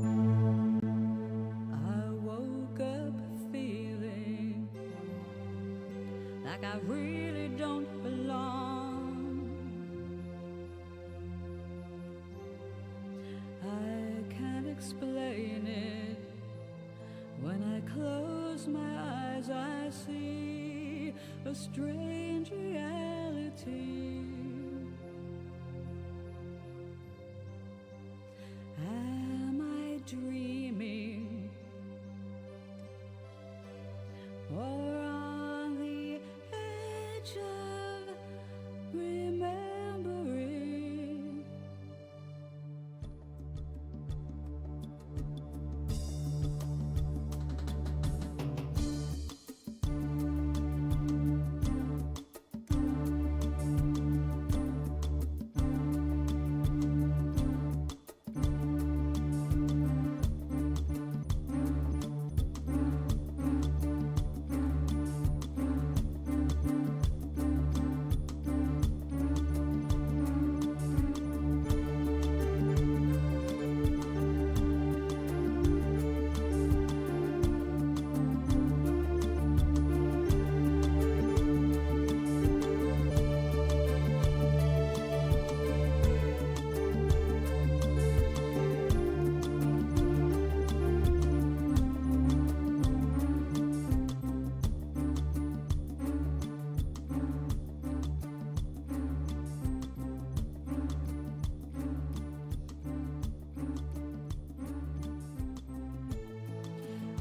I woke up feeling like I really don't belong. I can't explain it. When I close my eyes, I see a strange reality. Am I dreaming, or on the edge of remembering?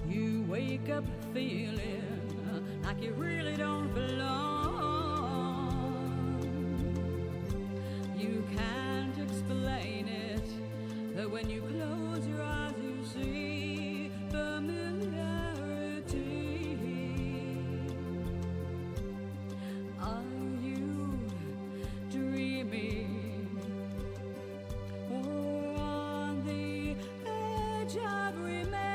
You wake up feeling like you really don't belong. You can't explain it, that when you close your eyes you see familiarity. Are you dreaming, or on the edge of remembering?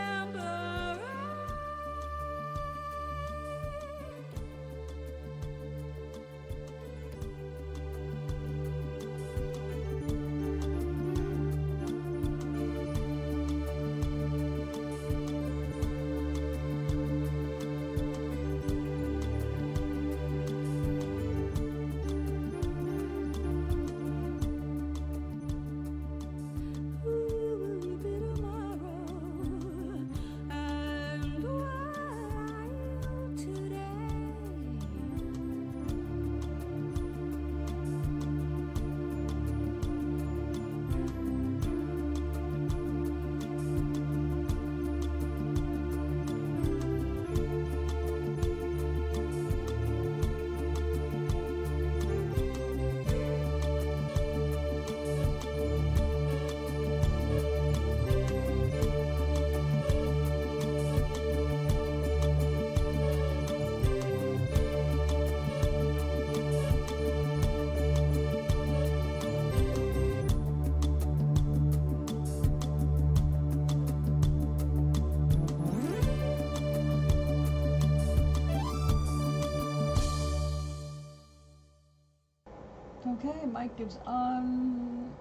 Okay, mic is on,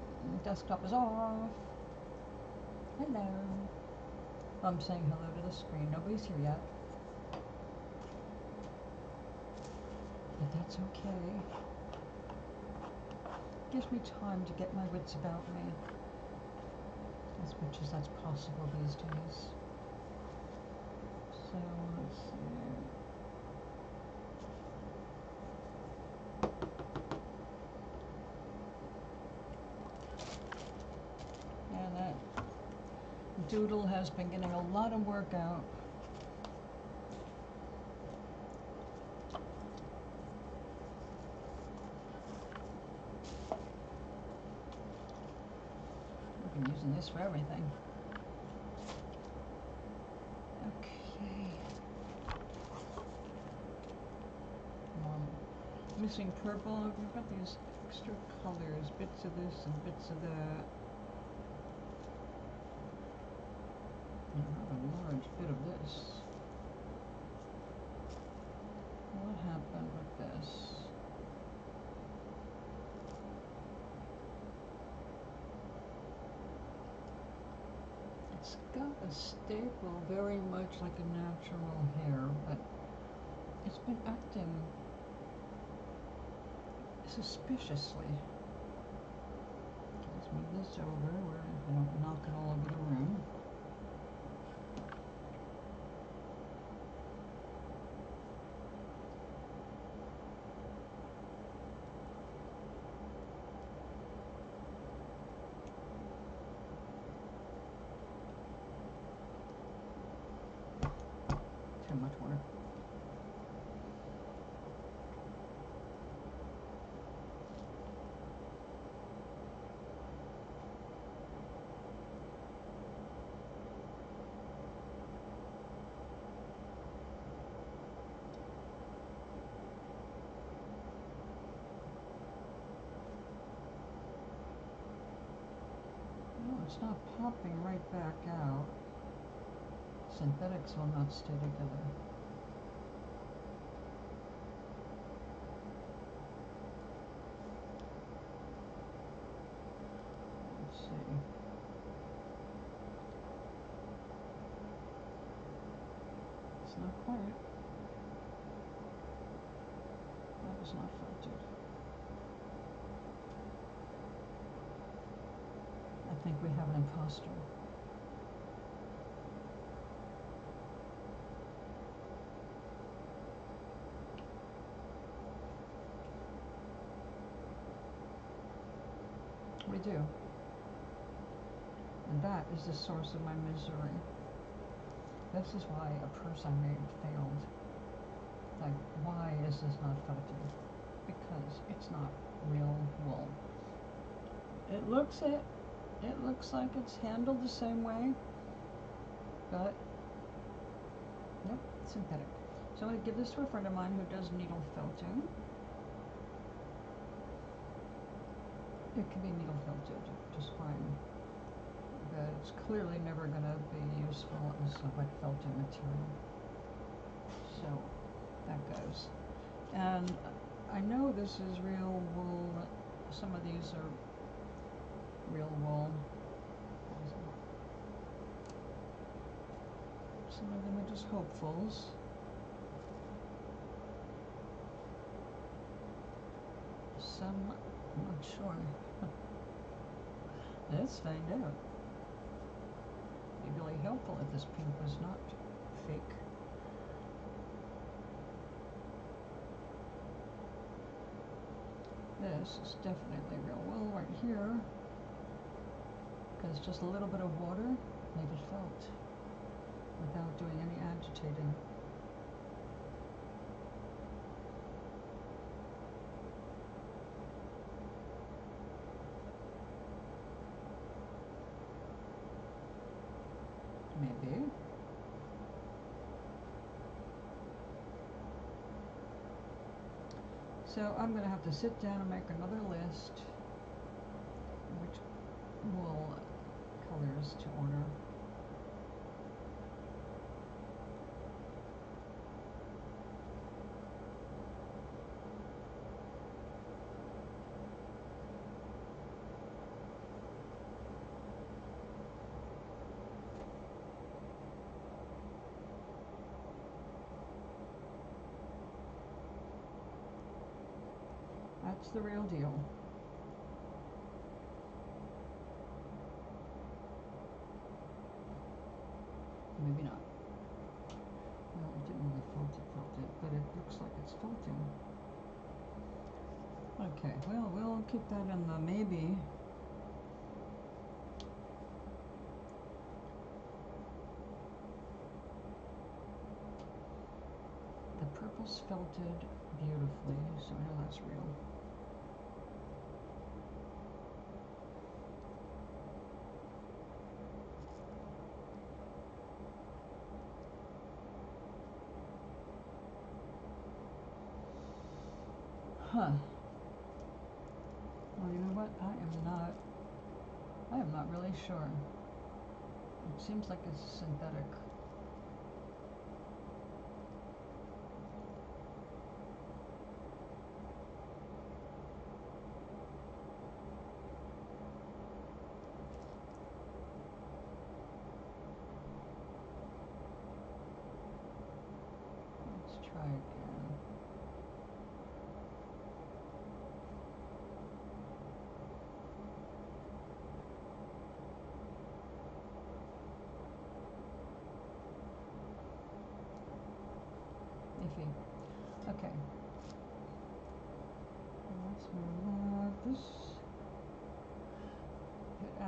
desktop is off. Hello. I'm saying hello to the screen. Nobody's here yet. But that's okay. Gives me time to get my wits about me. As much as that's possible these days. So, let's see. And that doodle has been getting a lot of work out. I've been using this for everything. Okay. Missing purple. We've got these extra colors, bits of this and bits of that. And a large bit of this. What happened with this? It's got a staple very much like a natural hair, but it's been acting suspiciously. Let's move this over where I don't knock it all over the room. Too much water. It's not popping right back out. Synthetics will not stay together. Let's see. It's not quite. That is not filtered. I think we have an imposter. We do. And that is the source of my misery. This is why a purse I made failed. Like, why is this not filtered? Because it's not real wool. It looks like it's handled the same way, but nope, synthetic. So I'm going to give this to a friend of mine who does needle felting. It can be needle felted just fine, but it's clearly never going to be useful as a wet felting material. So that goes. And I know this is real wool. Some of these are real wool. Some of them are just hopefuls. Some, I'm not sure. Let's find out. It'd be really helpful if this pink was not fake. This is definitely real wool right here, because just a little bit of water made it felt without doing any agitating. Maybe. So I'm going to have to sit down and make another list which wool colors to order. That's the real deal. Maybe not. Well, it didn't really felt it, but it looks like it's felting. Okay, well, we'll keep that in the maybe. The purple's felted beautifully, so I know that's real. Huh. Well, you know what? I am not really sure. It seems like it's synthetic.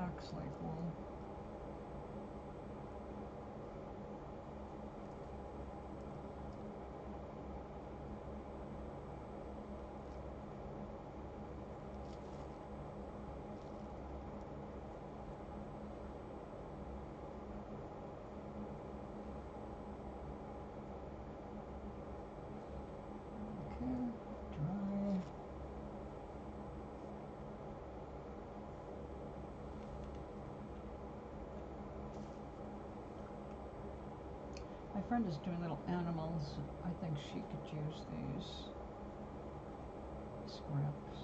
acts like wool. My friend is doing little animals. I think she could use these scraps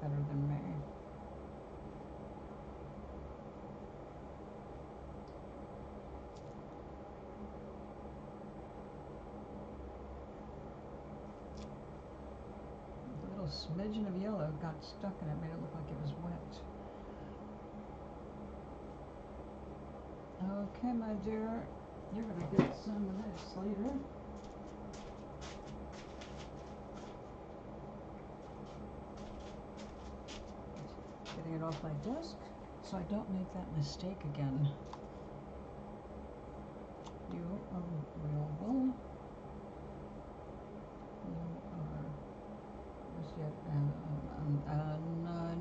better than me. A little smidgen of yellow got stuck in it, made it look like it was wet. Okay, my dear. You're going to get some of this later. Getting it off my desk so I don't make that mistake again. You are real wool. You are as yet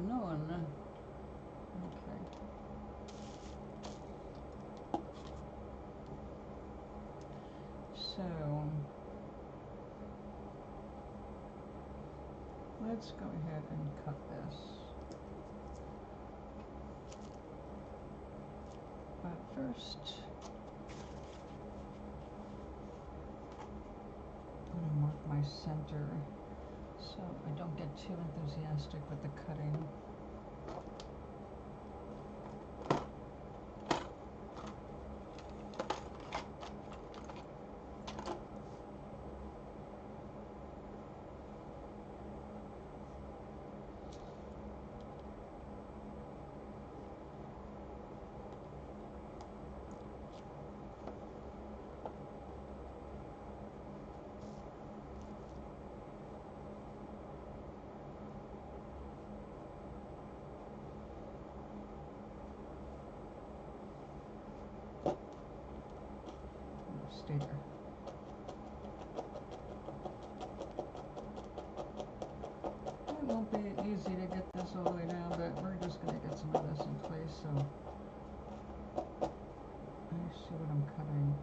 unknown. Okay. So, let's go ahead and cut this. But first, I'm going to mark my center so I don't get too enthusiastic with the cutting. Stay there. It won't be easy to get this all the way down, but we're just going to get some of this in place so I see what I'm cutting.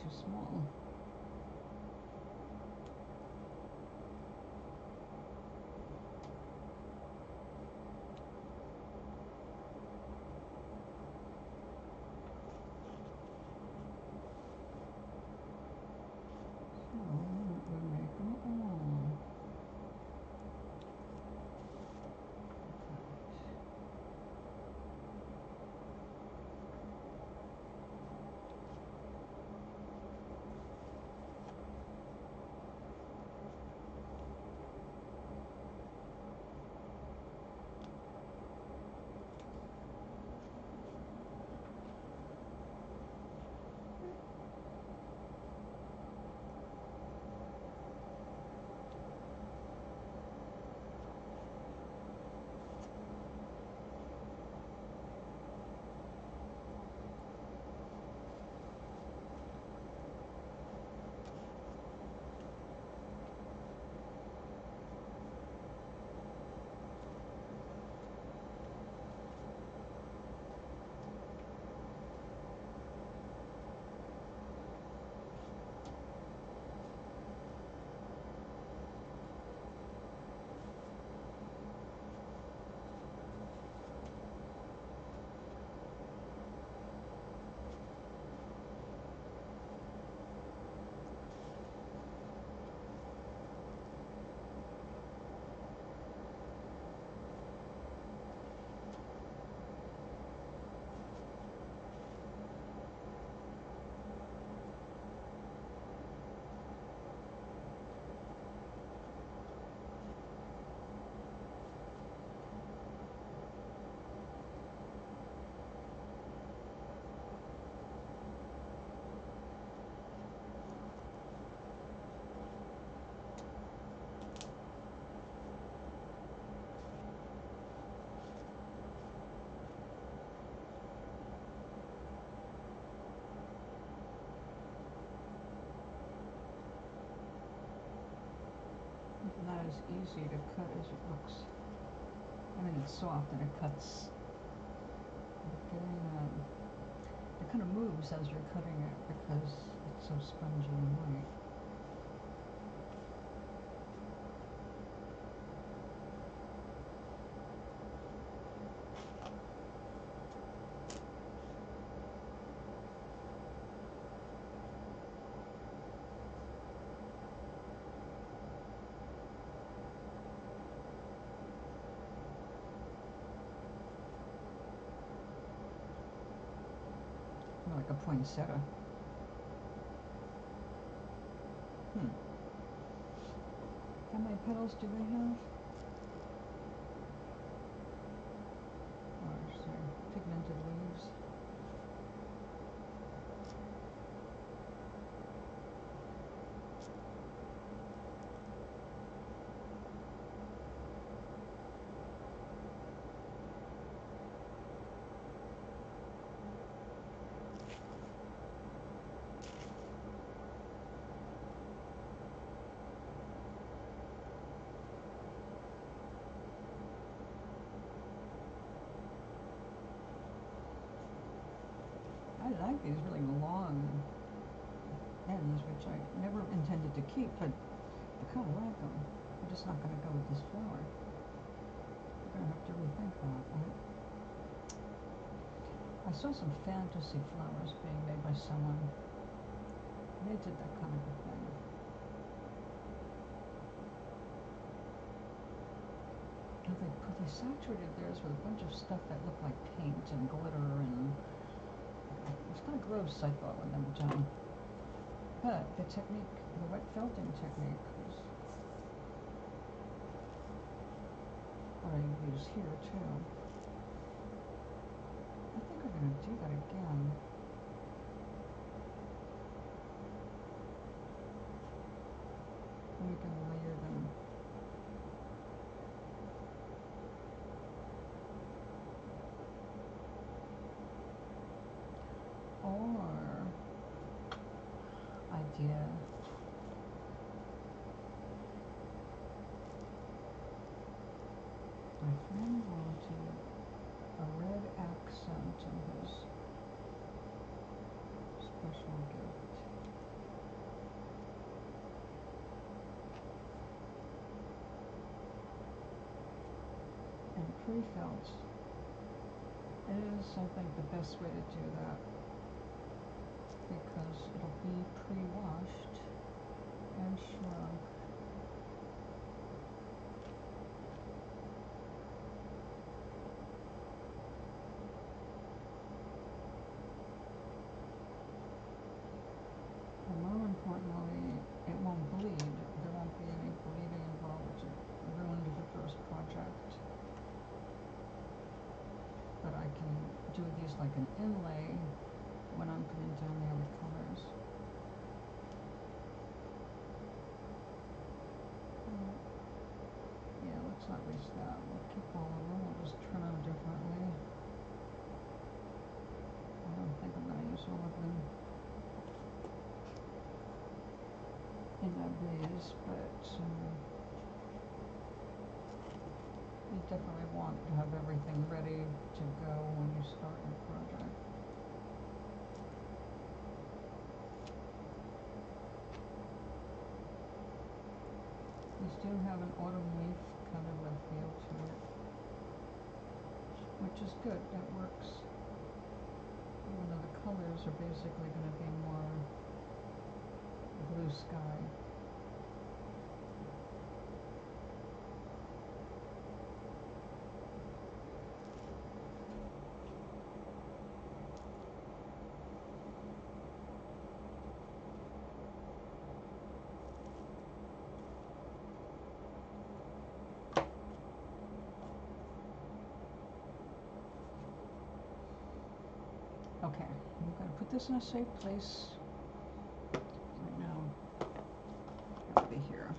too small. So we make them all. Not as easy to cut as it looks. I mean, it's soft and it cuts. But getting it kind of moves as you're cutting it because it's so spongy and light. Like a poinsettia. How many petals do they have? Oh, so pigmented leaves. I like these really long ends, which I never intended to keep, but I kind of like them. I'm just not going to go with this flower. I'm going to have to rethink that. I saw some fantasy flowers being made by someone. They did that kind of a thing. They saturated theirs with a bunch of stuff that looked like paint and glitter, and it was kind of gross, I thought, when they were done. But the technique, the wet felting technique, was what I use here too. I think I'm going to do that again. We can layer them. Or idea. My friend wanted a red accent on his special gift. And pre-felt is, I think, the best way to do that, because it'll be pre-washed and shrunk. And more importantly, it won't bleed. There won't be any bleeding involved, which ruined the first project. But I can do these like an inlay when I'm putting down the other colors. Yeah, let's not waste that. We'll keep all of them. We'll just trim them differently. I don't think I'm going to use all of them in that blaze, but you definitely want to have everything ready to go when you start your project. These do have an autumn leaf kind of a feel to it, which is good. That works. Even though the colors are basically going to be more blue sky. Okay, I'm going to put this in a safe place. Right now, it'll be here.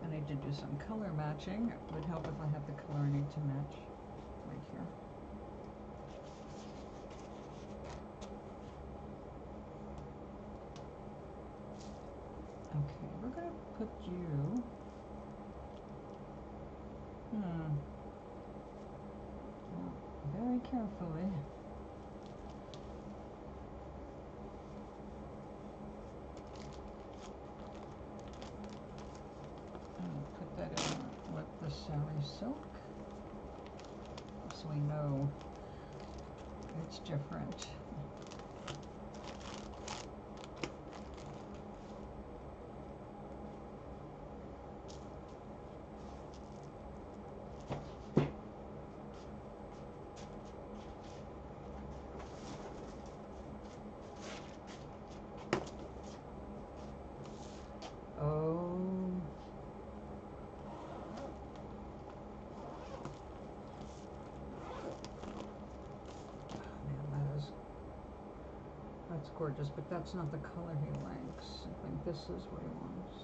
I need to do some color matching. It would help if I have the color I need to match right here. Okay, we're going to put you, very carefully. And put that in with the Sari silk, so we know it's different. That's gorgeous, but that's not the color he likes. I think this is what he wants.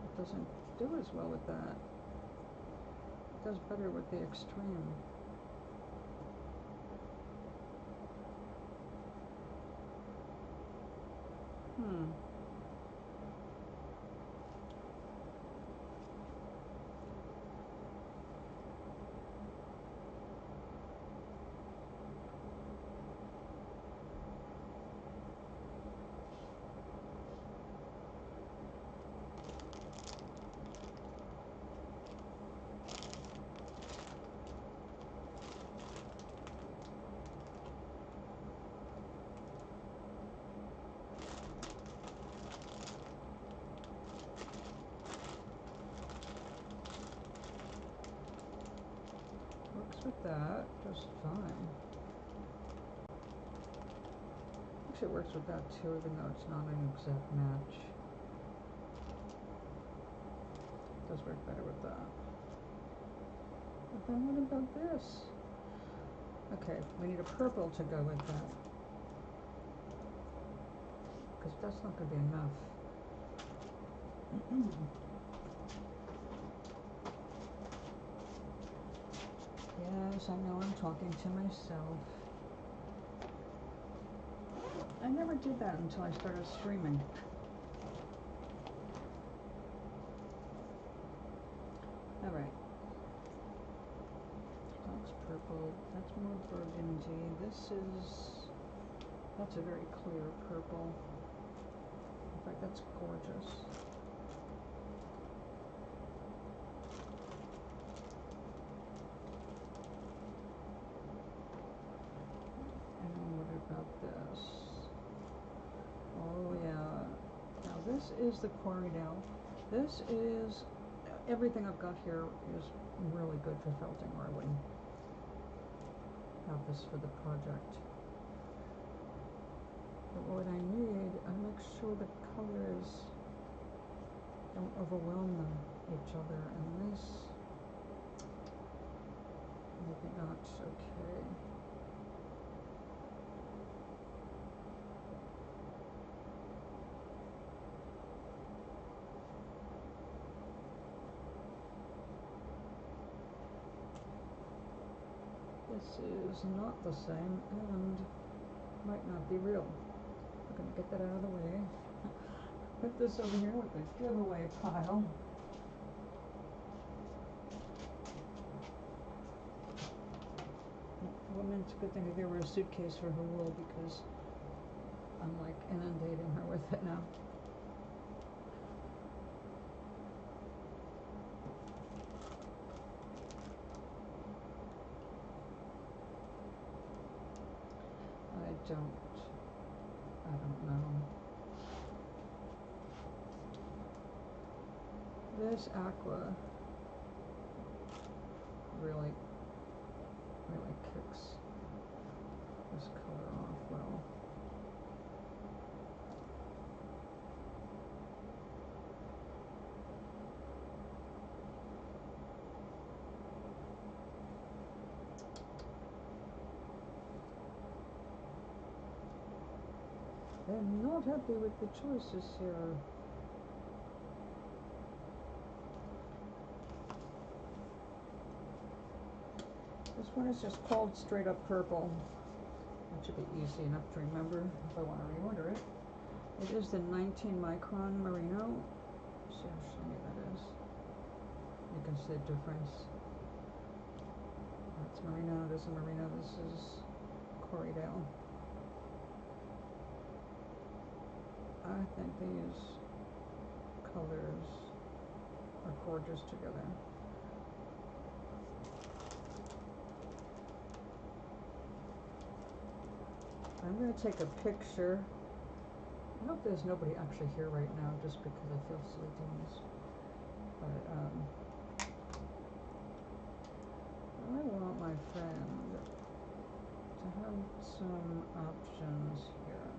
It doesn't do as well with that. It does better with the extreme. With that just fine. Actually, it works with that too, even though it's not an exact match. It does work better with that. But then what about this? Okay, we need a purple to go with that, because that's not going to be enough. Yes, I know I'm talking to myself. I never did that until I started streaming. purple. That's more burgundy. That's a very clear purple. In fact, that's gorgeous. And what about this? Oh yeah. Now this is the Corridel. This is, everything I've got here is really good for felting, or I wouldn't have this for the project. But what I need, I make sure the colors don't overwhelm each other, and this, maybe not, okay. This is not the same and might not be real. We're going to get that out of the way. Put this over here with the giveaway pile. Woman, it's a good thing I gave her a suitcase for her wool because I'm like inundating her with it now. I don't know. This aqua really kicks this color off well. I'm not happy with the choices here. This one is just called straight up purple. That should be easy enough to remember if I want to reorder it. It is the 19 micron merino. See how shiny that is. You can see the difference. That's merino, this is merino, this is Corridel. I think these colors are gorgeous together. I'm going to take a picture. I hope there's nobody actually here right now just because I feel silly doing this. But I want my friend to have some options here.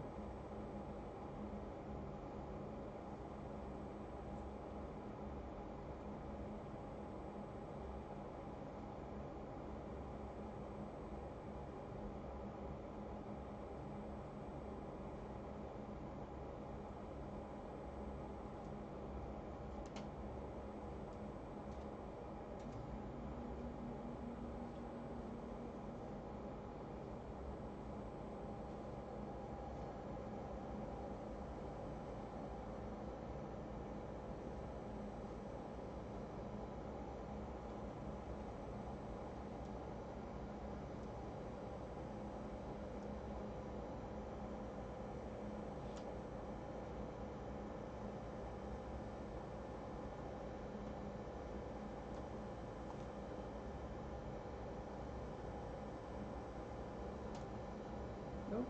Nope,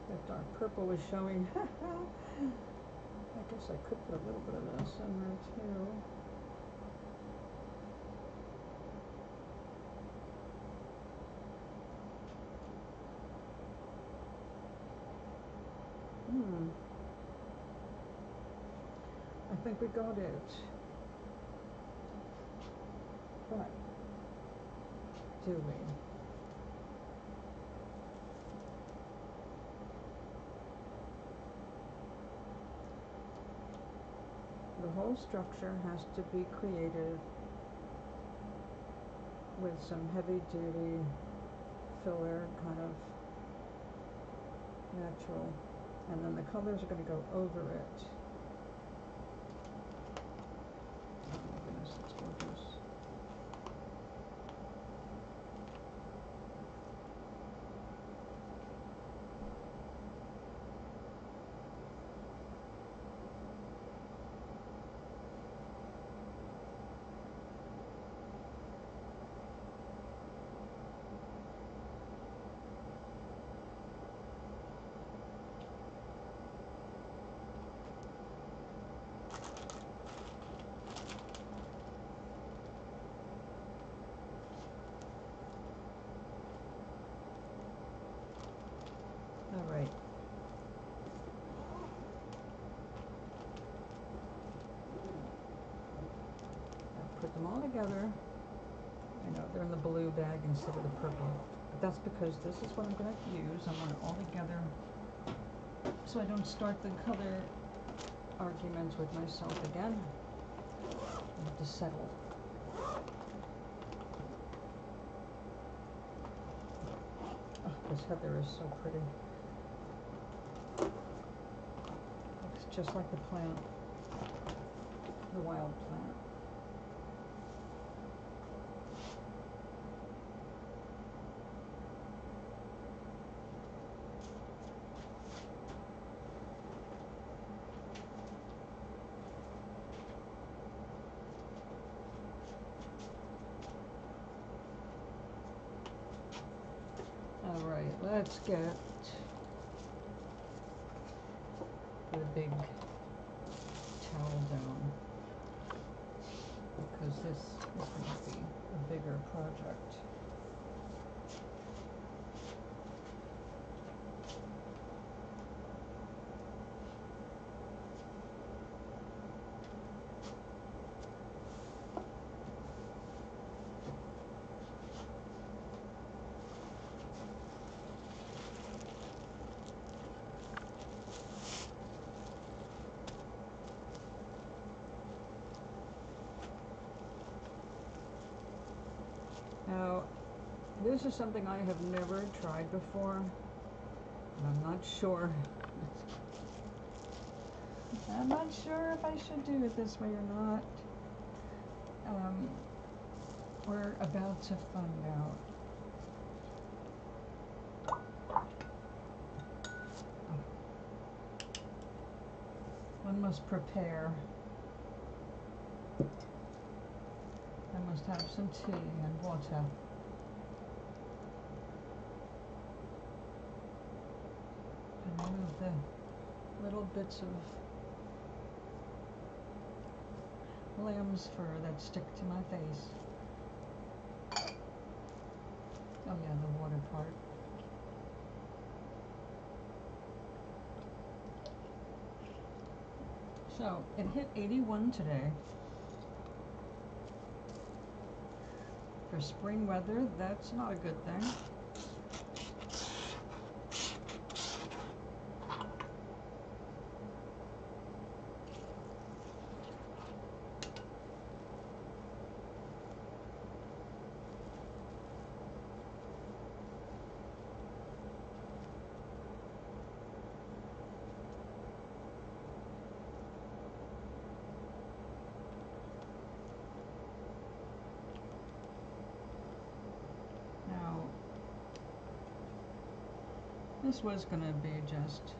that dark purple is showing. I guess I could put a little bit of this in there too. I think we got it. But do we? The whole structure has to be created with some heavy-duty filler, kind of natural, and then the colors are going to go over it. Oh my goodness, it's gorgeous. put them all together. I know they're in the blue bag instead of the purple, but that's because this is what I'm going to use. I want it all together so I don't start the color arguments with myself again. I have to settle. Oh, this heather is so pretty. Looks just like the plant, the wild plant. Alright, let's get the big towel down, because this is going to be a bigger project. Now, this is something I have never tried before, and I'm not sure. I'm not sure if I should do it this way or not. We're about to find out. One must prepare. I must have some tea and water. And remove the little bits of lamb's fur that stick to my face. Oh yeah, the water part. So, it hit 81 today. For spring weather, that's not a good thing. This was going to be just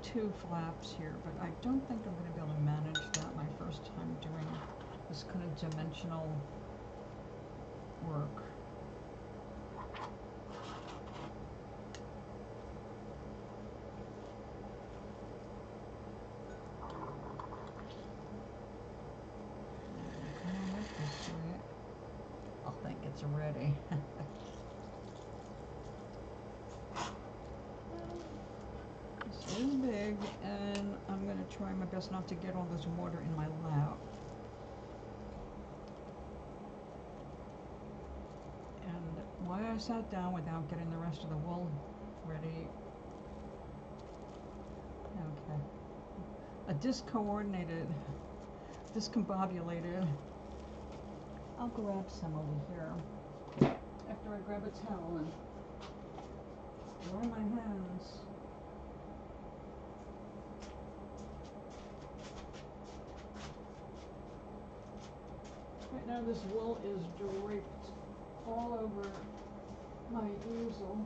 2 flaps here, but I don't think I'm going to be able to manage that my first time doing this kind of dimensional work. Come on up this way. I think it's ready. This is big, and I'm going to try my best not to get all this water in my lap. And why I sat down without getting the rest of the wool ready. Okay. A discombobulated. I'll grab some over here after I grab a towel and dry my hands. Right now this wool is draped all over my easel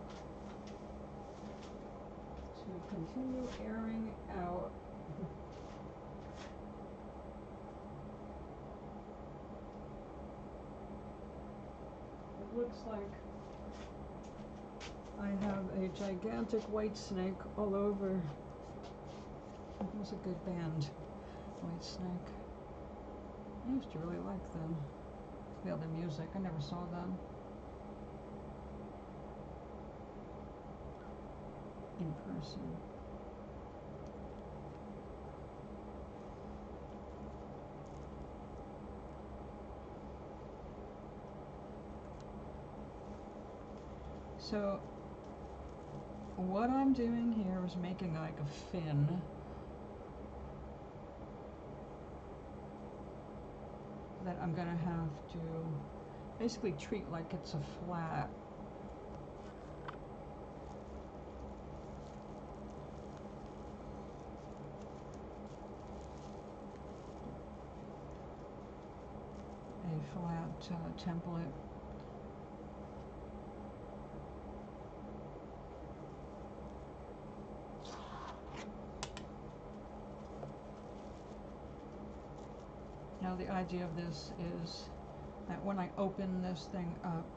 to continue airing out. It looks like I have a gigantic white snake all over. It was a good band, White Snake. I used to really like them. The other music, I never saw them in person. So what I'm doing here is making like a fin that I'm gonna have to basically treat like it's a flat. Template. Now the idea of this is that when I open this thing up,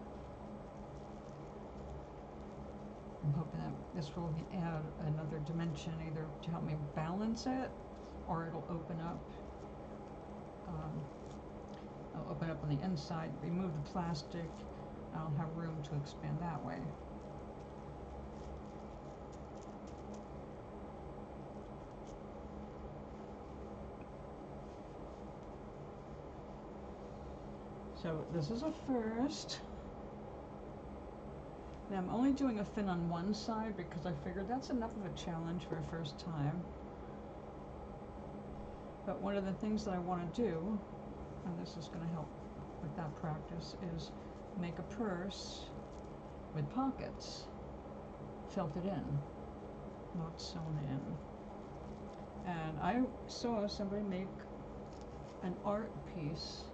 I'm hoping that this will add another dimension, either to help me balance it, or it'll open up. I'll open up on the inside, remove the plastic, and I'll have room to expand that way. So this is a first. Now I'm only doing a fin on one side because I figured that's enough of a challenge for a first time. But one of the things that I want to do, and this is going to help with that practice, is make a purse with pockets, felted in, not sewn in. And I saw somebody make an art piece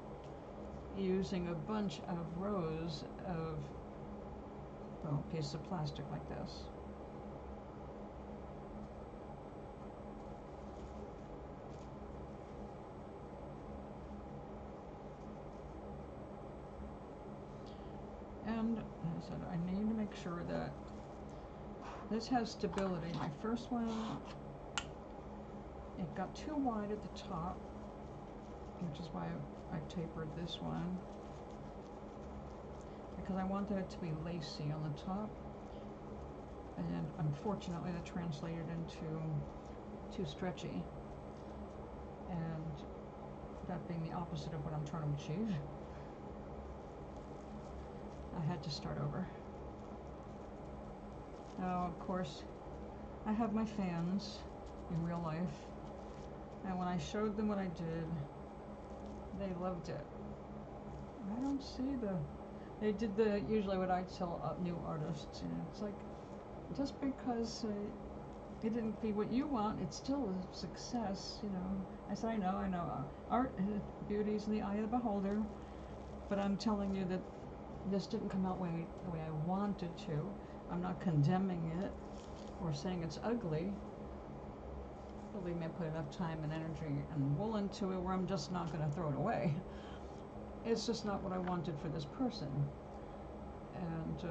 using a bunch of rows of, well, pieces of plastic like this. And I said I need to make sure that this has stability. My first one, it got too wide at the top, which is why I tapered this one, because I wanted it to be lacy on the top, and unfortunately that translated into too stretchy, and that being the opposite of what I'm trying to achieve, I had to start over. Now, of course, I have my fans in real life, and when I showed them what I did, they loved it. I don't see they did usually what I tell new artists, you know, it's like, just because it didn't be what you want, it's still a success, you know. I said, I know, art, beauty's in the eye of the beholder, but I'm telling you that this didn't come out the way I wanted to. I'm not condemning it or saying it's ugly. Believe me, I put enough time and energy and wool into it where I'm just not going to throw it away. It's just not what I wanted for this person. And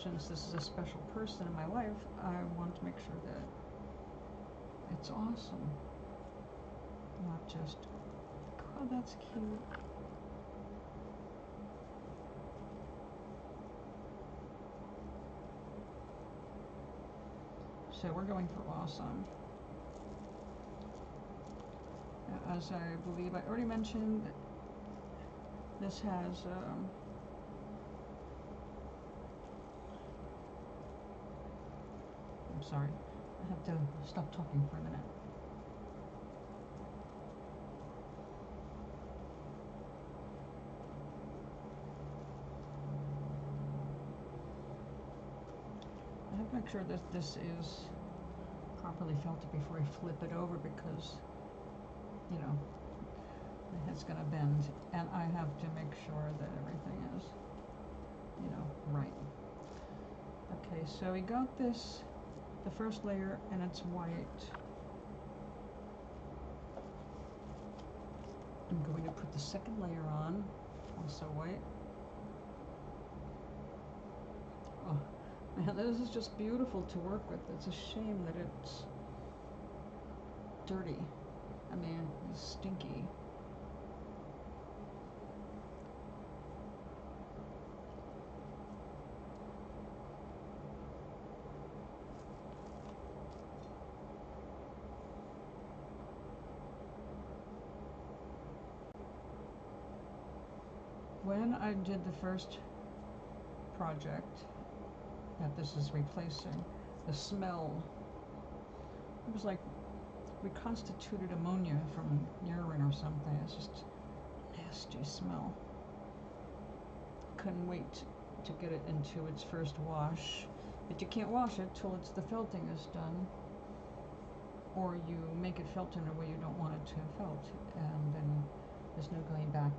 since this is a special person in my life, I want to make sure that it's awesome. Not just, oh, that's cute. So we're going for awesome. As I believe I already mentioned, this has I'm sorry, I have to stop talking for a minute. I have to make sure that this is properly felted before I flip it over, because, you know, the head's gonna bend, and I have to make sure that everything is, you know, right. Okay, so we got this, the first layer, and it's white. I'm going to put the second layer on, also white. Oh man, this is just beautiful to work with. It's a shame that it's dirty. I mean, it's stinky. When I did the first project, that this is replacing. The smell, it was like reconstituted ammonia from urine or something. It's just nasty smell. Couldn't wait to get it into its first wash, but you can't wash it till the felting is done, or you make it felt in a way you don't want it to felt, and then there's no going back.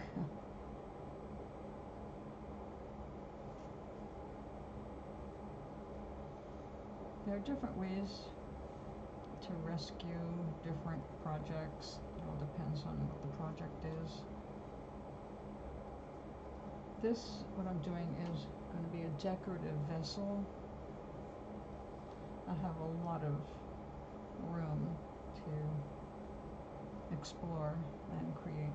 There are different ways to rescue different projects. It all depends on what the project is. This, what I'm doing, is going to be a decorative vessel. I have a lot of room to explore and create.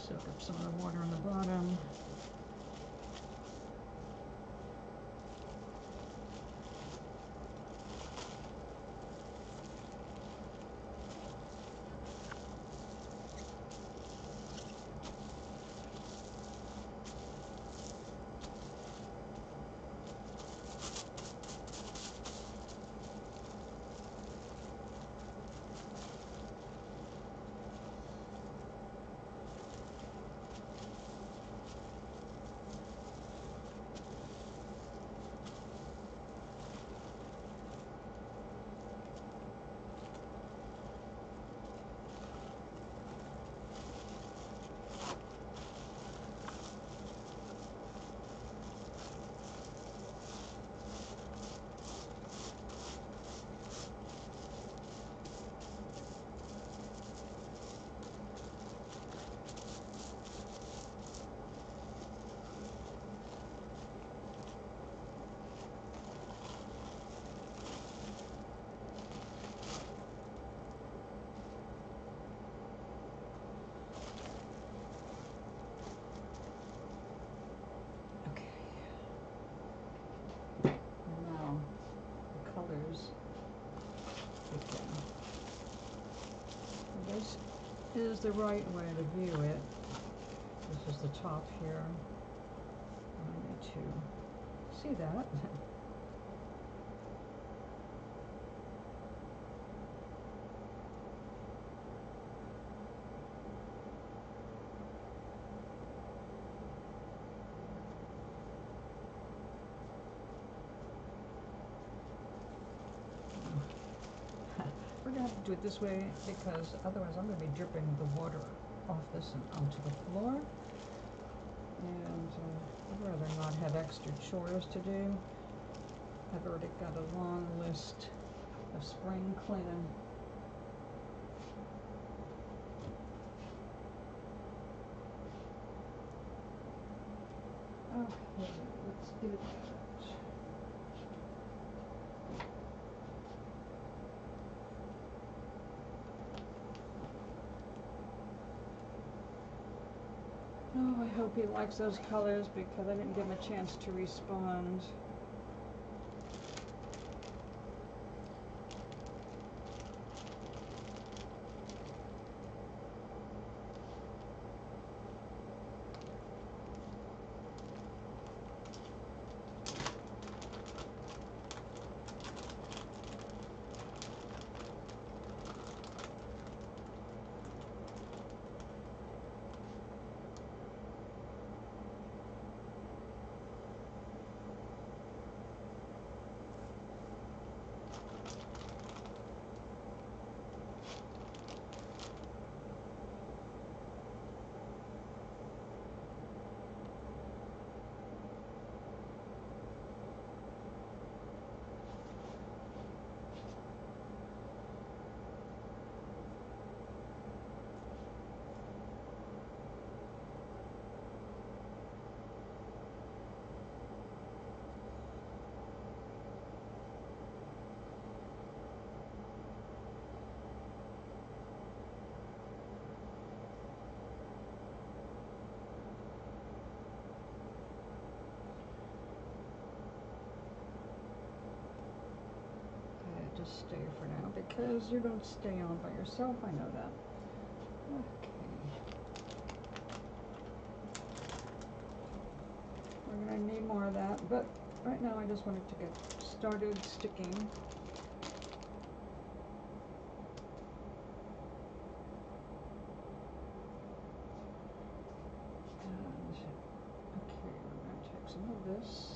Soak up some of the water on the bottom. This is the right way to view it. This is the top here. I need to see that. do it this way because otherwise I'm going to be dripping the water off this and onto the floor. And I'd rather not have extra chores to do. I've already got a long list of spring cleaning. Okay, let's do that. Oh, I hope he likes those colors because I didn't give him a chance to respond. Just stay for now because you don't stay on by yourself. I know that. Okay. We're going to need more of that, but right now I just wanted to get started sticking. And, okay, we're going to take some of this.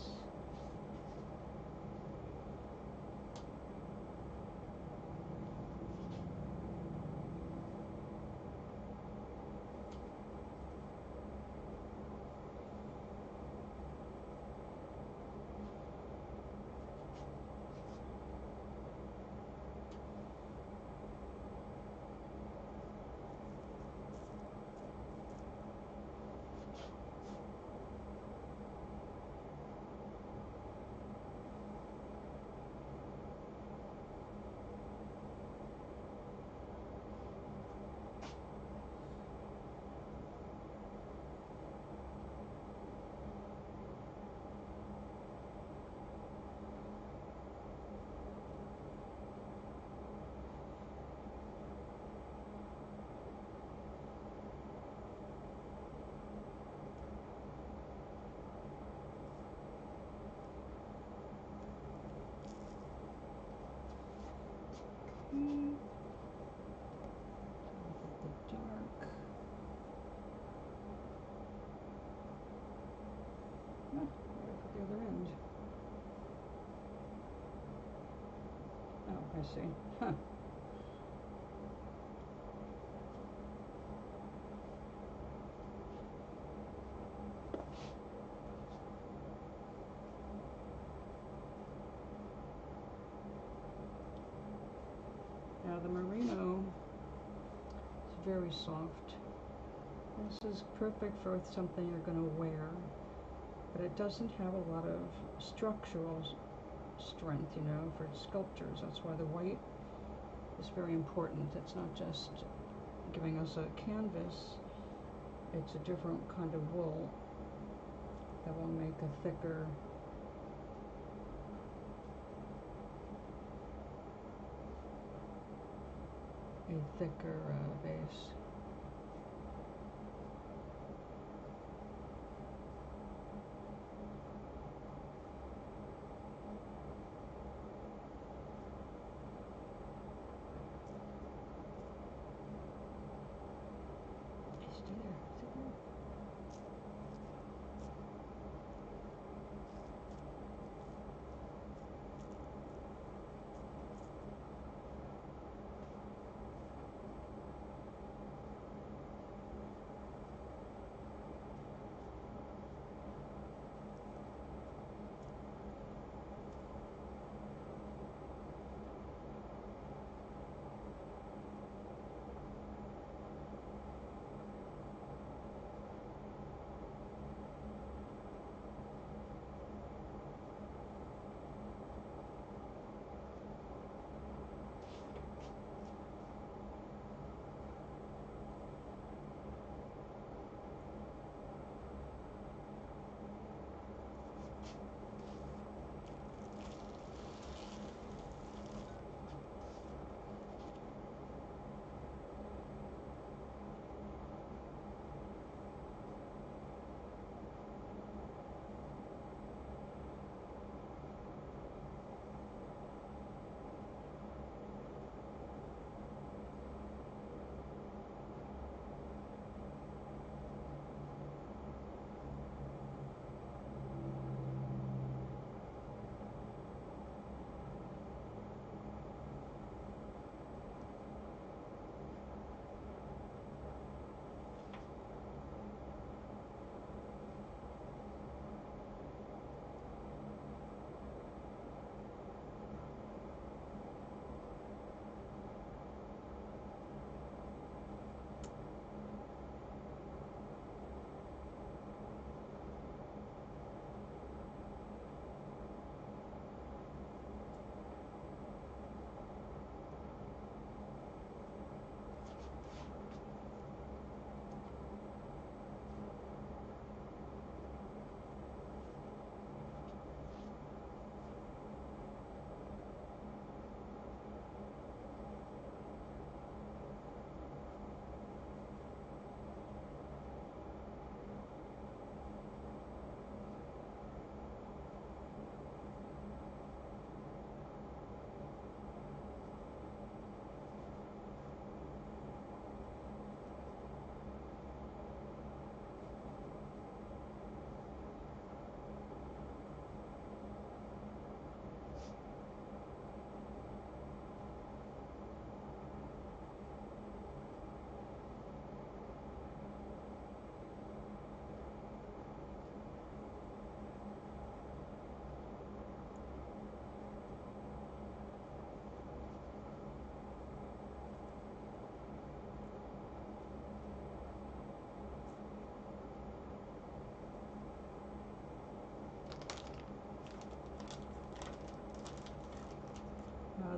I see. Huh. Now the merino is very soft. This is perfect for something you're going to wear, but it doesn't have a lot of structural strength, you know, for sculptures. That's why the white is very important. It's not just giving us a canvas, it's a different kind of wool that will make a thicker base.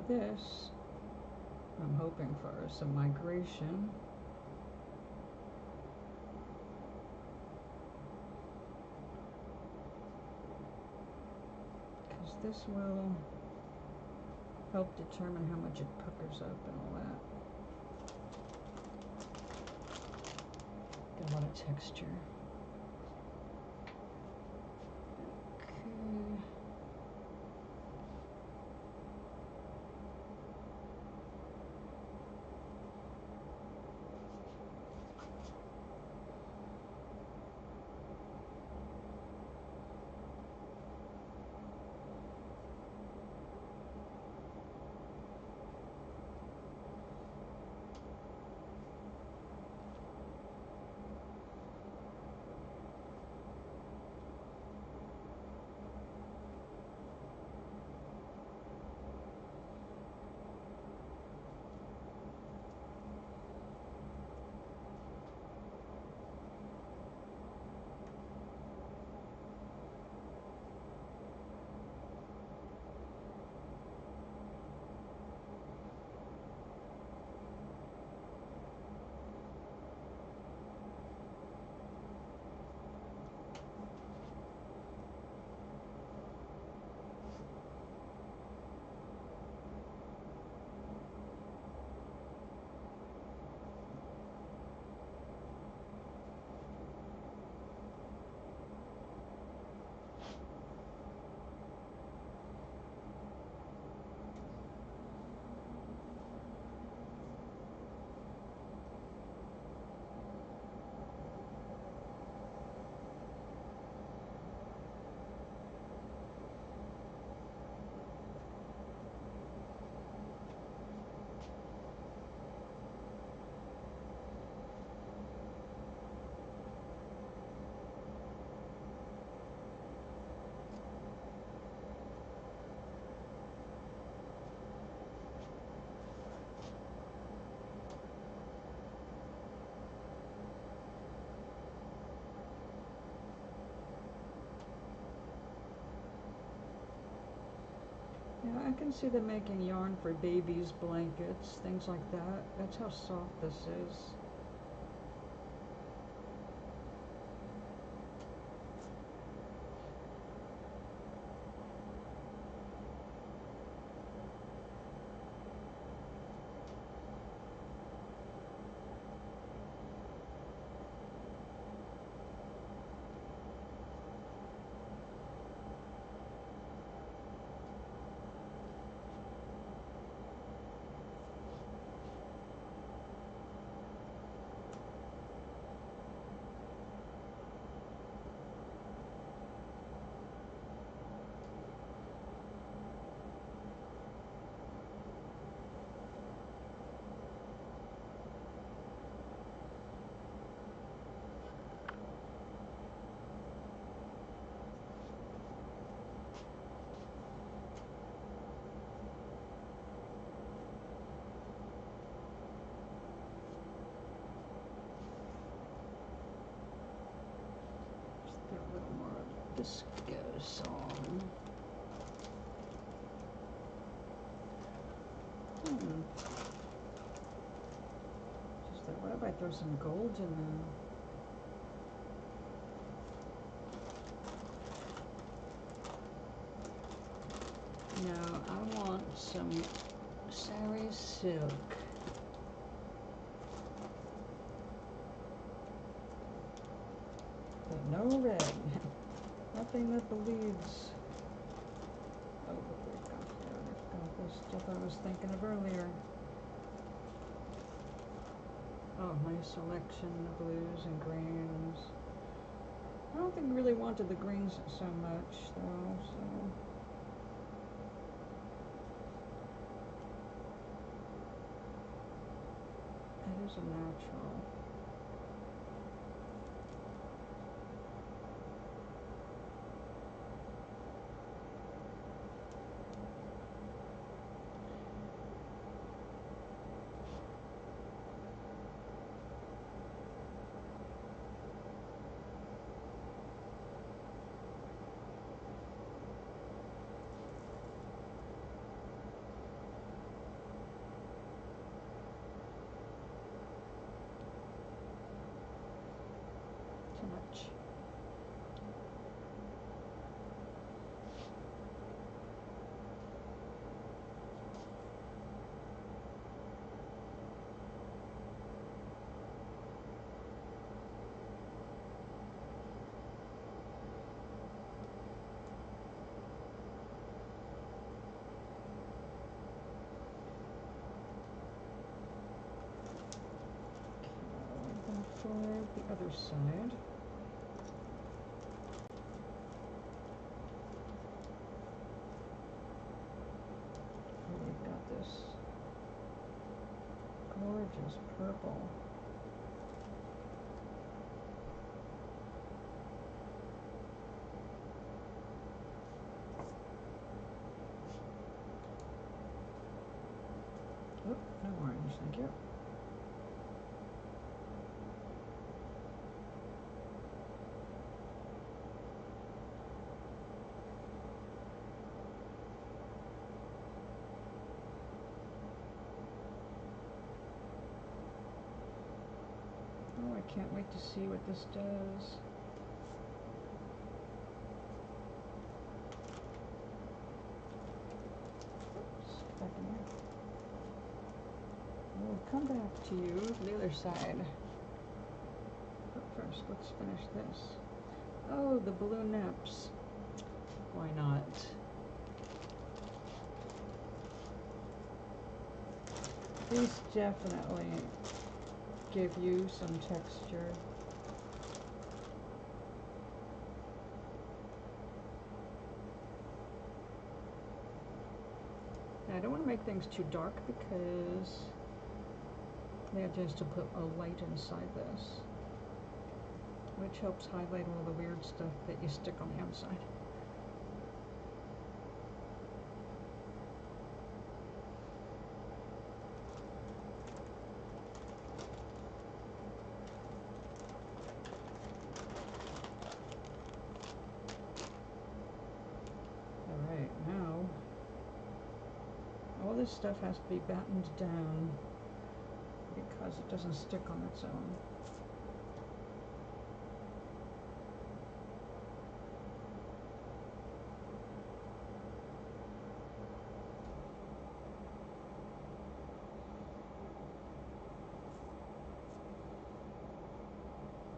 this, I'm hoping for some migration. Because this will help determine how much it puckers up and all that. Got a lot of texture. Okay. Yeah, I can see them making yarn for babies, blankets, things like that. That's how soft this is. A little more of this goes on. Just like, what if I throw some gold in there? No, I want some sari silk. But no red. Nothing that bleeds. Oh, we've got this stuff I was thinking of earlier. Oh, nice selection of blues and greens. I don't think we really wanted the greens so much, though, so... It is a natural. too much. For the other side, we've got this gorgeous purple. Oh, no orange, thank you. Oh, I can't wait to see what this does. Oops, back in there. We'll come back to you, the other side. But first, let's finish this. Oh, the balloon naps. Why not? These definitely give you some texture. And I don't want to make things too dark because the idea is to put a light inside this, which helps highlight all the weird stuff that you stick on the outside. This stuff has to be battened down because it doesn't stick on its own.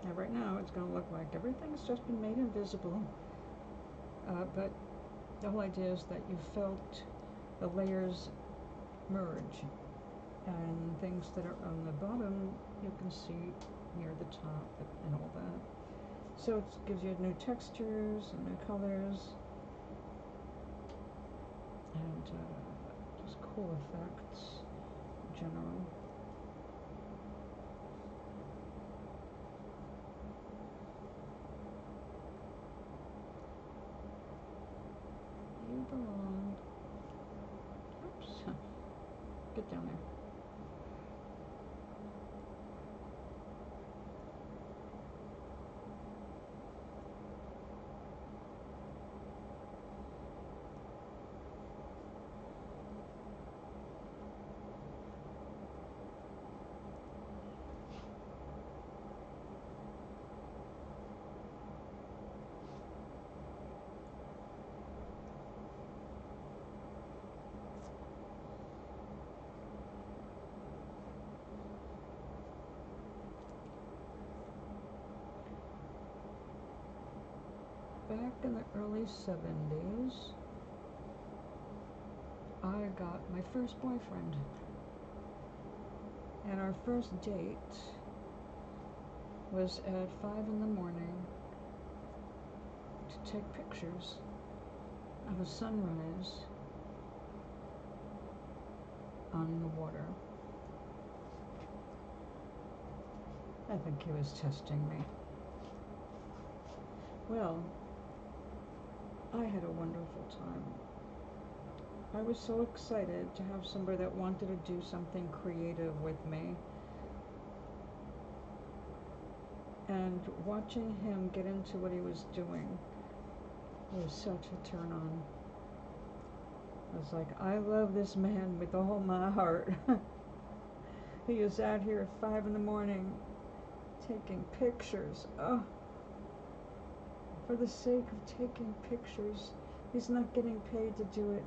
Now right now it's going to look like everything's just been made invisible, but the whole idea is that you felt the layers merge, and things that are on the bottom you can see near the top and all that. So it gives you new textures and new colors and just cool effects in general. You belong. Oops. Get down there. Back in the early 70s, I got my first boyfriend. And our first date was at 5 in the morning to take pictures of a sunrise on the water. I think he was testing me. Well, I had a wonderful time. I was so excited to have somebody that wanted to do something creative with me. And watching him get into what he was doing was such a turn on. I was like, I love this man with all my heart. He is out here at 5 in the morning taking pictures. Oh, for the sake of taking pictures. He's not getting paid to do it.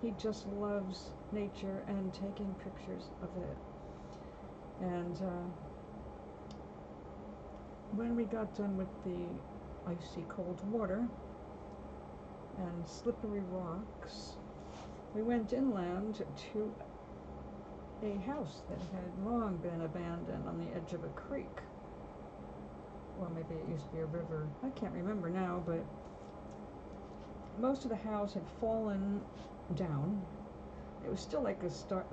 He just loves nature and taking pictures of it. And when we got done with the icy cold water and slippery rocks, we went inland to a house that had long been abandoned on the edge of a creek. Well, maybe it used to be a river. I can't remember now, but most of the house had fallen down. It was still like a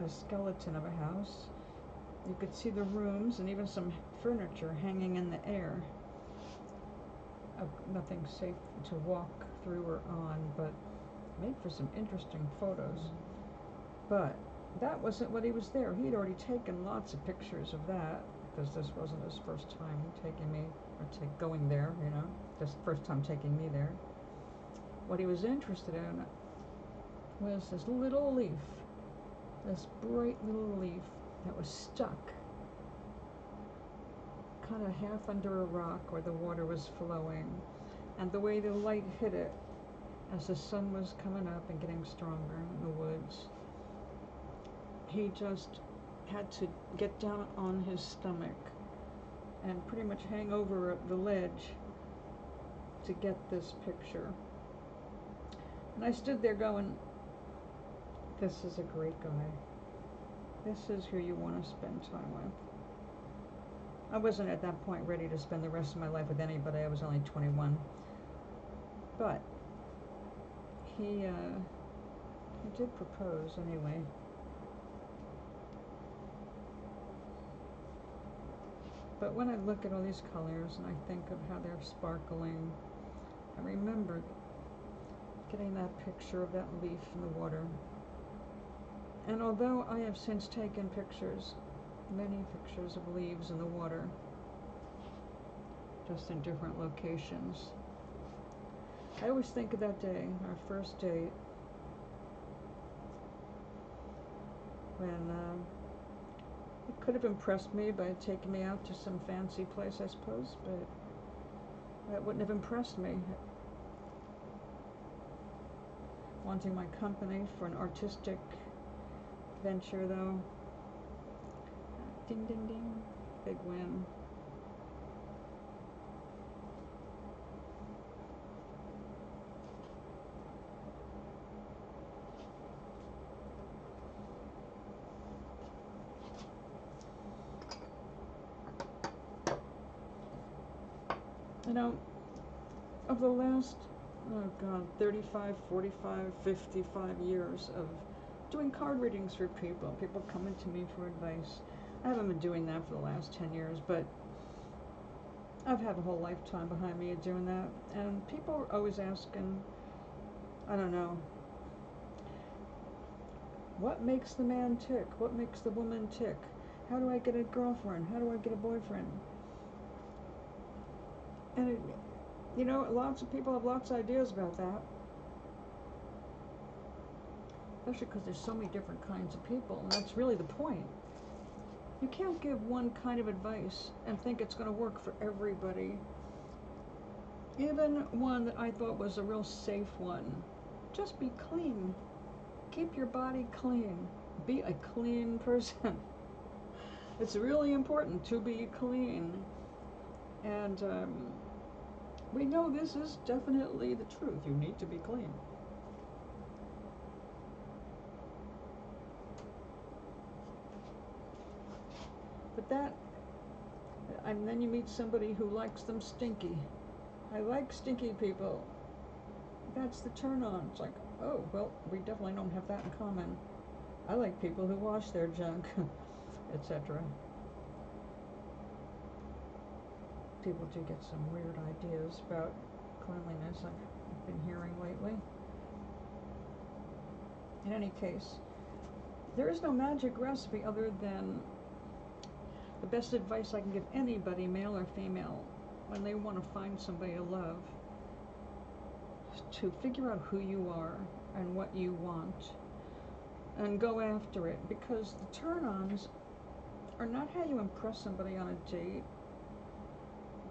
skeleton of a house. You could see the rooms and even some furniture hanging in the air. Nothing safe to walk through or on, but made for some interesting photos. But that wasn't what he was there. He'd already taken lots of pictures of that, because this wasn't his first time taking me, or going there, you know, just first time taking me there. What he was interested in was this little leaf, this bright little leaf that was stuck kind of half under a rock where the water was flowing, and the way the light hit it as the sun was coming up and getting stronger in the woods, he just had to get down on his stomach and pretty much hang over the ledge to get this picture. And I stood there going, this is a great guy. This is who you want to spend time with. I wasn't at that point ready to spend the rest of my life with anybody. I was only 21. But he did propose anyway. But when I look at all these colors and I think of how they're sparkling, I remember getting that picture of that leaf in the water. And although I have since taken pictures, many pictures of leaves in the water, just in different locations, I always think of that day, our first date, when it could have impressed me by taking me out to some fancy place, I suppose, but that wouldn't have impressed me. Wanting my company for an artistic venture, though, ding ding ding, big win. You know, of the last, 35, 45, 55 years of doing card readings for people coming to me for advice. I haven't been doing that for the last 10 years, but I've had a whole lifetime behind me of doing that. And people are always asking, I don't know, what makes the man tick? What makes the woman tick? How do I get a girlfriend? How do I get a boyfriend? And lots of people have lots of ideas about that. Especially because there's so many different kinds of people, and that's really the point. You can't give one kind of advice and think it's going to work for everybody. Even one that I thought was a real safe one. Just be clean. Keep your body clean. Be a clean person. It's really important to be clean. And we know this is definitely the truth. You need to be clean. But and then you meet somebody who likes them stinky. I like stinky people. That's the turn on. It's like, oh, well, we definitely don't have that in common. I like people who wash their junk, etc. People do get some weird ideas about cleanliness I've been hearing lately. In any case, there is no magic recipe other than the best advice I can give anybody, male or female, when they want to find somebody to love, is to figure out who you are and what you want and go after it, because the turn-ons are not how you impress somebody on a date.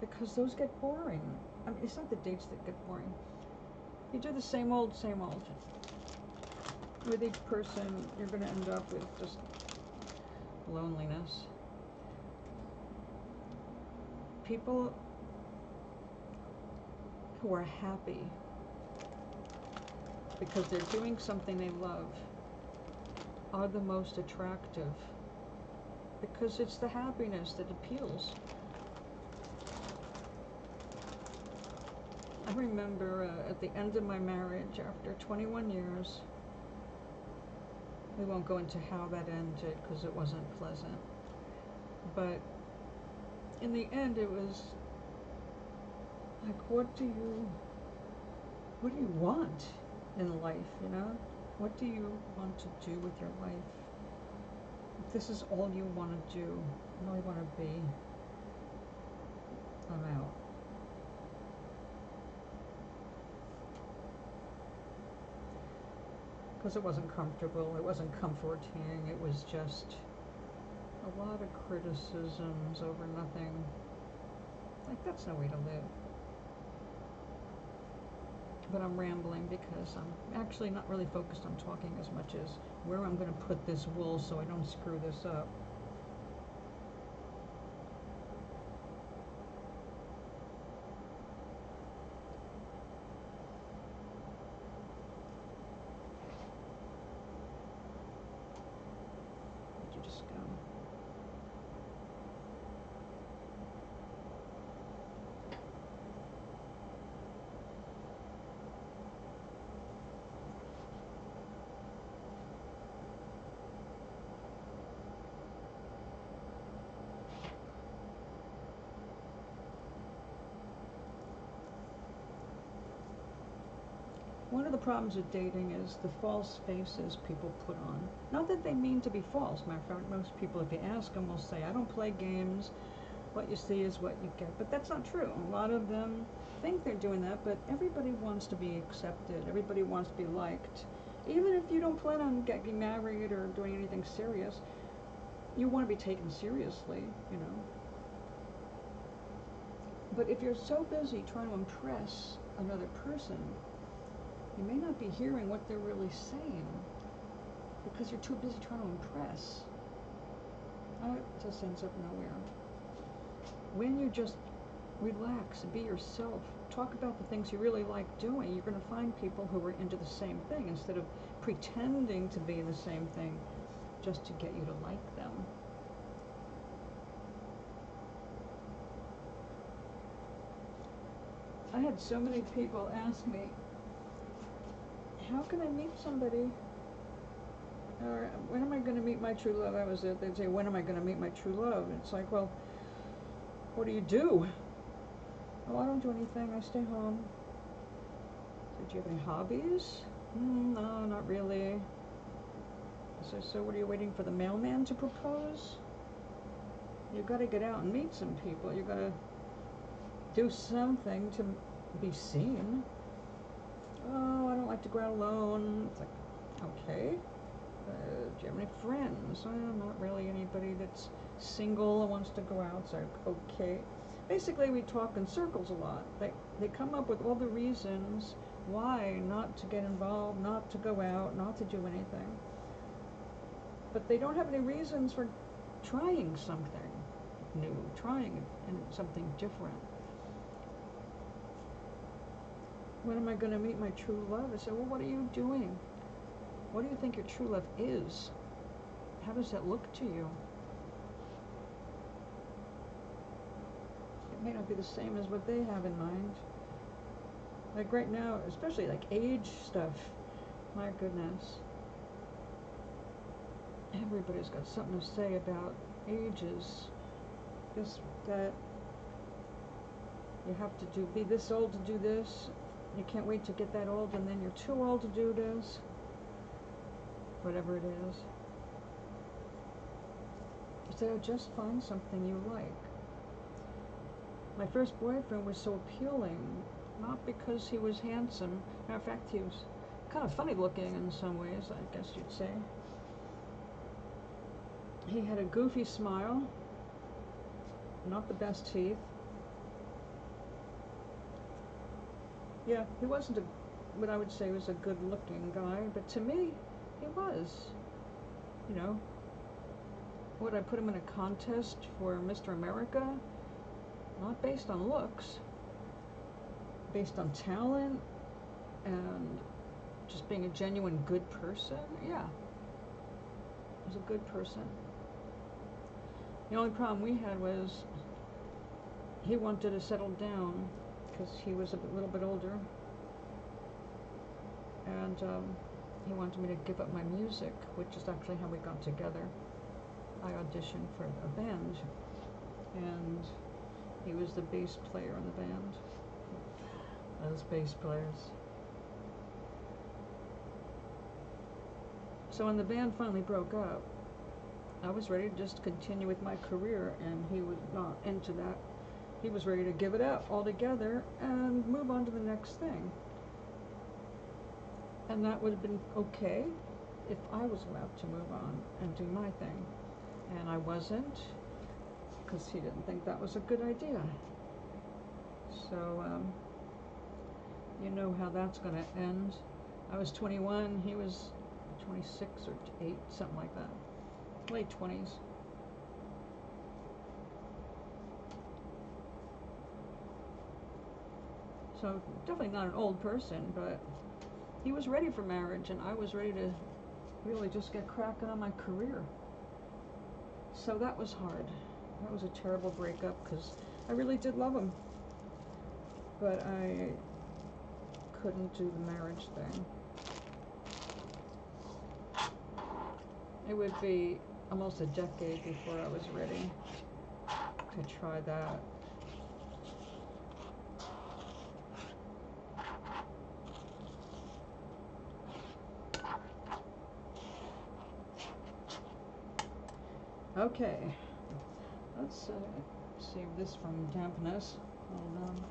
because those get boring. I mean, it's not the dates that get boring. You do the same old, same old. With each person, you're going to end up with just loneliness. People who are happy because they're doing something they love are the most attractive, because it's the happiness that appeals. I remember at the end of my marriage, after 21 years, we won't go into how that ended because it wasn't pleasant, but in the end it was like, what do you want in life, you know? What do you want to do with your life? If this is all you want to do, all you want to be, I'm out. Because it wasn't comfortable, it wasn't comforting, it was just a lot of criticisms over nothing. Like, that's no way to live. But I'm rambling because I'm actually not really focused on talking as much as where I'm going to put this wool so I don't screw this up. Where'd you just go? One of the problems with dating is the false faces people put on. Not that they mean to be false. Matter of fact, most people, if you ask them, will say, I don't play games. What you see is what you get. But that's not true. A lot of them think they're doing that, but everybody wants to be accepted. Everybody wants to be liked. Even if you don't plan on getting married or doing anything serious, you want to be taken seriously, you know. But if you're so busy trying to impress another person, you may not be hearing what they're really saying because you're too busy trying to impress. It just ends up nowhere. When you just relax and be yourself, talk about the things you really like doing, you're going to find people who are into the same thing instead of pretending to be the same thing just to get you to like them. I had so many people ask me, how can I meet somebody? Or when am I going to meet my true love? They'd say, when am I going to meet my true love? It's like, well, what do you do? Oh, I don't do anything. I stay home. So, do you have any hobbies? No, not really. So what are you waiting for the mailman to propose? You've got to get out and meet some people. You've got to do something to be seen. Oh, I don't like to go out alone. It's like, okay. Do you have any friends? Not really anybody that's single and wants to go out. It's like, okay. Basically, we talk in circles a lot. They come up with all the reasons why not to get involved, not to go out, not to do anything. But they don't have any reasons for trying something new, trying something different. When am I going to meet my true love? I said, well, what are you doing? What do you think your true love is? How does that look to you? It may not be the same as what they have in mind. Like right now, especially like age stuff, my goodness. Everybody's got something to say about ages. Just that you have to be this old to do this. You can't wait to get that old, and then you're too old to do this. Whatever it is. So just find something you like. My first boyfriend was so appealing, not because he was handsome. Matter of fact, he was kind of funny looking in some ways, I guess you'd say. He had a goofy smile, not the best teeth, Yeah, he wasn't what I would say was a good-looking guy, but to me, he was. You know, would I put him in a contest for Mr. America? Not based on looks, based on talent and just being a genuine good person. Yeah, he was a good person. The only problem we had was he wanted to settle down because he was a little bit older, and he wanted me to give up my music, which is actually how we got together. I auditioned for a band, and he was the bass player in the band. Those bass players. So when the band finally broke up, I was ready to just continue with my career, and he was not into that. He was ready to give it up altogether and move on to the next thing. And that would have been okay if I was allowed to move on and do my thing. And I wasn't, because he didn't think that was a good idea. So, you know how that's going to end. I was 21, he was 26 or 8, something like that. Late 20s. So definitely not an old person, but he was ready for marriage, and I was ready to really just get cracking on my career. So that was hard. That was a terrible breakup because I really did love him, but I couldn't do the marriage thing. It would be almost a decade before I was ready to try that. Okay, let's save this from dampness. Hold on.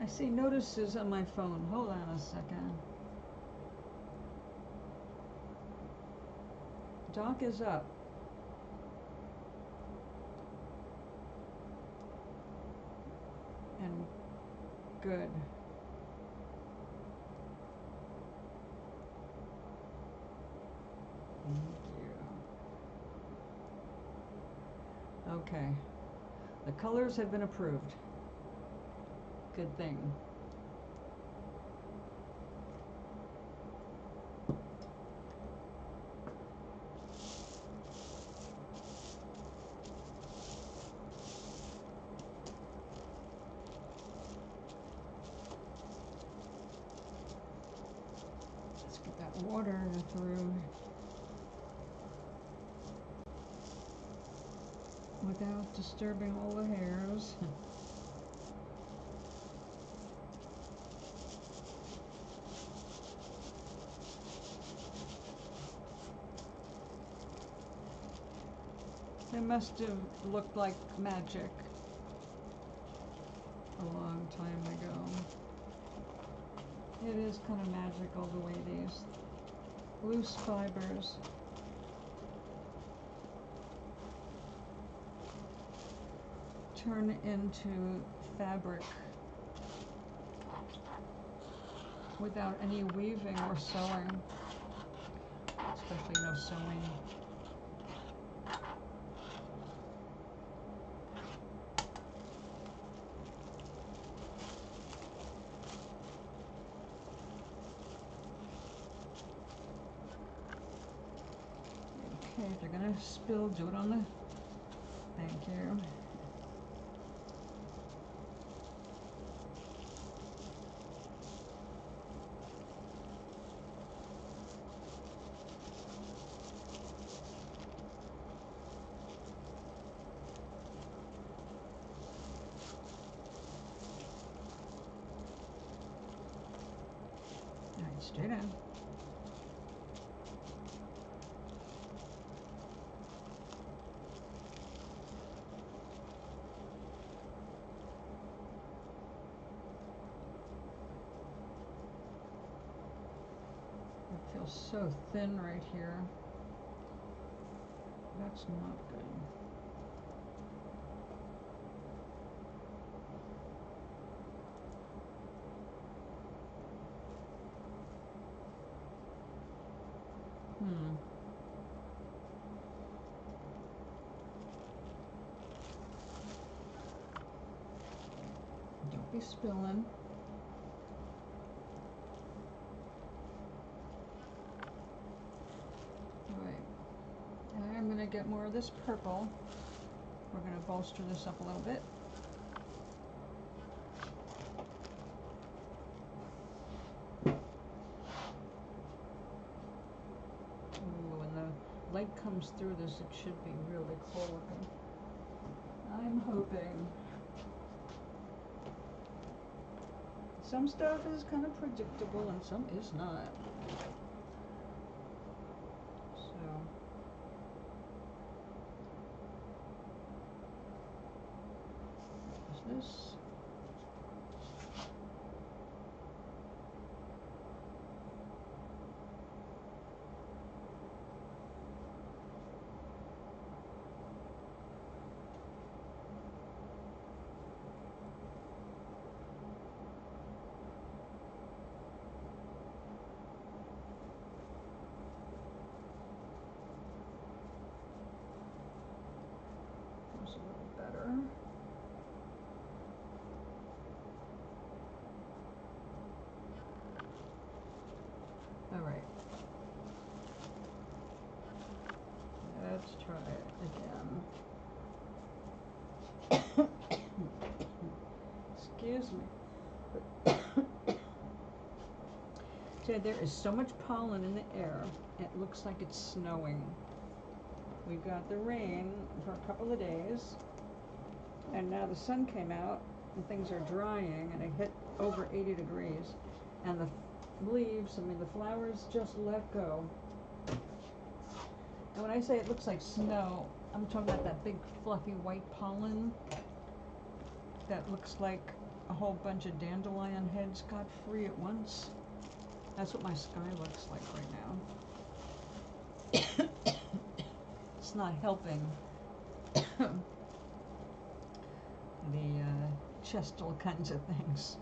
I see notices on my phone. Hold on a second. Doc is up. And good. Thank you. Okay. The colors have been approved. Good thing. Let's get that water through without disturbing all the hairs. It must have looked like magic a long time ago. It is kind of magical the way these loose fibers turn into fabric without any weaving or sewing, especially no sewing. Okay, if you're gonna spill, do it on the, thank you. Straight on. It feels so thin right here. That's not good. Don't be spilling. Alright. I'm going to get more of this purple. We're going to bolster this up a little bit. Ooh, when the light comes through this, it should be really cool looking. I'm hoping. Some stuff is kind of predictable and some is not. So, is this? A little better. All right. Let's try it again. Excuse me. So there is so much pollen in the air, it looks like it's snowing. We got the rain for a couple of days, and now the sun came out, and things are drying, and it hit over 80 degrees, and the leaves, I mean the flowers just let go. And when I say it looks like snow, I'm talking about that big fluffy white pollen that looks like a whole bunch of dandelion heads got free at once. That's what my sky looks like right now. It's not helping the chestal kinds of things.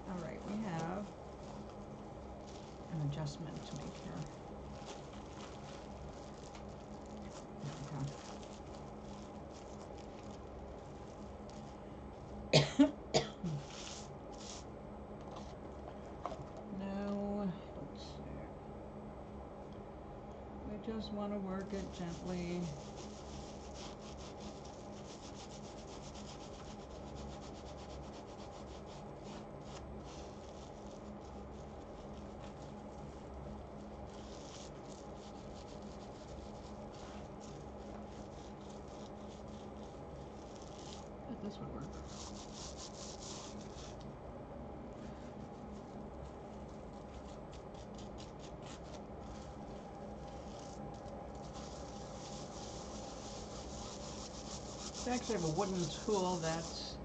All right, we have an adjustment to make here. Just want to work it gently. But this would work. I actually have a wooden tool that's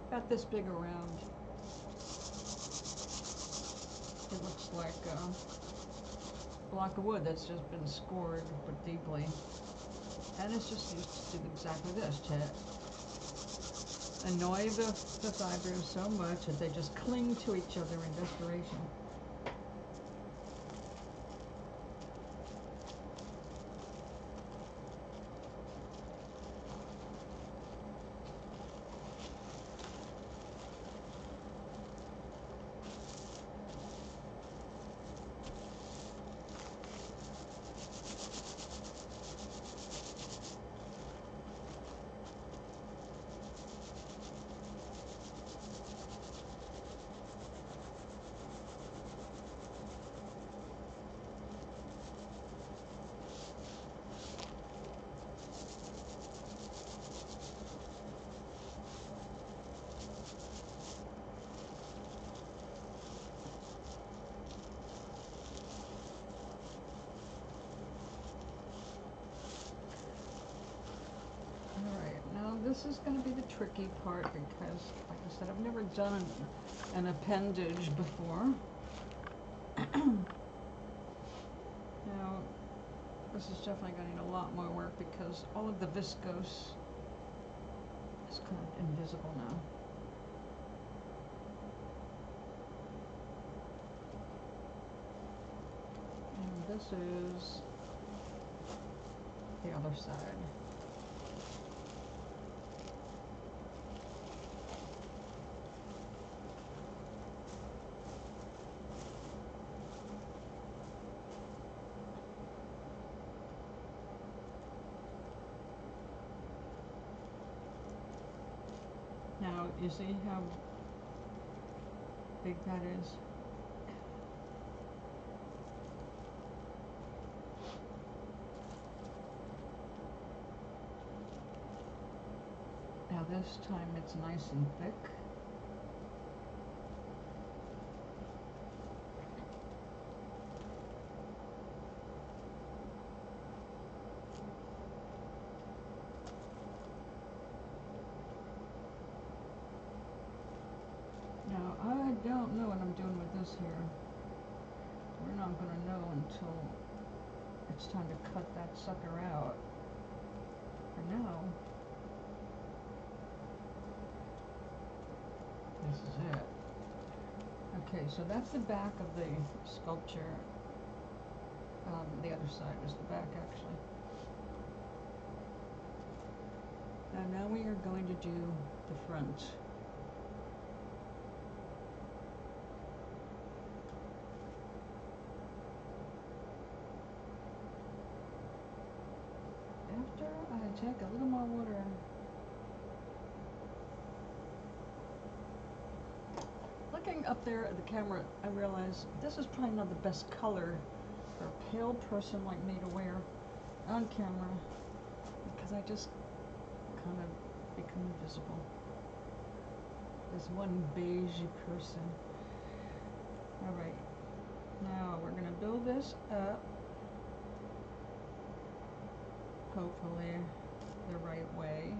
about this big around. It looks like a block of wood that's just been scored but deeply. And it's just used to do exactly this, to annoy the fibers so much that they just cling to each other in desperation. this is going to be the tricky part because, like I said, I've never done an appendage before. Now, this is definitely going to need a lot more work because all of the viscose is kind of invisible now. And this is the other side. Now, you see how big that is? Now this time it's nice and thick. Now, I don't know what I'm doing with this here. We're not going to know until it's time to cut that sucker out. For now, this is it. Okay, so that's the back of the sculpture. The other side is the back, actually. Now we are going to do the front. After I take a little more water, looking up there at the camera, I realize this is probably not the best color for a pale person like me to wear on camera because I just kind of become invisible as one beige person. Alright, now we're going to build this up, hopefully the right way.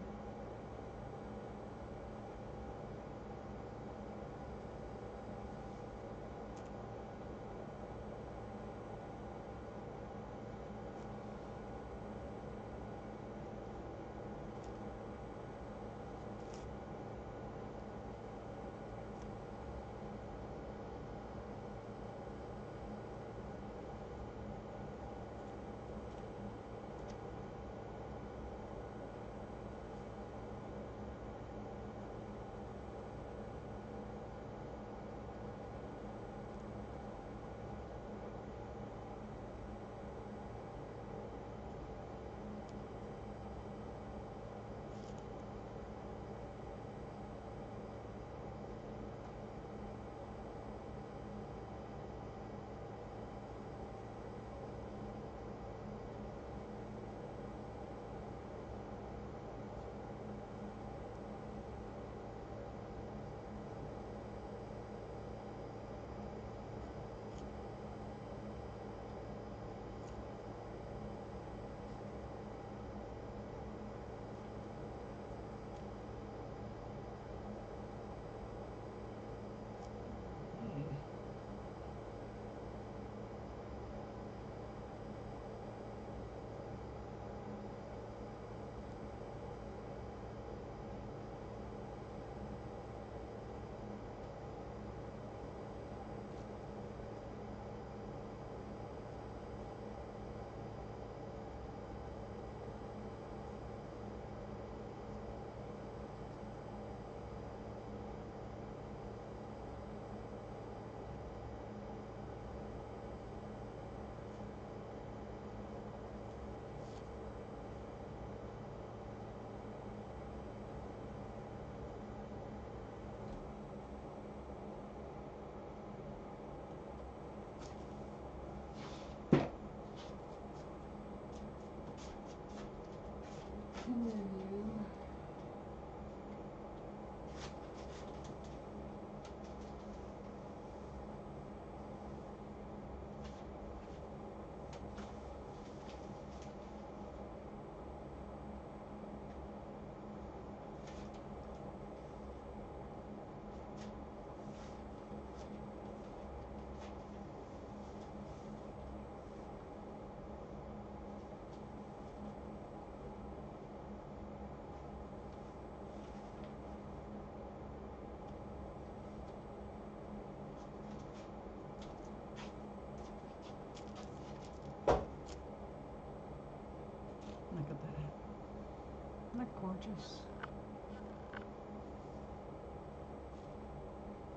that gorgeous?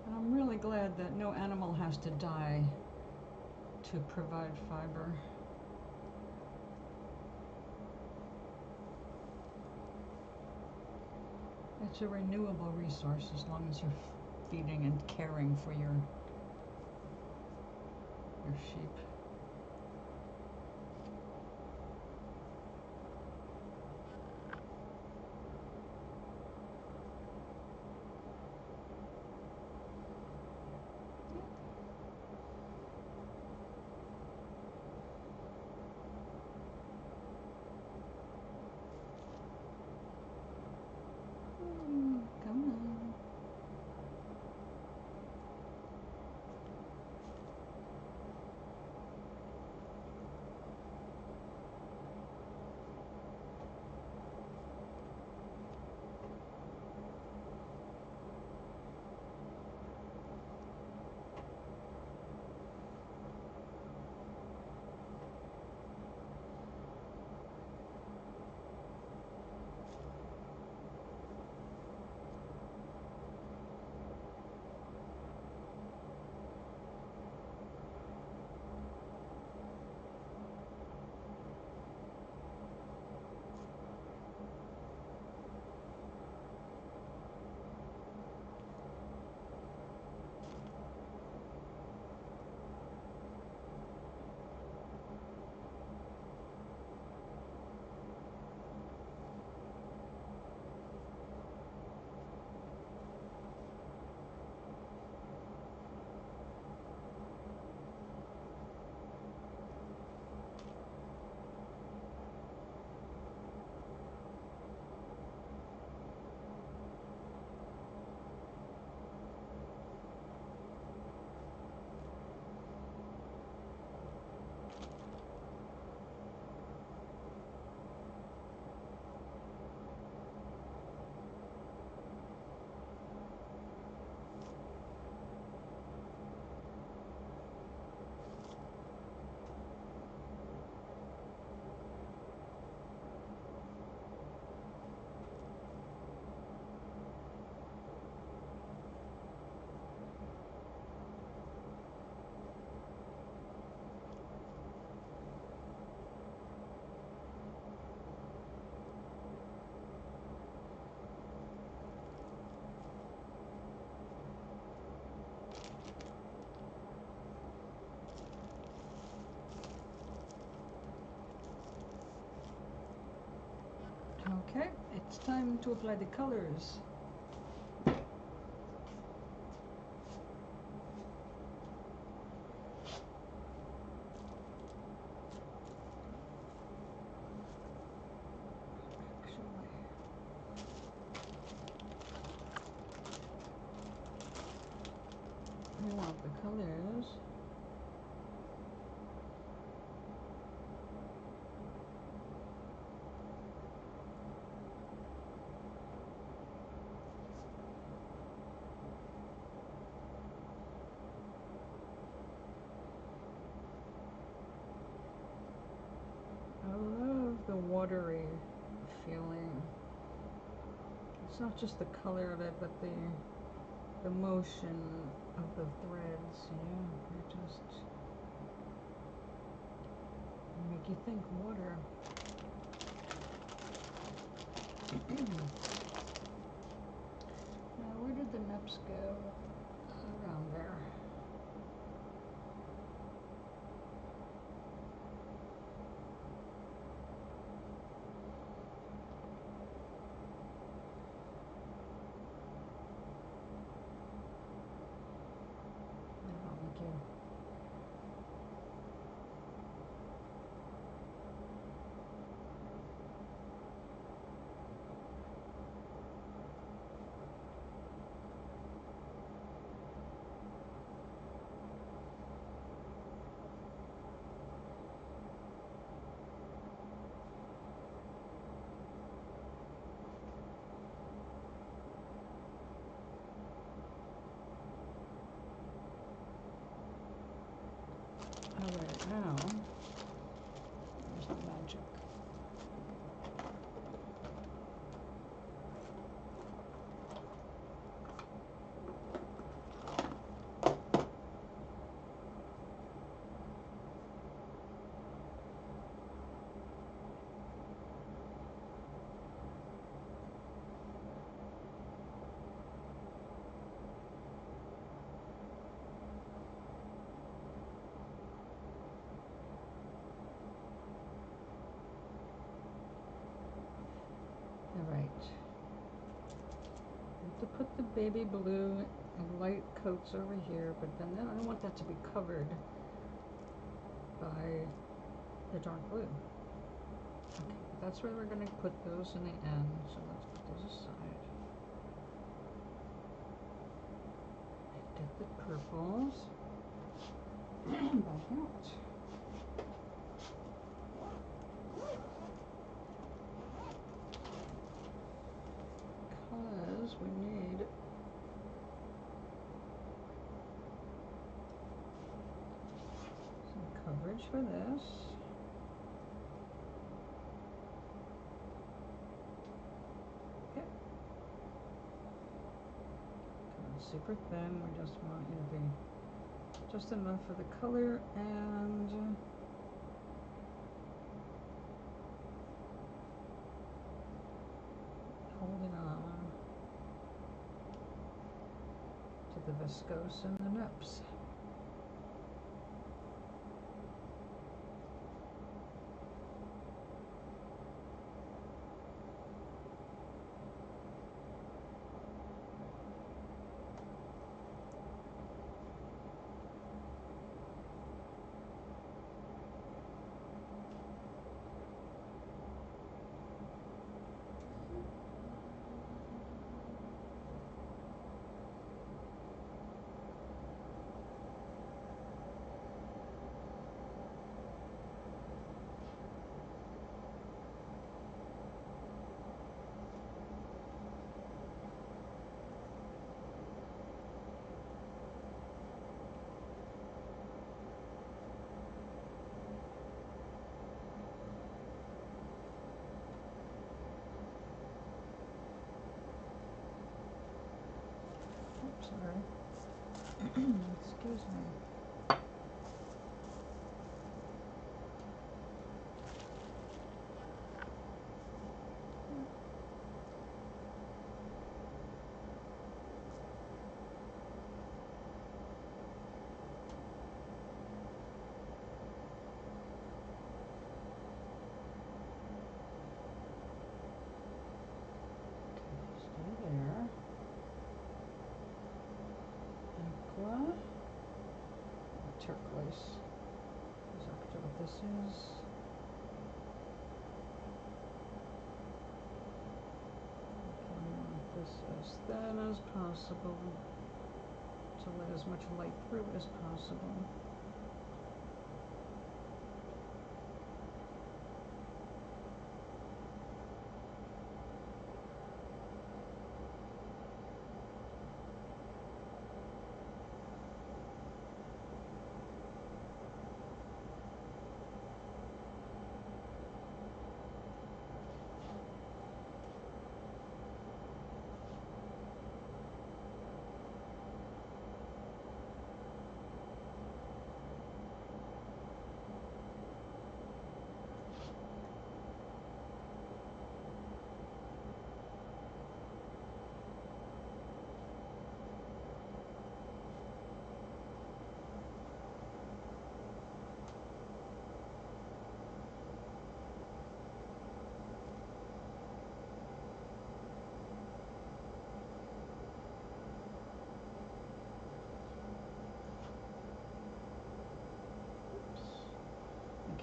And I'm really glad that no animal has to die to provide fiber. It's a renewable resource as long as you're feeding and caring for your sheep. Come on. Okay, it's time to apply the colors. We want the colors. I love the watery feeling. It's not just the color of it, but the motion of the threads, they just make you think water. Now, where did the neps go? Around there. Thank you. to put the baby blue and light coats over here, but then I don't want that to be covered by the dark blue. Okay, that's where we're going to put those in the end, so let's put those aside. Get the purples back out. Because we need some coverage for this. Okay. Super thin, we just want you to be just enough for the color and holding on to the viscose and the nips. Sorry. Excuse me. Stay there. Turquoise is actually what this is. Okay, we want this as thin as possible to let as much light through as possible.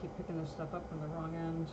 Keep picking this stuff up from the wrong end.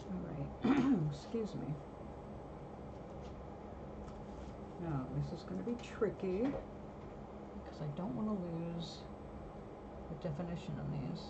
Alright, excuse me. Now, this is going to be tricky because I don't want to lose the definition on these.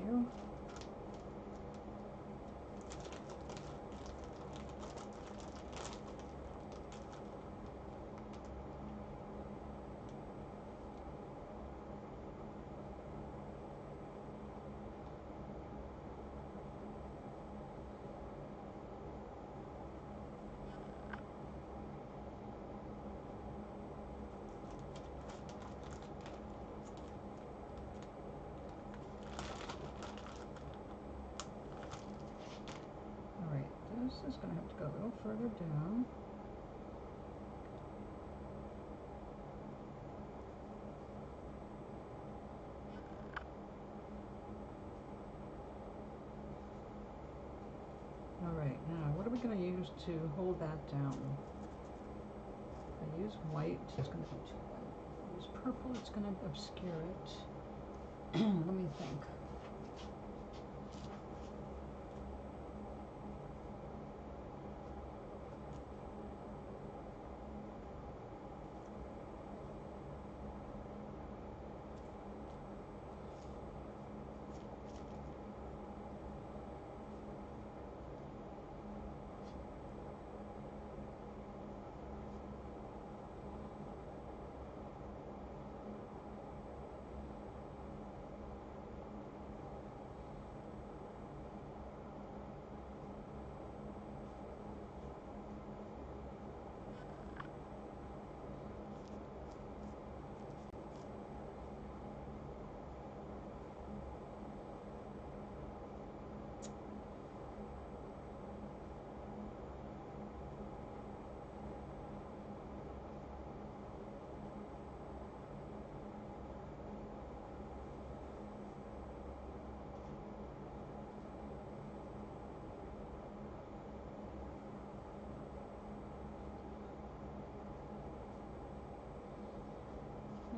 You. This is going to have to go a little further down. Alright, now what are we going to use to hold that down? If I use white, it's going to be too white. If I use purple, it's going to obscure it. Let me think.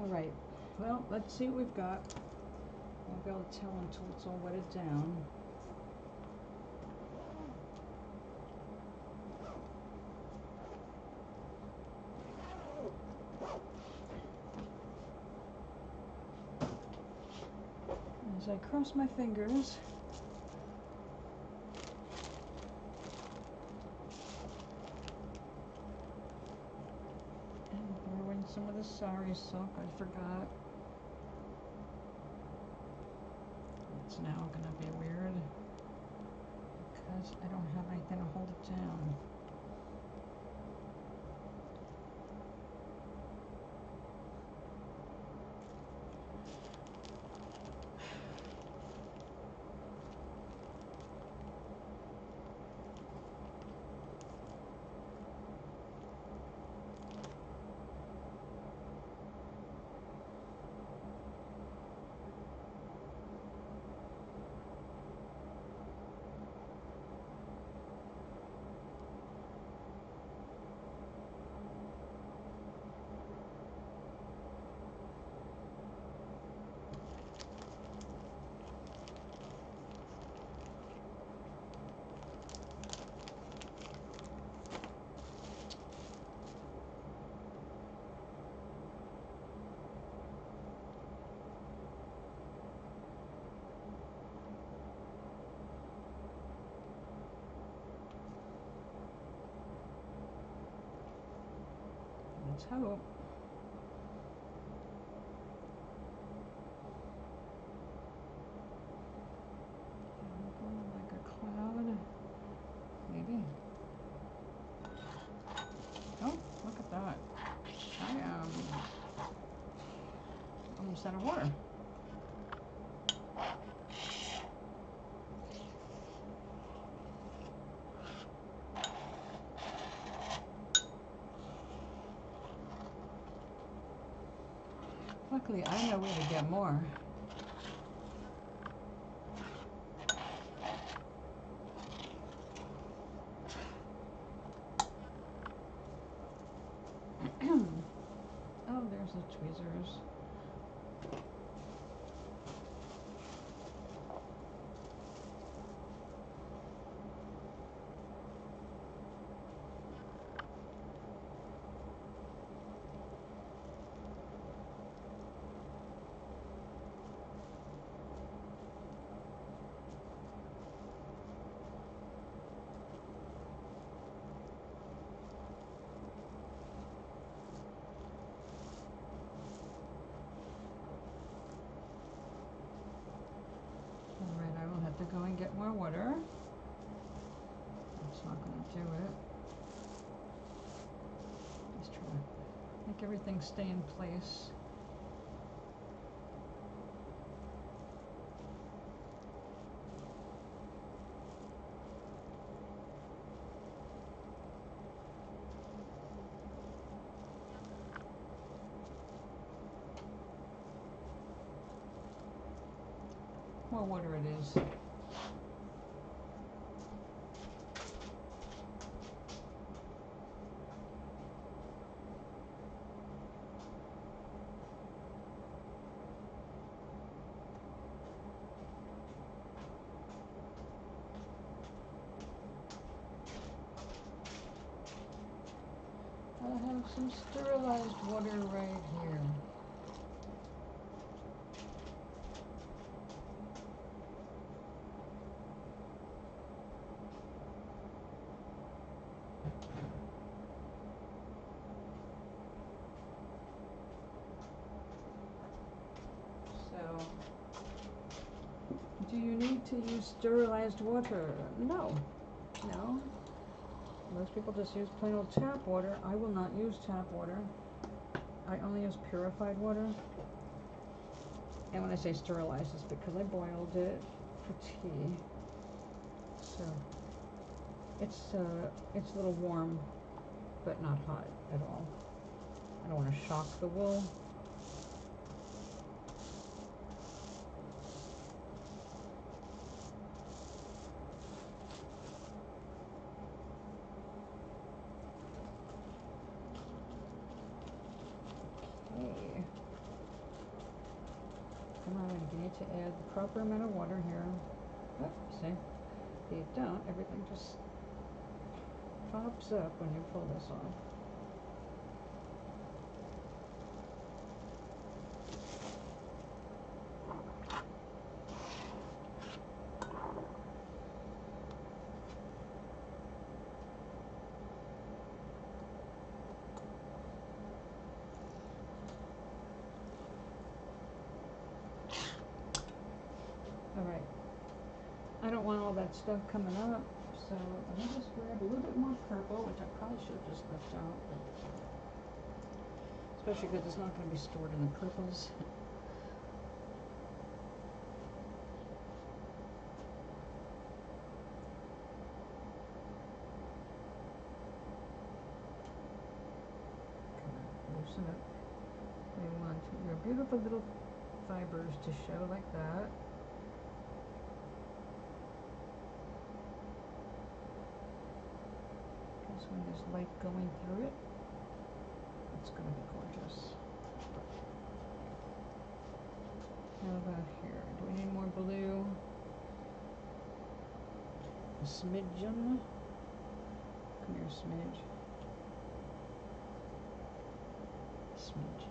Alright, well, let's see what we've got. I'll be able to tell until it's all wetted down. As I cross my fingers, some of the sorry silk I forgot. It's now going to be weird because I don't have anything to hold it down. Let's hope. Like a cloud. almost out of water. Luckily, I know where to get more. Oh, there's the tweezers. Alright, I will have to go and get more water. It's not going to do it. Just try to make everything stay in place. More water it is. I have some sterilized water right here. So, do you need to use sterilized water? No. No. Most people just use plain old tap water. I will not use tap water. I only use purified water. And when I say sterilized, it's because I boiled it for tea. So it's a little warm, but not hot at all. I don't want to shock the wool. Come on, you need to add the proper amount of water here. Oh, see? If you don't, everything just pops up when you pull this off. Alright, I don't want all that stuff coming up, so let me just grab a little bit more purple, which I probably should have just left out, but especially because it's not going to be stored in the purples. Loosen up. We want your beautiful little fibers to show like that. When there's light going through it, it's going to be gorgeous. How about here? Do we need more blue? A smidgen. Come here, smidge. Smidge.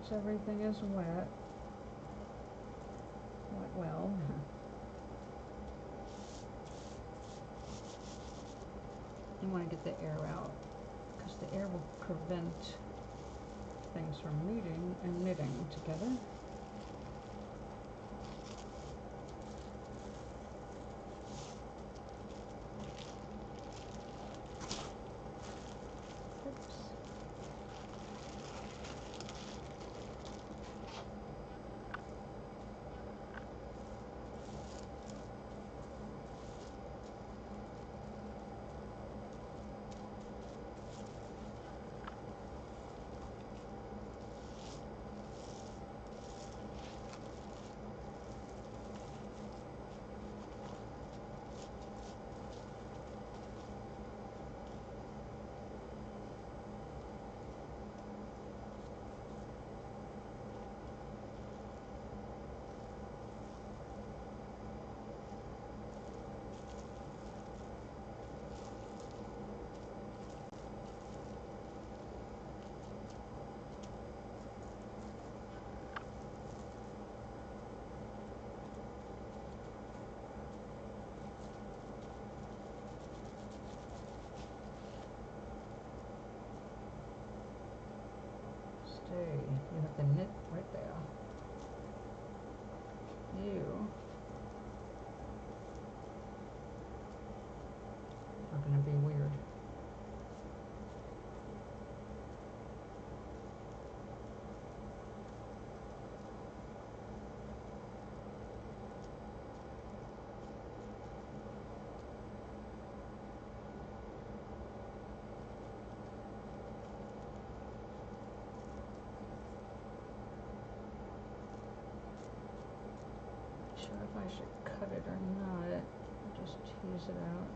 once everything is wet well, you want to get the air out, because the air will prevent things from meeting and knitting together. You have to knit right there. You are going to be weird. Sure if I should cut it or not. Just tease it out.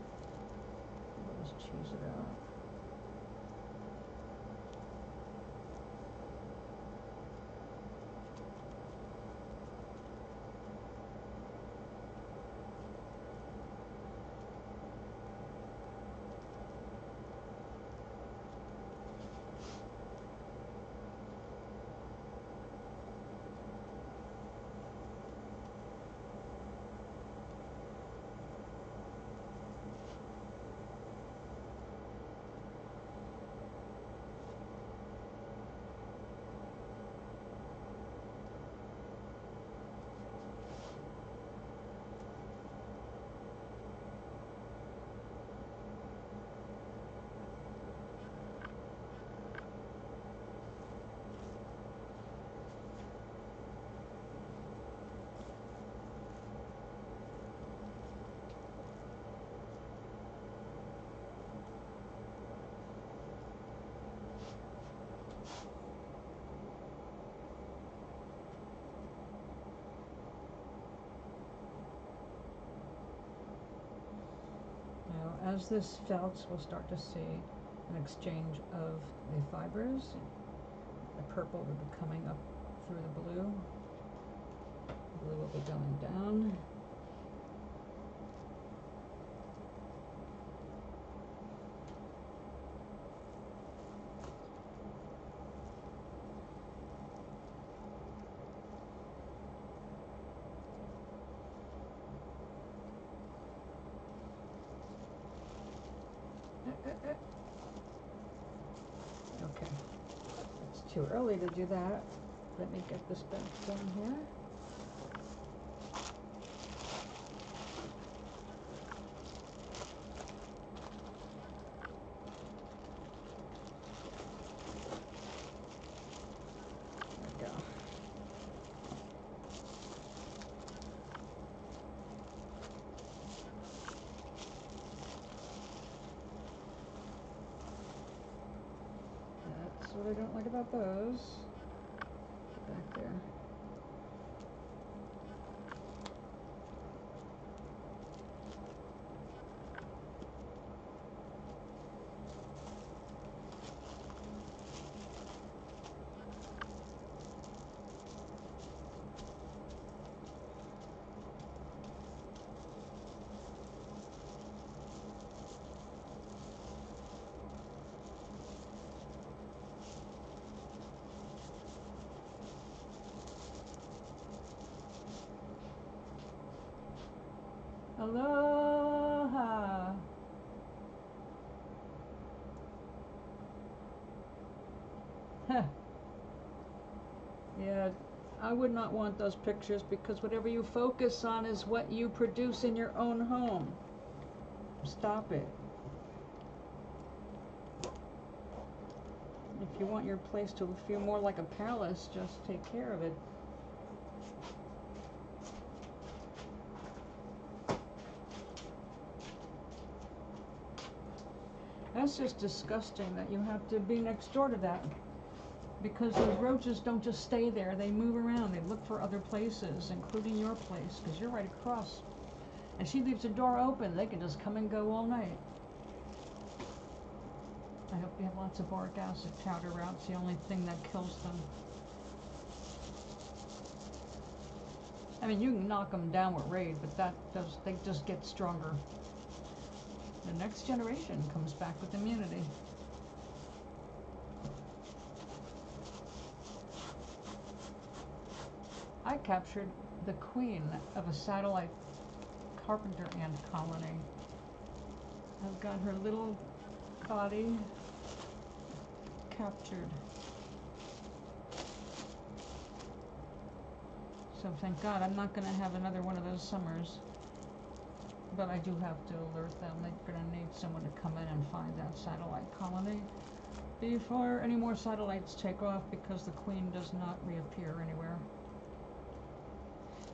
I'll just tease it out. As this felts, we'll start to see an exchange of the fibers. The purple will be coming up through the blue. The blue will be going down. Okay, it's too early to do that. Let me get this back down here. There we go. That's what I don't like about those. Get back there. Aloha. Huh. Yeah, I would not want those pictures because whatever you focus on is what you produce in your own home. Stop it. If you want your place to feel more like a palace, just take care of it. That's just disgusting that you have to be next door to that. Because those roaches don't just stay there, they move around, they look for other places, including your place, because you're right across. And she leaves the door open, they can just come and go all night. I hope you have lots of boric acid powder out, it's the only thing that kills them. I mean, you can knock them down with Raid, but they just get stronger. The next generation comes back with immunity. I captured the queen of a satellite carpenter ant colony. I've got her little body captured. So thank God I'm not going to have another one of those summers. But I do have to alert them. They're going to need someone to come in and find that satellite colony before any more satellites take off, because the queen does not reappear anywhere.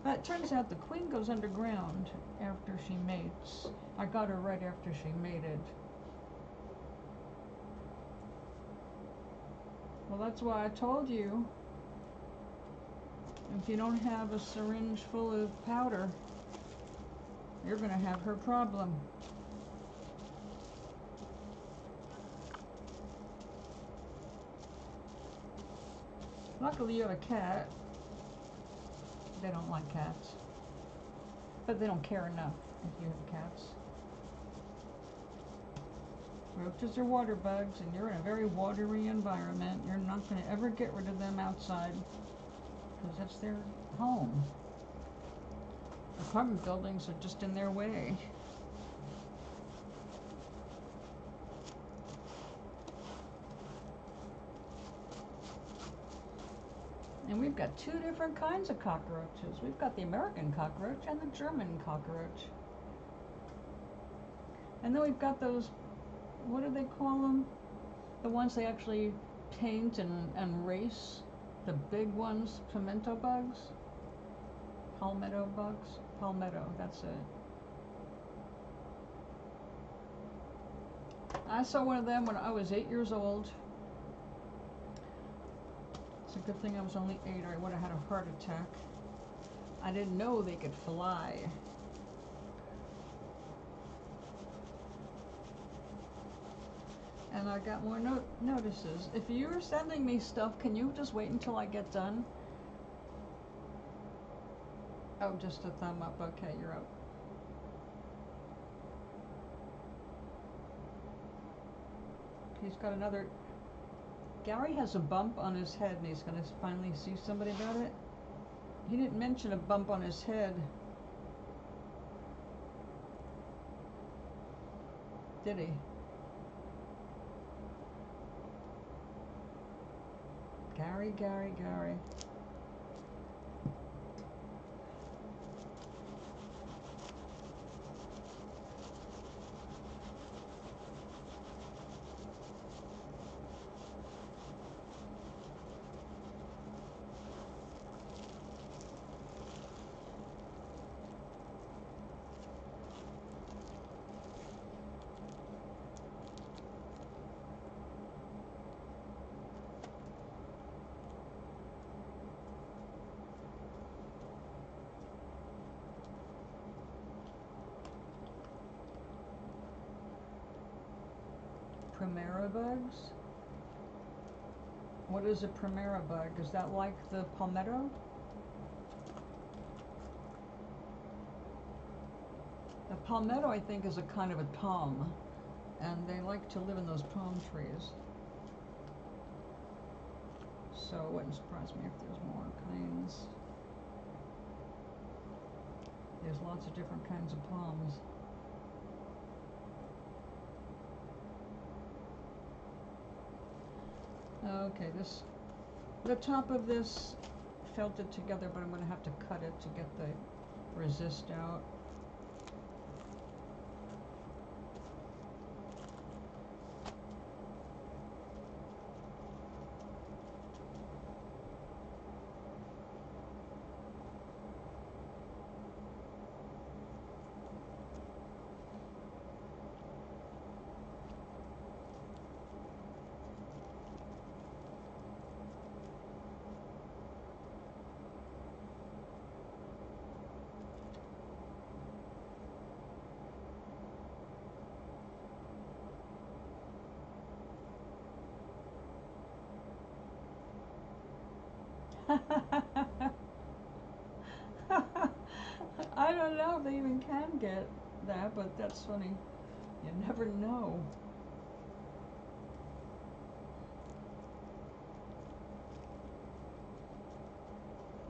It turns out the queen goes underground after she mates. I got her right after she mated. Well, that's why I told you, if you don't have a syringe full of powder, you're going to have her problem. Luckily you have a cat. They don't like cats. But they don't care enough if you have cats. Roaches are water bugs, and you're in a very watery environment. You're not going to ever get rid of them outside, because that's their home. Apartment buildings are just in their way. And we've got two different kinds of cockroaches. We've got the American cockroach and the German cockroach. And then we've got those, what do they call them? The ones they actually paint and race. The big ones, pimento bugs? Palmetto bugs? Palmetto, that's it. I saw one of them when I was 8 years old. It's a good thing I was only 8, or I would have had a heart attack. I didn't know they could fly. And I got more notices. If you're sending me stuff, can you just wait until I get done? Oh, just a thumb up. Okay, you're up. He's got another... Gary has a bump on his head, and he's going to finally see somebody about it. He didn't mention a bump on his head. Did he? Gary, Gary, Gary. Primera bugs? What is a primera bug? Is that like the palmetto? The palmetto, I think, is a kind of a palm, and they like to live in those palm trees. So it wouldn't surprise me if there's more kinds. There's lots of different kinds of palms. Okay, the top of this felted together, but I'm going to have to cut it to get the resist out. I don't know if they even can get that, but that's funny. You never know.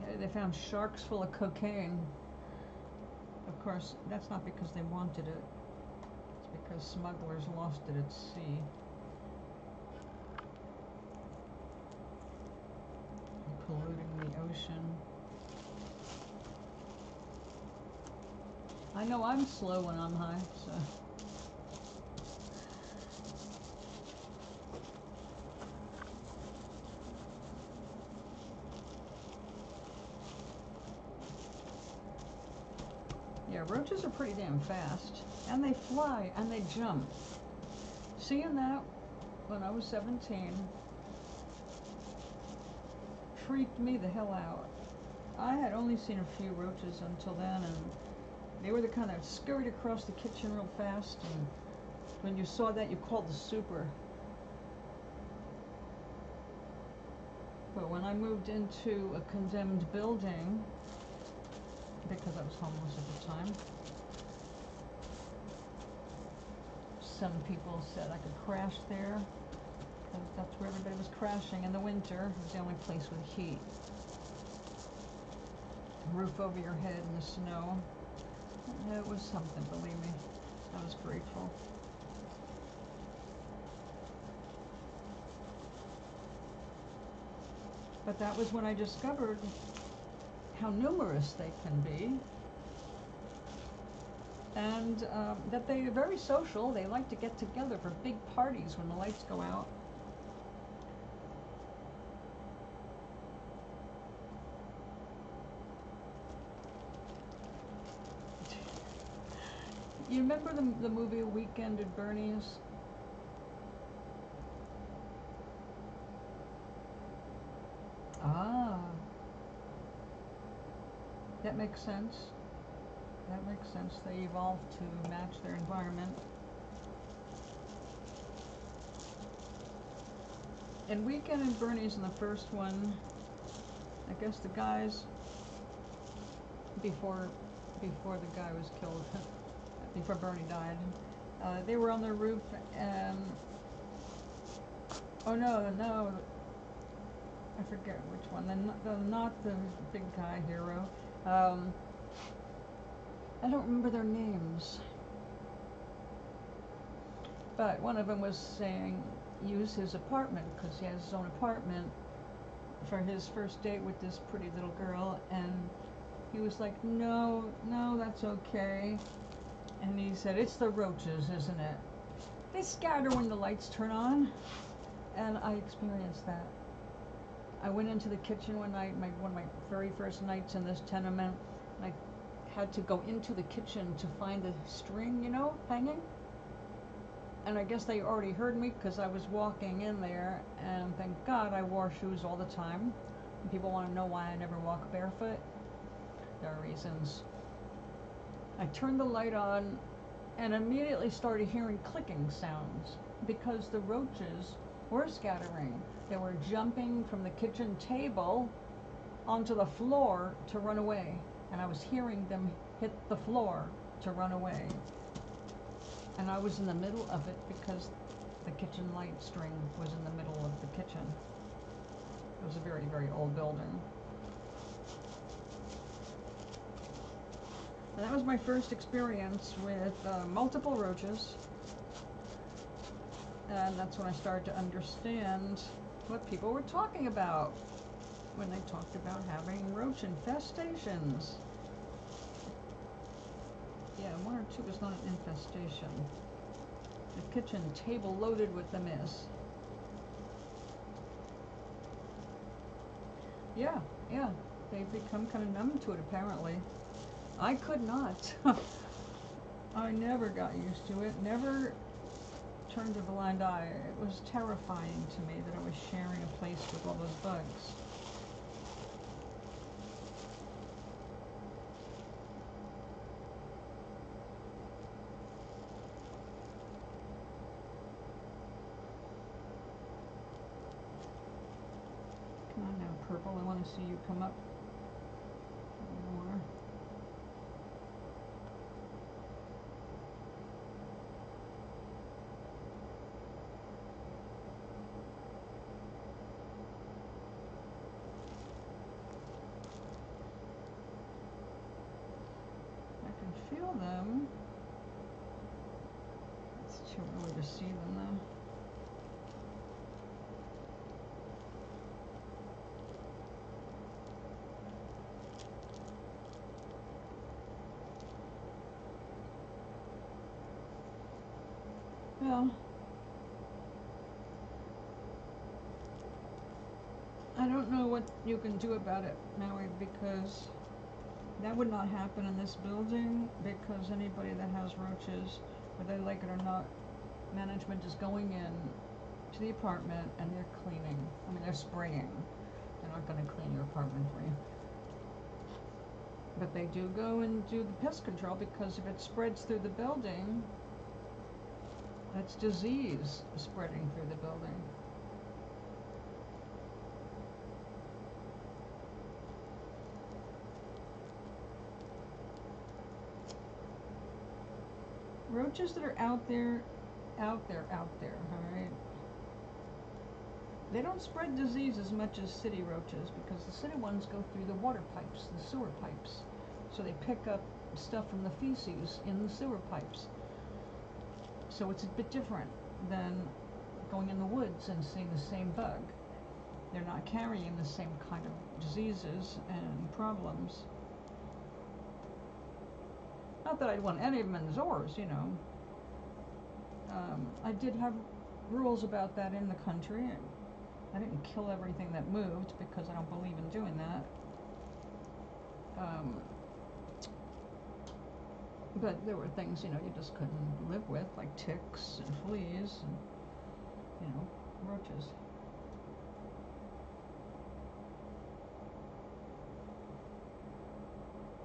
Yeah, they found sharks full of cocaine. Of course, that's not because they wanted it. It's because smugglers lost it at sea. Polluting the ocean. I know I'm slow when I'm high, so. Yeah, roaches are pretty damn fast. And they fly and they jump. Seeing that when I was 17 freaked me the hell out. I had only seen a few roaches until then, and they were the kind that scurried across the kitchen real fast, and when you saw that, you called the super. But when I moved into a condemned building, because I was homeless at the time, some people said I could crash there, because that's where everybody was crashing in the winter. It was the only place with heat. Roof over your head in the snow. It was something, believe me. I was grateful. But that was when I discovered how numerous they can be. And that they are very social. They like to get together for big parties when the lights go out. You remember the movie Weekend at Bernie's? Ah, that makes sense. That makes sense. They evolved to match their environment. In Weekend at Bernie's, in the first one, I guess the guys, before the guy was killed, before Bernie died, they were on the roof, and oh no, I forget which one. Not the big guy hero. I don't remember their names, but one of them was saying use his apartment because he has his own apartment for his first date with this pretty little girl, and he was like, no, that's okay. And he said, it's the roaches, isn't it? They scatter when the lights turn on. And I experienced that. I went into the kitchen one night, one of my very first nights in this tenement, and I had to go into the kitchen to find the string, you know, hanging. And I guess they already heard me because I was walking in there, and thank God I wore shoes all the time. And people want to know why I never walk barefoot. There are reasons. I turned the light on and immediately started hearing clicking sounds because the roaches were scattering. They were jumping from the kitchen table onto the floor to run away. And I was hearing them hit the floor to run away. And I was in the middle of it because the kitchen light string was in the middle of the kitchen. It was a very, very old building. And that was my first experience with multiple roaches. And that's when I started to understand what people were talking about when they talked about having roach infestations. Yeah, one or two is not an infestation. The kitchen table loaded with them is. Yeah, they've become kind of numb to it apparently. I could not. I never got used to it, never turned a blind eye. It was terrifying to me that I was sharing a place with all those bugs. Come on now, Purple, I want to see you come up more. Feel them. It's too early to see them though. Well, I don't know what you can do about it, Maui, because that would not happen in this building, because anybody that has roaches, whether they like it or not, management is going in to the apartment and they're cleaning. I mean, they're spraying. They're not going to clean your apartment for you. But they do go and do the pest control, because if it spreads through the building, that's disease spreading through the building. Roaches that are out there, all right? They don't spread disease as much as city roaches, because the city ones go through the water pipes, the sewer pipes. So they pick up stuff from the feces in the sewer pipes. So it's a bit different than going in the woods and seeing the same bug. They're not carrying the same kind of diseases and problems. Not that I'd want any of them indoors, you know. I did have rules about that in the country. I didn't kill everything that moved, because I don't believe in doing that. But there were things, you know, you just couldn't live with, like ticks and fleas and, you know, roaches.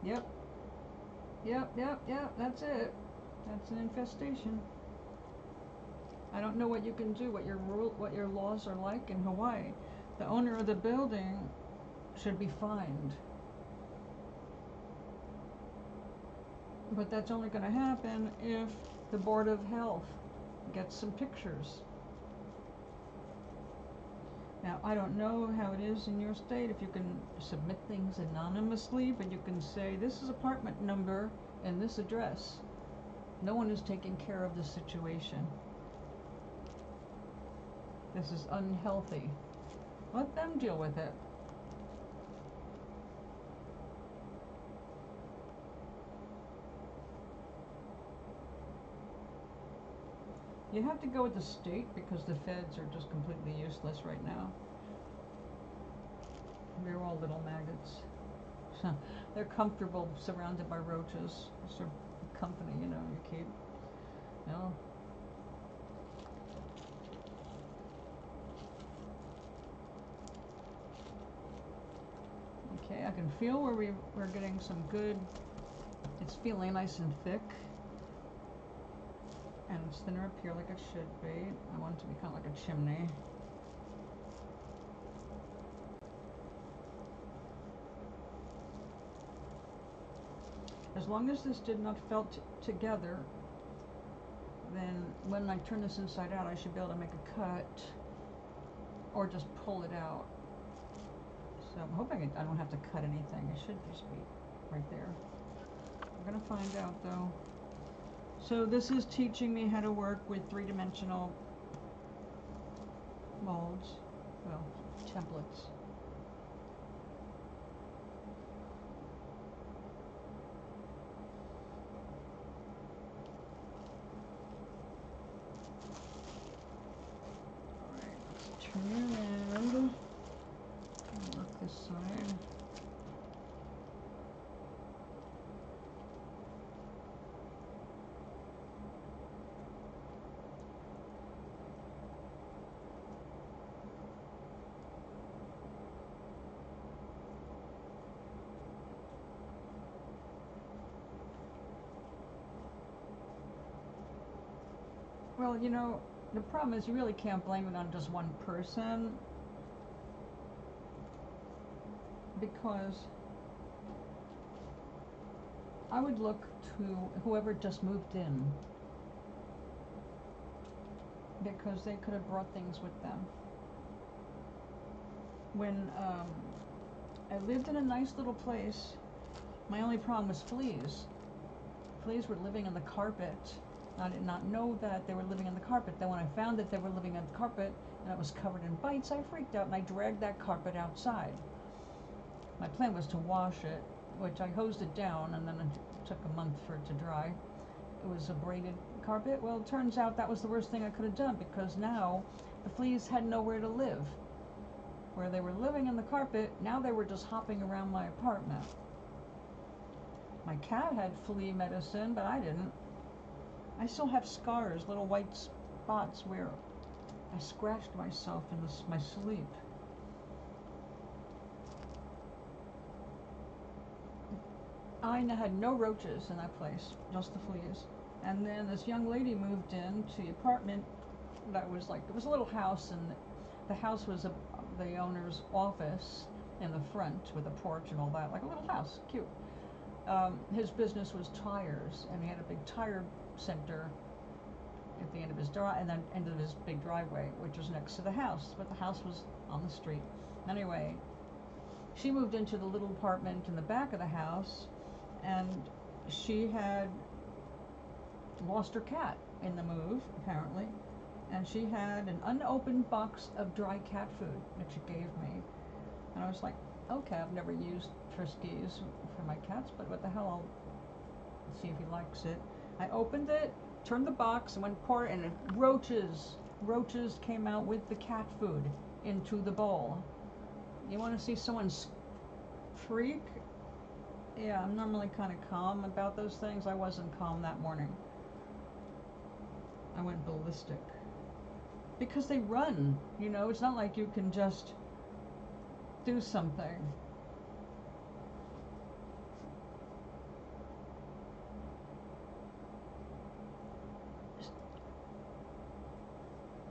Yep, that's it. That's an infestation. I don't know what you can do, what your laws are like in Hawaii. The owner of the building should be fined. But that's only going to happen if the Board of Health gets some pictures. Now, I don't know how it is in your state, if you can submit things anonymously, but you can say, this is apartment number and this address. No one is taking care of the situation. This is unhealthy. Let them deal with it. You have to go with the state, because the feds are just completely useless right now. They're all little maggots. They're comfortable surrounded by roaches. It's their company, you know, you keep. You know. Okay, I can feel where we're getting some good. It's feeling nice and thick. And it's thinner up here like it should be. I want it to be kind of like a chimney. As long as this did not felt together, then when I turn this inside out, I should be able to make a cut or just pull it out. So I'm hoping I don't have to cut anything. It should just be right there. We're gonna find out though. So this is teaching me how to work with three-dimensional molds, well, templates. Alright, let's turn around. Work this side. Well, you know, the problem is you really can't blame it on just one person, because I would look to whoever just moved in, because they could have brought things with them. When I lived in a nice little place, my only problem was fleas. Fleas were living in the carpet. I did not know that they were living in the carpet. Then when I found that they were living on the carpet and it was covered in bites, I freaked out and I dragged that carpet outside. My plan was to wash it, which I hosed it down, and then it took a month for it to dry. It was a braided carpet. Well, it turns out that was the worst thing I could have done, because now the fleas had nowhere to live. Where they were living in the carpet, now they were just hopping around my apartment. My cat had flea medicine, but I didn't. I still have scars, little white spots where I scratched myself in my sleep. I had no roaches in that place, just the fleas. And then this young lady moved into the apartment that was like, it was a little house, and the house was the owner's office in the front with a porch and all that, like a little house, cute. His business was tires, and he had a big tire center at the end of his end of his big driveway, which was next to the house, but the house was on the street. Anyway, she moved into the little apartment in the back of the house, and she had lost her cat in the move, apparently, and she had an unopened box of dry cat food that she gave me. And I was like, okay, I've never used Friskies for my cats, but what the hell, I'll see if he likes it. I opened it, turned the box, and went pour it, and roaches came out with the cat food into the bowl. You want to see someone freak? Yeah, I'm normally kind of calm about those things. I wasn't calm that morning. I went ballistic. Because they run, you know, it's not like you can just do something.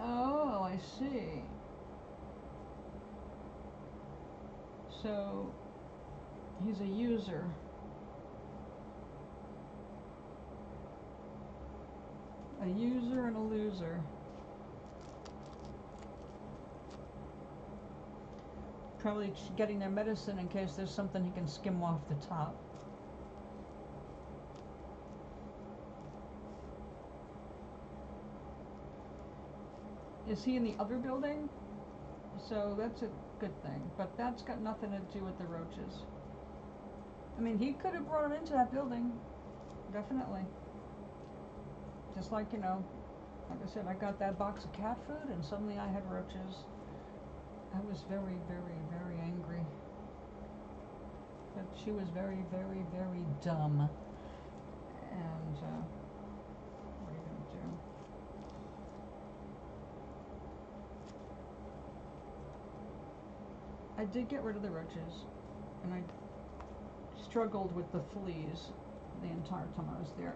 Oh, I see. So, he's a user. A user and a loser. Probably getting their medicine in case there's something he can skim off the top. Is he in the other building? So that's a good thing, but that's got nothing to do with the roaches. I mean, he could have brought them into that building, definitely. Just like, you know, like I said, I got that box of cat food and suddenly I had roaches. I was very, very, very angry. But she was very, very, very dumb. And, what are you going to do? I did get rid of the roaches, and I struggled with the fleas the entire time I was there.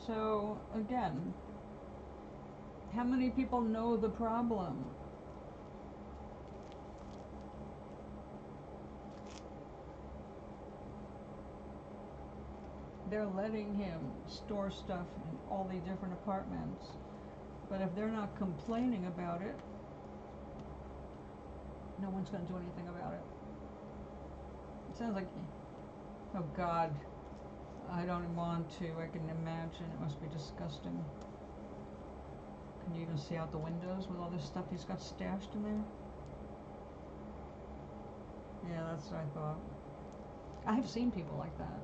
So, again, how many people know the problem? they're letting him store stuff in all the different apartments. But if they're not complaining about it, no one's going to do anything about it. It sounds like, oh God, I don't want to. I can imagine. It must be disgusting. Can you even see out the windows with all this stuff he's got stashed in there? Yeah, that's what I thought. I have seen people like that.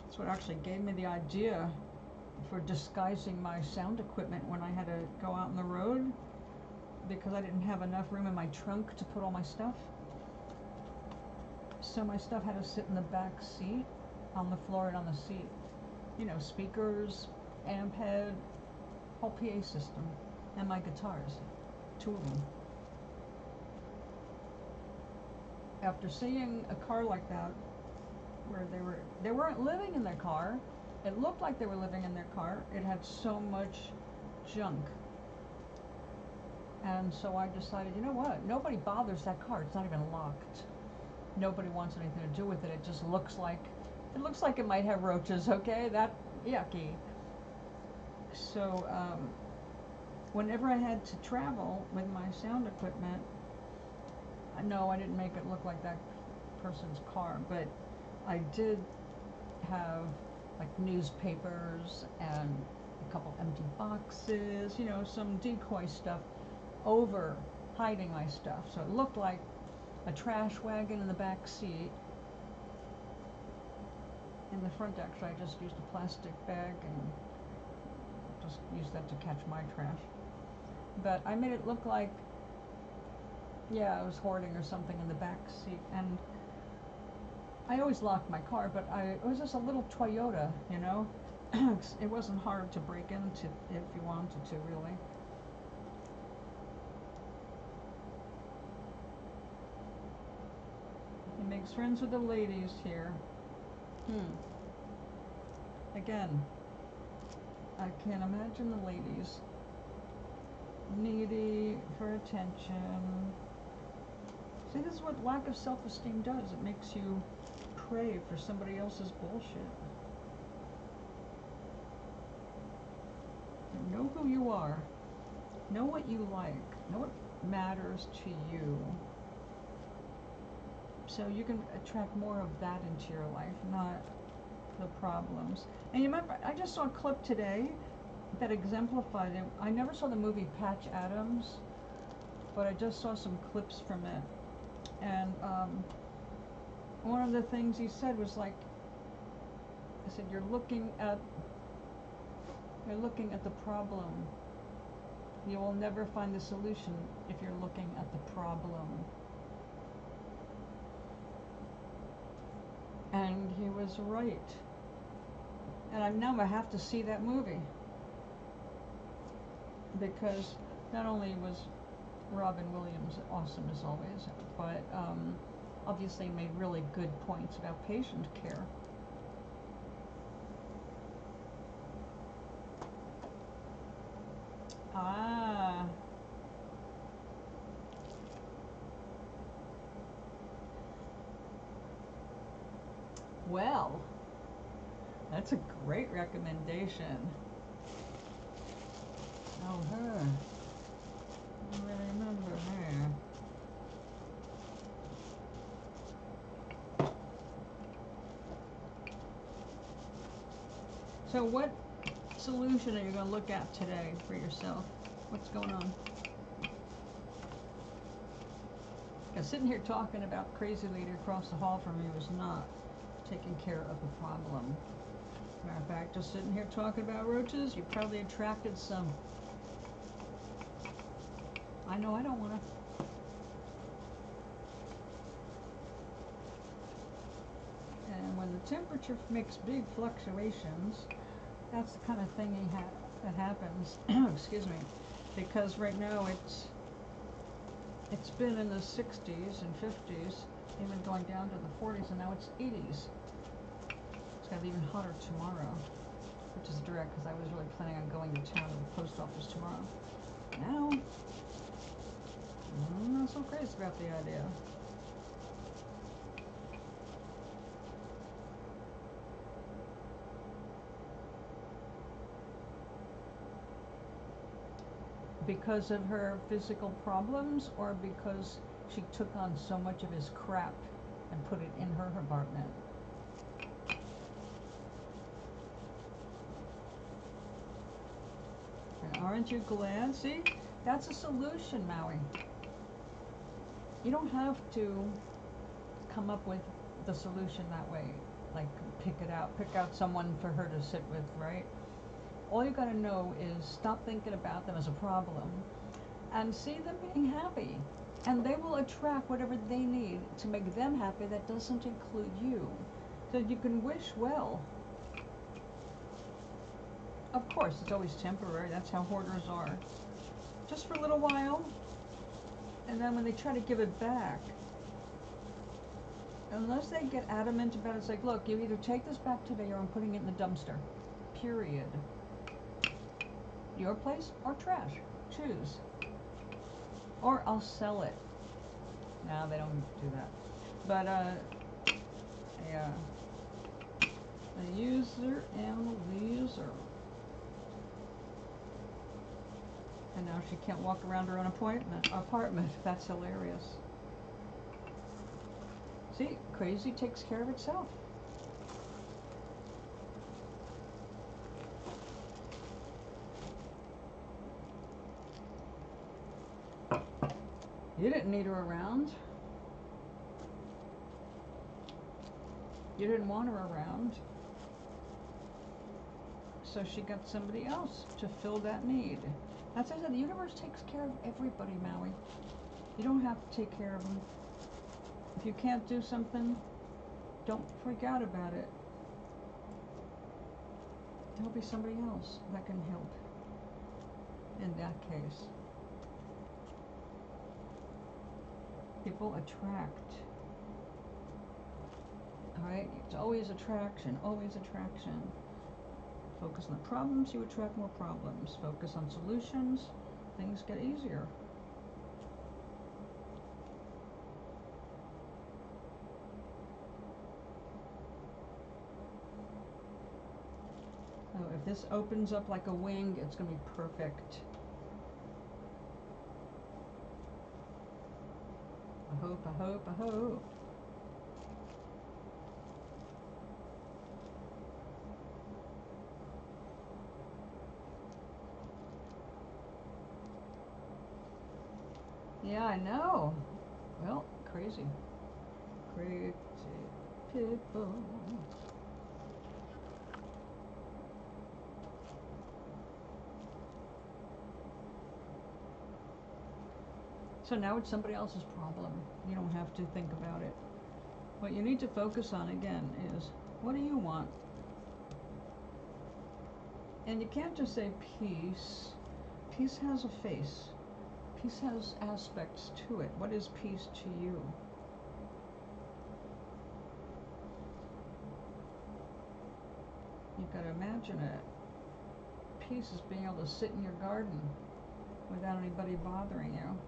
That's what actually gave me the idea for disguising my sound equipment when I had to go out on the road, because I didn't have enough room in my trunk to put all my stuff. So my stuff had to sit in the back seat, on the floor and on the seat. You know, speakers, amp head, whole PA system, and my guitars, 2 of them. After seeing a car like that, where they weren't living in their car, it looked like they were living in their car. It had so much junk. And so I decided, you know what? Nobody bothers that car. It's not even locked. Nobody wants anything to do with it. It just looks like it might have roaches, okay? That yucky. So whenever I had to travel with my sound equipment, no, I didn't make it look like that person's car, but I did have like newspapers and a couple empty boxes, you know, some decoy stuff over hiding my stuff. So it looked like a trash wagon in the back seat. In the front, actually, I just used a plastic bag and just used that to catch my trash. But I made it look like, yeah, I was hoarding or something in the back seat. And I always locked my car, but it was just a little Toyota, you know. It wasn't hard to break into if you wanted to, really. He makes friends with the ladies here. Again, I can't imagine the ladies needy for attention. See, this is what lack of self-esteem does. It makes you crave for somebody else's bullshit. Know who you are. Know what you like. Know what matters to you. So you can attract more of that into your life, not the problems. And you remember, I just saw a clip today that exemplified it. I never saw the movie Patch Adams, but I just saw some clips from it. And one of the things he said was like, I said, you're looking at the problem. You will never find the solution if you're looking at the problem. And he was right. And I know I have to see that movie, because not only was Robin Williams awesome as always, but obviously made really good points about patient care. Ah. Well, that's a great recommendation. Oh, her. I really remember her. So what solution are you going to look at today for yourself? What's going on? Because sitting here talking about the crazy lady across the hall from me was not taking care of the problem. Matter of fact, just sitting here talking about roaches, you probably attracted some. I know I don't want to. And when the temperature makes big fluctuations, that's the kind of thing that happens. Excuse me. Because right now it's been in the 60s and 50s, even going down to the 40s, and now it's 80s. It's going to be even hotter tomorrow, which is direct because I was really planning on going to town to the post office tomorrow. Now, I'm not so crazy about the idea. Because of her physical problems, or because she took on so much of his crap and put it in her apartment? And aren't you glad? See, that's a solution, Maui. You don't have to come up with the solution that way, like pick out someone for her to sit with, right? All you gotta know is stop thinking about them as a problem and see them being happy. And they will attract whatever they need to make them happy that doesn't include you. So you can wish well. Of course, it's always temporary. That's how hoarders are. Just for a little while. And then when they try to give it back, unless they get adamant about it, it's like, look, you either take this back today or I'm putting it in the dumpster. Period. Your place or trash. Choose. Or I'll sell it. No, they don't do that. But, yeah. The user and the loser. And now she can't walk around her own apartment. That's hilarious. See, crazy takes care of itself. You didn't need her around. You didn't want her around. So she got somebody else to fill that need. That's what I said, the universe takes care of everybody, Maui. You don't have to take care of them. If you can't do something, don't freak out about it. There'll be somebody else that can help in that case. People attract. Alright? It's always attraction, always attraction. Focus on the problems, you attract more problems. Focus on solutions, things get easier. So if this opens up like a wing, it's going to be perfect. I hope, I hope, I hope. Yeah, I know. Well, crazy. Crazy people. So now it's somebody else's problem. You don't have to think about it. What you need to focus on, again, is what do you want? And you can't just say peace. Peace has a face. Peace has aspects to it. What is peace to you? You've got to imagine it. Peace is being able to sit in your garden without anybody bothering you.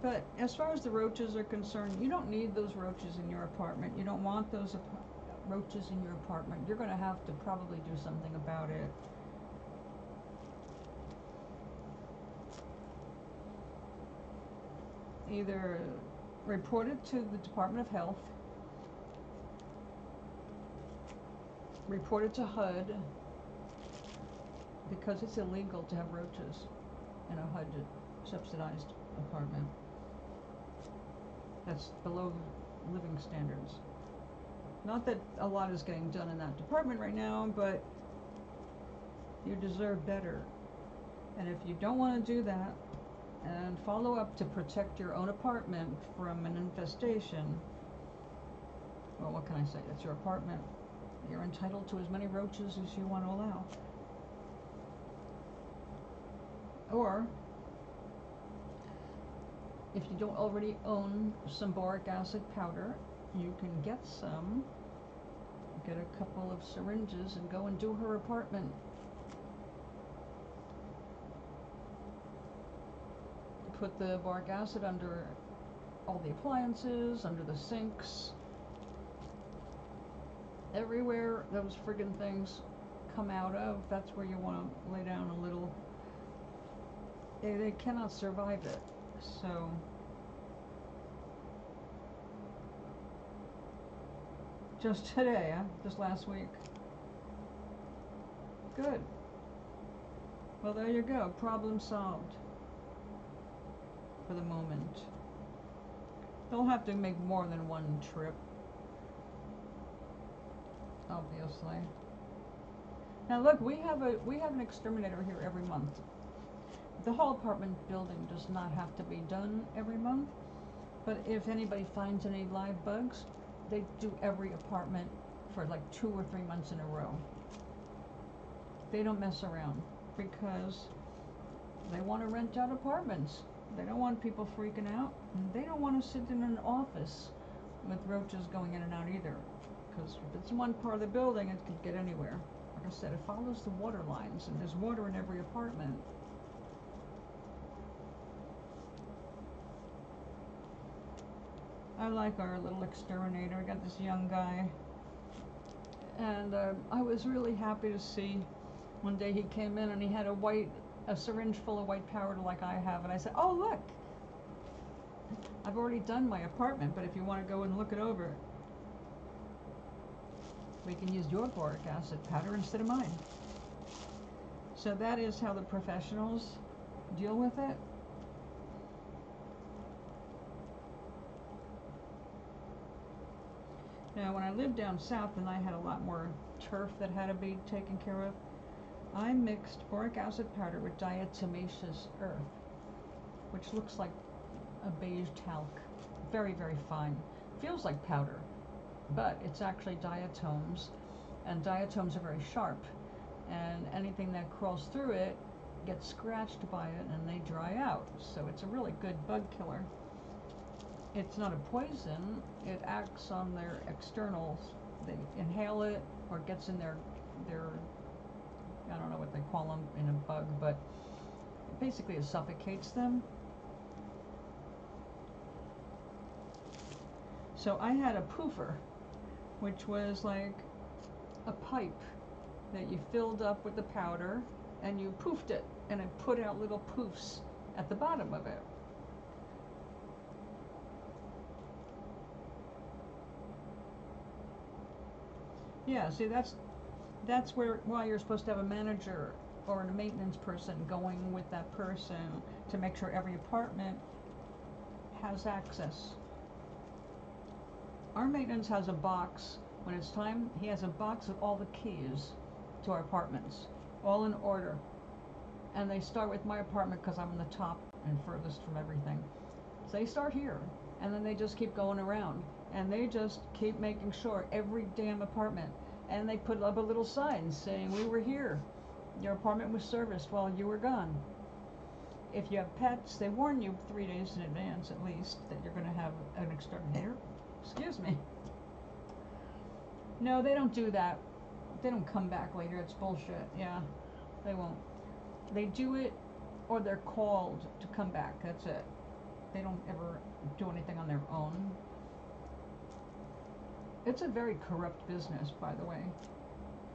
But as far as the roaches are concerned, you don't need those roaches in your apartment. You don't want those roaches in your apartment. You're going to have to probably do something about it. Either report it to the Department of Health, report it to HUD, because it's illegal to have roaches in a HUD subsidized apartment. That's below living standards. Not that a lot is getting done in that department right now, but you deserve better. And if you don't want to do that and follow up to protect your own apartment from an infestation, well, what can I say? It's your apartment. You're entitled to as many roaches as you want to allow. Or, if you don't already own some boric acid powder, you can get some, get a couple of syringes and go and do her apartment. Put the boric acid under all the appliances, under the sinks, Everywhere those friggin' things come out of, that's where you want to lay down a little. They cannot survive it. So just today, just last week. Good. Well, there you go. Problem solved for the moment. They'll have to make more than one trip, obviously. Now look, we have an exterminator here every month. The whole apartment building does not have to be done every month, but if anybody finds any live bugs, they do every apartment for like 2 or 3 months in a row. They don't mess around because they want to rent out apartments. They don't want people freaking out, and they don't want to sit in an office with roaches going in and out either, because if it's one part of the building, it could get anywhere. Like I said, it follows the water lines, and there's water in every apartment. I like our little exterminator. I got this young guy, and I was really happy to see one day he came in and he had a syringe full of white powder like I have, and I said, oh look, I've already done my apartment, but if you want to go and look it over, we can use your boric acid powder instead of mine. So that is how the professionals deal with it. Now, when I lived down south and I had a lot more turf that had to be taken care of, I mixed boric acid powder with diatomaceous earth, which looks like a beige talc. Very, very fine. Feels like powder, but it's actually diatoms, and diatoms are very sharp, and anything that crawls through it gets scratched by it and they dry out. So it's a really good bug killer. It's not a poison. It acts on their externals. They inhale it or gets in their I don't know what they call them in a bug, but basically it suffocates them. So I had a poofer, which was like a pipe that you filled up with the powder and you poofed it, and it put out little poofs at the bottom of it. Yeah, see, that's why you're supposed to have a manager or a maintenance person going with that person to make sure every apartment has access. Our maintenance has a box. When it's time, he has a box with all the keys to our apartments, all in order. And they start with my apartment because I'm on the top and furthest from everything. So they start here, and then they just keep going around, and they just keep making sure every damn apartment. And they put up a little sign saying, we were here. Your apartment was serviced while you were gone. If you have pets, they warn you 3 days in advance at least that you're going to have an exterminator. Excuse me. No, they don't do that. They don't come back later. It's bullshit. Yeah, they won't. They do it, or they're called to come back. That's it. They don't ever do anything on their own. It's a very corrupt business, by the way,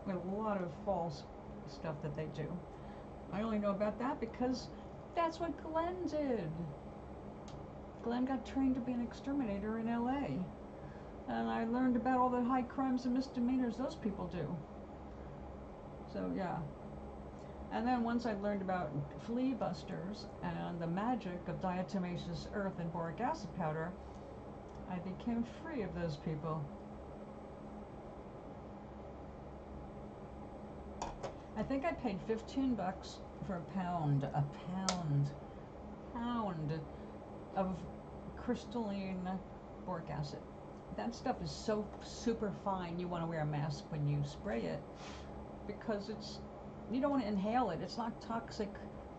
with a lot of false stuff that they do. I only know about that because that's what Glenn did. Glenn got trained to be an exterminator in LA. And I learned about all the high crimes and misdemeanors those people do. So, yeah. And then once I learned about flea busters and the magic of diatomaceous earth and boric acid powder, I became free of those people. I think I paid $15 for a pound of crystalline boric acid. That stuff is so super fine, you want to wear a mask when you spray it, because you don't want to inhale it. It's not toxic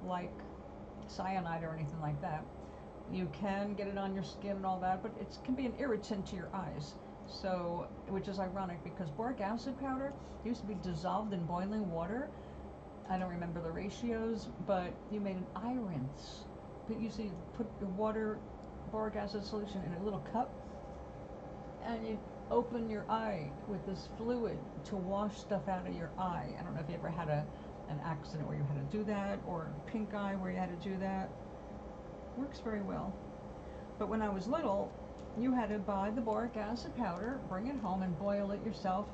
like cyanide or anything like that. You can get it on your skin and all that, but it can be an irritant to your eyes. So, which is ironic because boric acid powder used to be dissolved in boiling water. I don't remember the ratios, but you made an eye rinse. But you see, put your boric acid solution in a little cup, and then you open your eye with this fluid to wash stuff out of your eye. I don't know if you ever had an accident where you had to do that, or pink eye where you had to do that. Works very well. But when I was little, you had to buy the boric acid powder, bring it home, and boil it yourself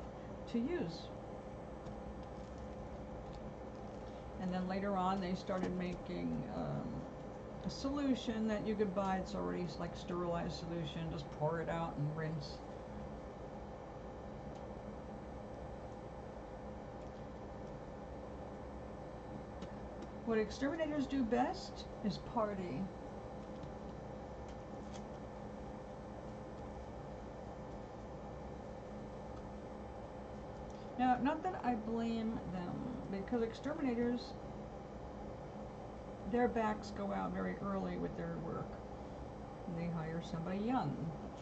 to use. And then later on, they started making a solution that you could buy. It's already like sterilized solution. Just pour it out and rinse. What exterminators do best is party. Now, not that I blame them, because exterminators, their backs go out very early with their work. They hire somebody young,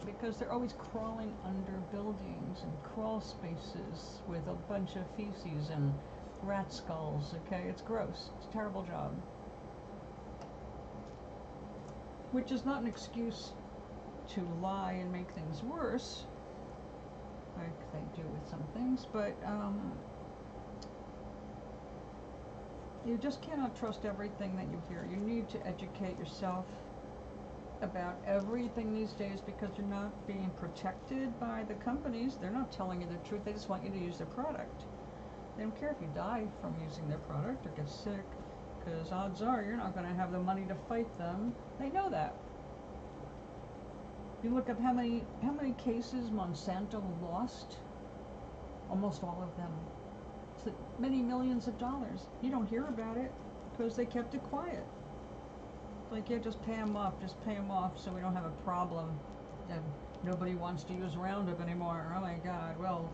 because they're always crawling under buildings and crawl spaces with a bunch of feces and rat skulls, okay? It's gross. It's a terrible job. Which is not an excuse to lie and make things worse, like they do with some things, but you just cannot trust everything that you hear. You need to educate yourself about everything these days, because you're not being protected by the companies. They're not telling you the truth. They just want you to use their product. They don't care if you die from using their product or get sick, because odds are you're not going to have the money to fight them. They know that. You look up how many cases Monsanto lost. Almost all of them. It's many millions of dollars. You don't hear about it because they kept it quiet. Like, yeah, just pay them off, so we don't have a problem. And nobody wants to use Roundup anymore. Oh my God, well,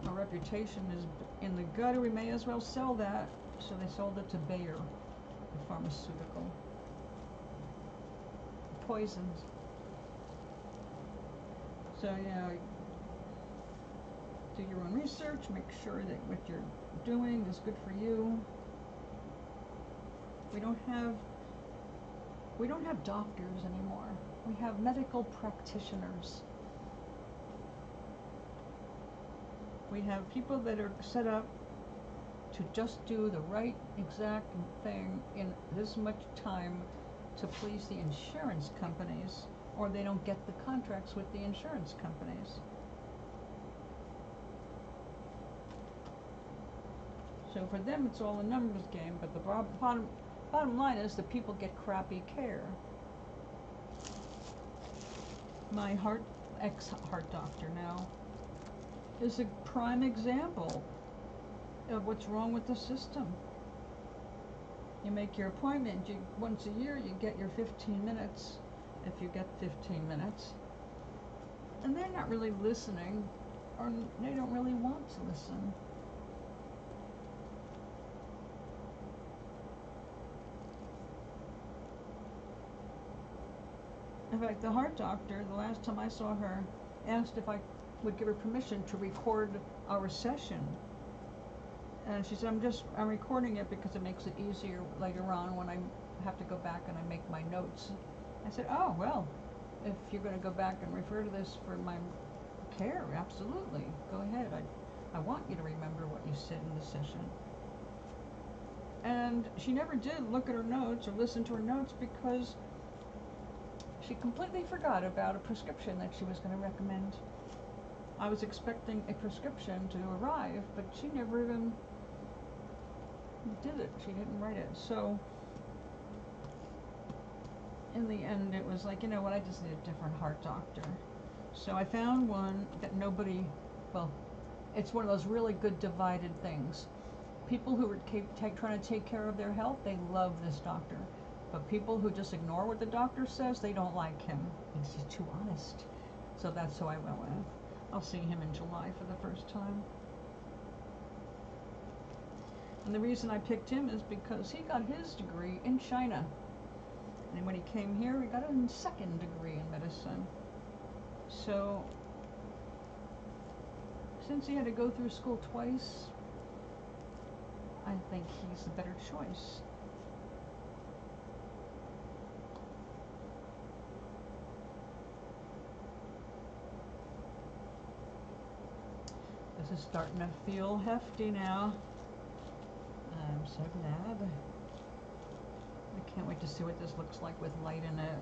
our reputation is in the gutter, we may as well sell that. So they sold it to Bayer, the pharmaceutical. Poisons. So, you know, do your own research, make sure that what you're doing is good for you. We don't have doctors anymore. We have medical practitioners. We have people that are set up to just do the right exact thing in this much time to please the insurance companies, or they don't get the contracts with the insurance companies. So for them, it's all a numbers game, but the bottom line is that people get crappy care. My ex-heart doctor now is a prime example of what's wrong with the system. You make your appointment, once a year you get your 15 minutes, if you get 15 minutes. And they're not really listening, or they don't really want to listen. In fact, the heart doctor, the last time I saw her, asked if I would give her permission to record our session. And she said, I'm recording it because it makes it easier later on when I have to go back and I make my notes. I said, oh, well, if you're going to go back and refer to this for my care, absolutely, go ahead. I want you to remember what you said in the session. And she never did look at her notes or listen to her notes, because she completely forgot about a prescription that she was going to recommend. I was expecting a prescription to arrive, but she never even did it. She didn't write it. So in the end, it was like, you know what, I just need a different heart doctor. So I found one that nobody, well, it's one of those really good divided things. People who are trying to take care of their health, they love this doctor. But people who just ignore what the doctor says, they don't like him. He's too honest. So that's who I went with. I'll see him in July for the first time. And the reason I picked him is because he got his degree in China. And when he came here, he got a second degree in medicine. So, since he had to go through school twice, I think he's the better choice. This is starting to feel hefty now. I'm so glad. I can't wait to see what this looks like with light in it.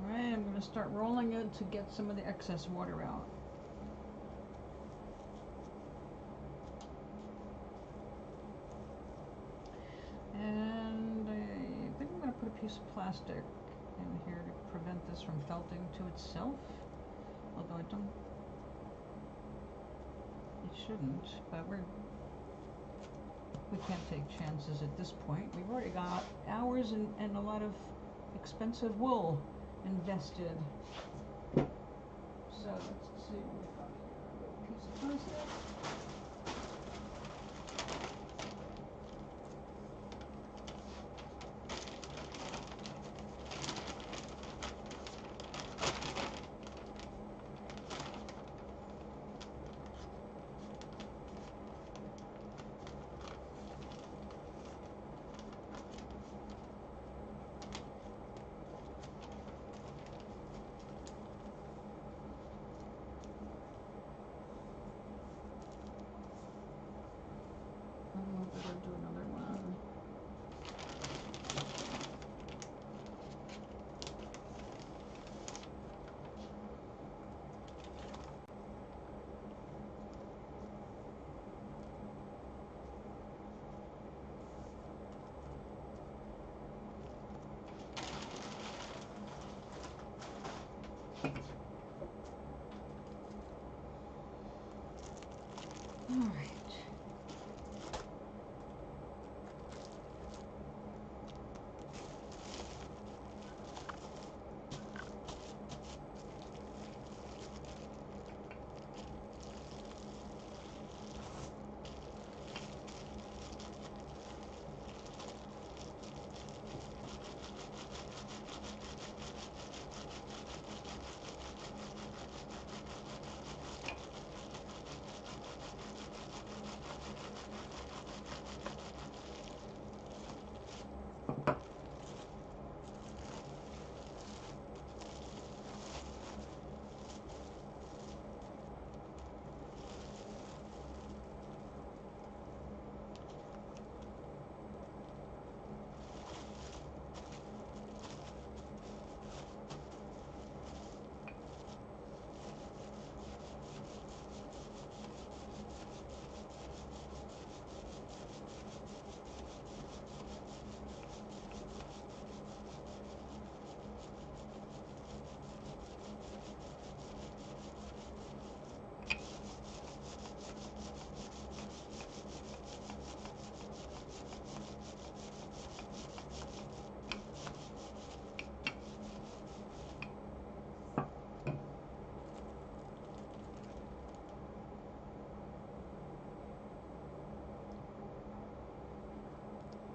Alright, I'm going to start rolling it to get some of the excess water out. And I think I'm going to put a piece of plastic in here to prevent this from felting to itself. Although it shouldn't, but we can't take chances at this point. We've already got hours and a lot of expensive wool invested. So let's see what we've got here. A piece of plastic. We're going to do another one. All right.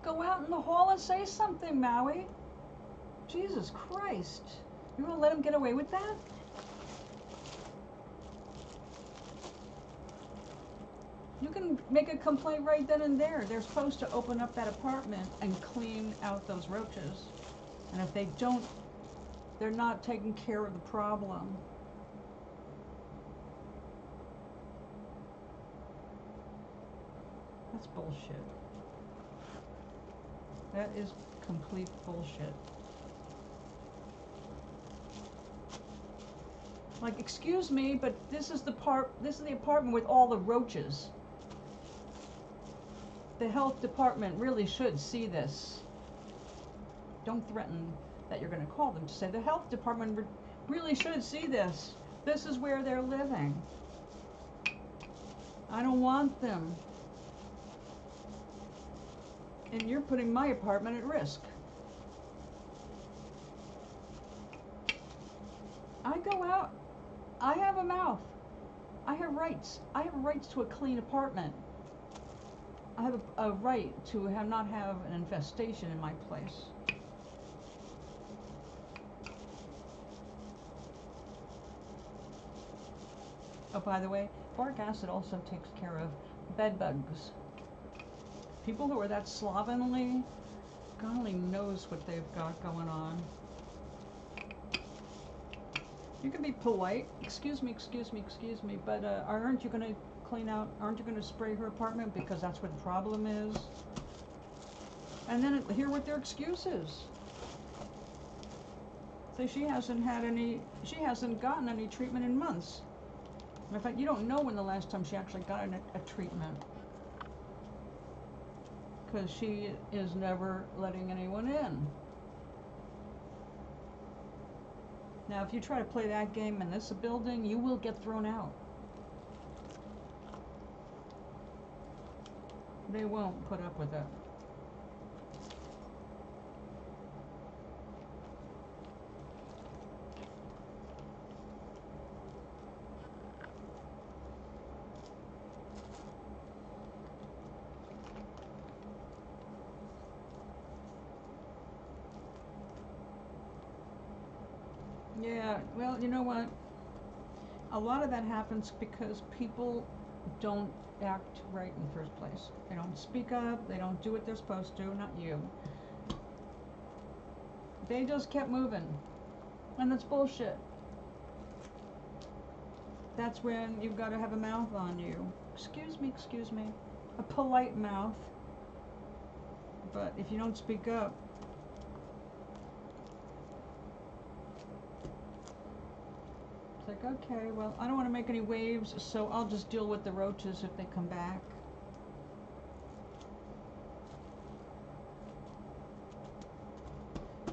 Go out in the hall and say something, Maui. Jesus Christ. You're going to let him get away with that? You can make a complaint right then and there. They're supposed to open up that apartment and clean out those roaches. And if they don't, they're not taking care of the problem. That's bullshit. That is complete bullshit. Like, excuse me, but this is the apartment with all the roaches. the health department really should see this. Don't threaten that you're going to call them. To say the health department really should see this. This is where they're living. I don't want them. And you're putting my apartment at risk. I go out. I have a mouth. I have rights. I have rights to a clean apartment. I have a right to not have an infestation in my place. Oh, by the way, boric acid also takes care of bed bugs. People who are that slovenly, God only knows what they've got going on. You can be polite. Excuse me, but aren't you going to clean out, aren't you going to spray her apartment because that's what the problem is? And then hear what their excuse is. Say she hasn't gotten any treatment in months. In fact, you don't know when the last time she actually got a treatment. Because she is never letting anyone in. Now, if you try to play that game in this building, you will get thrown out. They won't put up with it. Yeah, well, you know what? A lot of that happens because people don't act right in the first place. They don't speak up, they don't do what they're supposed to, not you. They just kept moving. And that's bullshit. That's when you've got to have a mouth on you. Excuse me. A polite mouth. But if you don't speak up, it's like, okay, well, I don't want to make any waves, so I'll just deal with the roaches if they come back.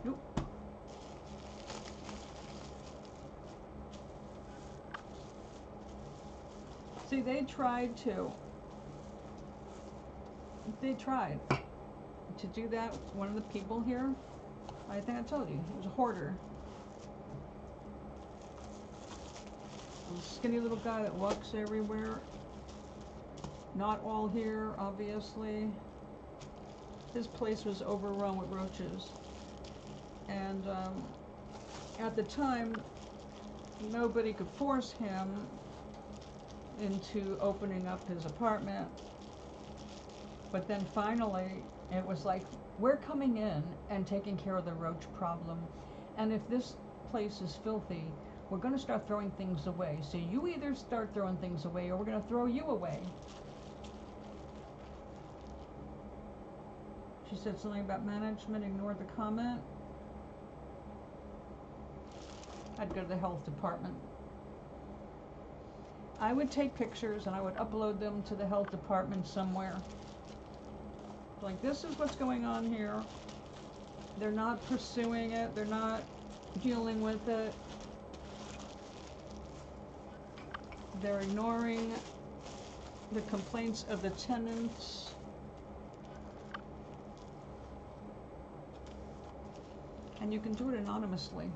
Nope. See, they tried to do that. One of the people here, I think I told you, he was a hoarder. A skinny little guy that walks everywhere. Not all here, obviously. His place was overrun with roaches. And at the time, nobody could force him into opening up his apartment. But then finally, it was like, we're coming in and taking care of the roach problem. And if this place is filthy, we're going to start throwing things away. So you either start throwing things away or we're going to throw you away. She said something about management, ignored the comment. I'd go to the health department. I would take pictures and I would upload them to the health department somewhere. Like, this is what's going on here. They're not pursuing it. They're not dealing with it. They're ignoring the complaints of the tenants. And you can do it anonymously.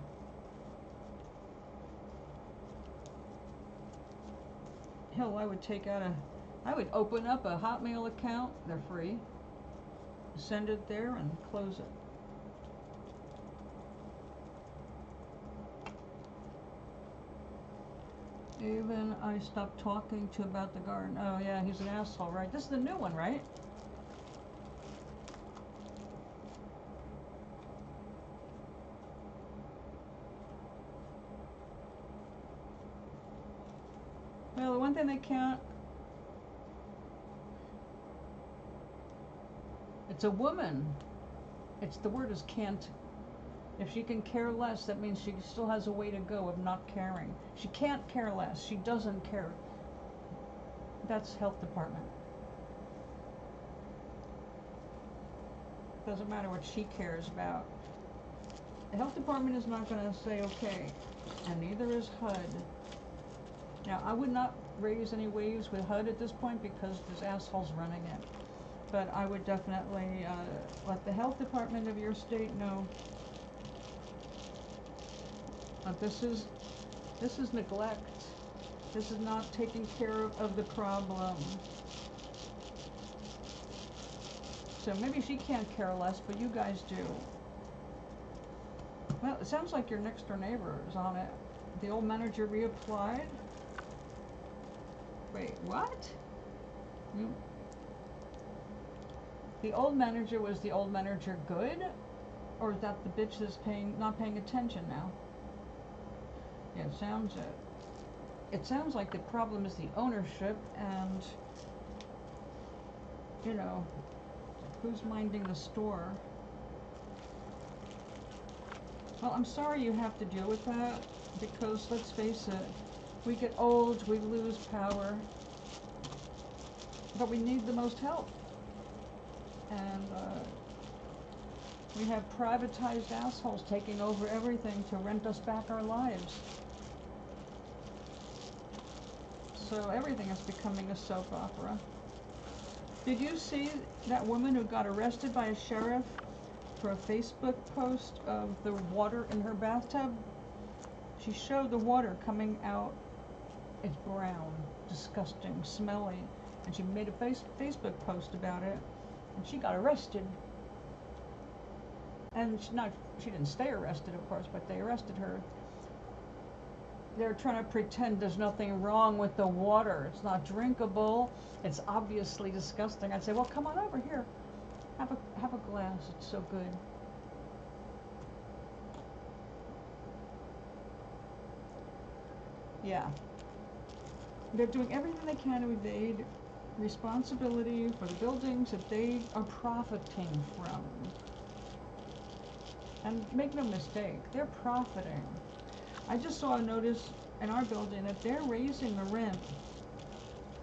Hell, I would open up a Hotmail account. They're free. Send it there and close it. Even I stopped talking to about the garden. Oh yeah, he's an asshole, right? This is the new one, right? Well, the one thing they can't... It's a woman. The word is can't. If she can care less, that means she still has a way to go of not caring. She can't care less. She doesn't care. That's health department. Doesn't matter what she cares about. The health department is not going to say okay, and neither is HUD. Now, I would not raise any waves with HUD at this point because there's assholes running it. But I would definitely let the health department of your state know that this is neglect. This is not taking care of the problem. So maybe she can't care less, but you guys do. Well, it sounds like your next door neighbor is on it. The old manager reapplied? Wait, what? The old manager, was the old manager good? Or is that the bitch that's not paying attention now? Yeah, it sounds like the problem is the ownership and, you know, who's minding the store. Well, I'm sorry you have to deal with that, because let's face it, we get old, we lose power, but we need the most help. And we have privatized assholes taking over everything to rent us back our lives. So everything is becoming a soap opera. Did you see that woman who got arrested by a sheriff for a Facebook post of the water in her bathtub? She showed the water coming out. It's brown, disgusting, smelly. And she made a Facebook post about it. And she got arrested. And she didn't stay arrested, of course, but they arrested her. They're trying to pretend there's nothing wrong with the water. It's not drinkable. It's obviously disgusting. I'd say, well, come on over here. Have a glass. It's so good. Yeah. They're doing everything they can to evade responsibility for the buildings that they are profiting from. And make no mistake, they're profiting. I just saw a notice in our building that they're raising the rent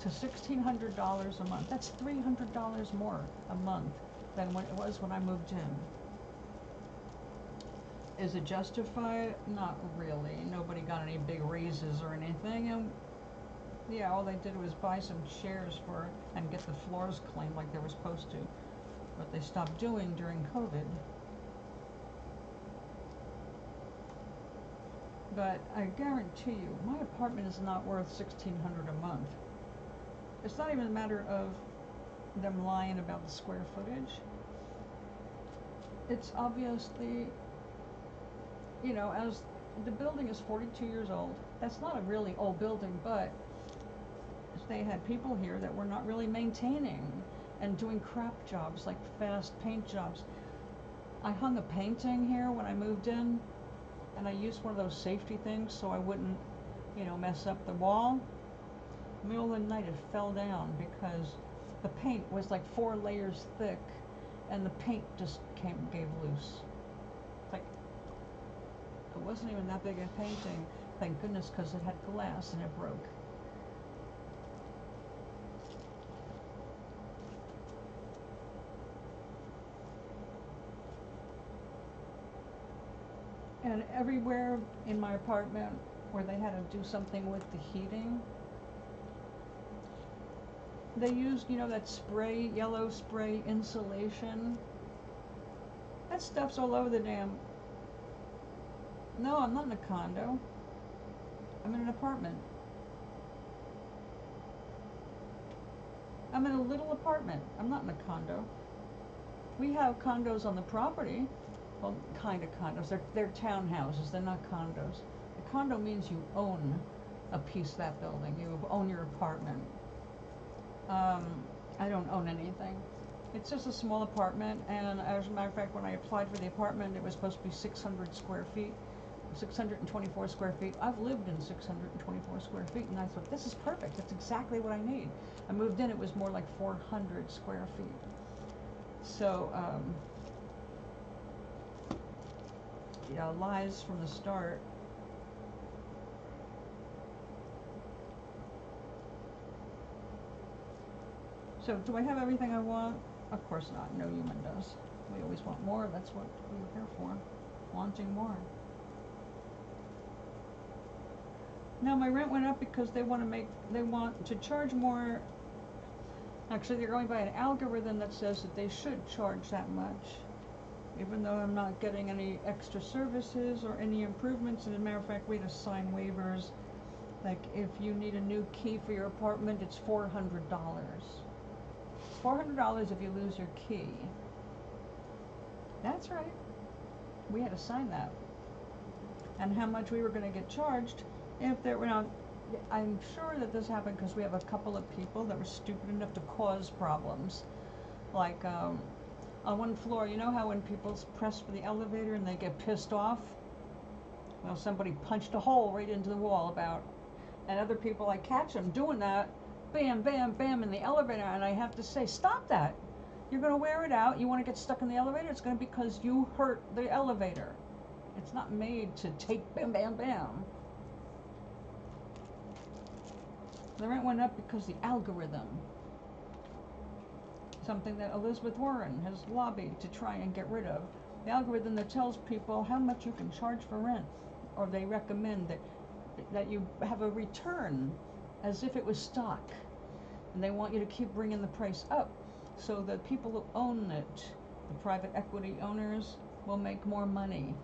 to $1,600 a month. That's $300 more a month than what it was when I moved in. Is it justified? Not really. Nobody got any big raises or anything, and yeah, all they did was buy some chairs and get the floors cleaned like they were supposed to. What they stopped doing during COVID. But I guarantee you, my apartment is not worth $1,600 a month. It's not even a matter of them lying about the square footage. It's obviously, you know, as the building is 42 years old. That's not a really old building, but they had people here that were not really maintaining and doing crap jobs, like fast paint jobs. I hung a painting here when I moved in, and I used one of those safety things so I wouldn't, you know, mess up the wall. In the middle of the night it fell down because the paint was like 4 layers thick and the paint just gave loose. Like, it wasn't even that big a painting, thank goodness, because it had glass and it broke. And everywhere in my apartment where they had to do something with the heating, they used, you know, that spray, yellow spray insulation. That stuff's all over the damn... No, I'm not in a condo. I'm in an apartment. I'm in a little apartment. I'm not in a condo. We have condos on the property. Well, kind of condos. They're townhouses. They're not condos. A condo means you own a piece of that building. You own your apartment. I don't own anything. It's just a small apartment, and as a matter of fact, when I applied for the apartment, it was supposed to be 600 square feet, 624 square feet. I've lived in 624 square feet, and I thought, this is perfect. That's exactly what I need. I moved in, it was more like 400 square feet. So, yeah, lies from the start. So, do I have everything I want? Of course not. No human does. We always want more. That's what we're here for, wanting more. Now my rent went up because they want to charge more. Actually, they're going by an algorithm that says that they should charge that much, even though I'm not getting any extra services or any improvements. And as a matter of fact, we had to sign waivers. Like if you need a new key for your apartment, it's $400. $400 if you lose your key. That's right. We had to sign that. And how much we were going to get charged if there were not. I'm sure that this happened because we have a couple of people that were stupid enough to cause problems. Like on one floor, you know how when people press for the elevator and they get pissed off? Well, somebody punched a hole right into the wall and other people, I catch them doing that, bam, bam, bam, in the elevator, and I have to say, stop that. You're going to wear it out. You want to get stuck in the elevator? It's going to be because you hurt the elevator. It's not made to take bam, bam, bam. The rent went up because the algorithm, something that Elizabeth Warren has lobbied to try and get rid of, the algorithm that tells people how much you can charge for rent, or they recommend that you have a return as if it was stock, and they want you to keep bringing the price up so that people who own it, the private equity owners, will make more money.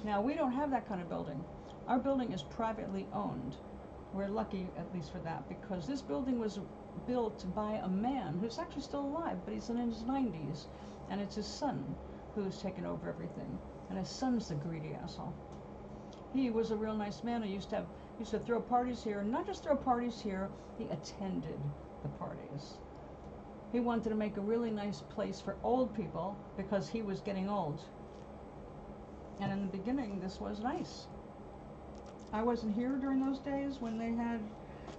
Now, we don't have that kind of building. Our building is privately owned. We're lucky, at least for that, because this building was built by a man who's actually still alive, but he's in his 90s, and it's his son who's taken over everything, and his son's the greedy asshole. He was a real nice man. He used to throw parties here, and not just throw parties here, he attended the parties. He wanted to make a really nice place for old people because he was getting old. And in the beginning, this was nice. I wasn't here during those days when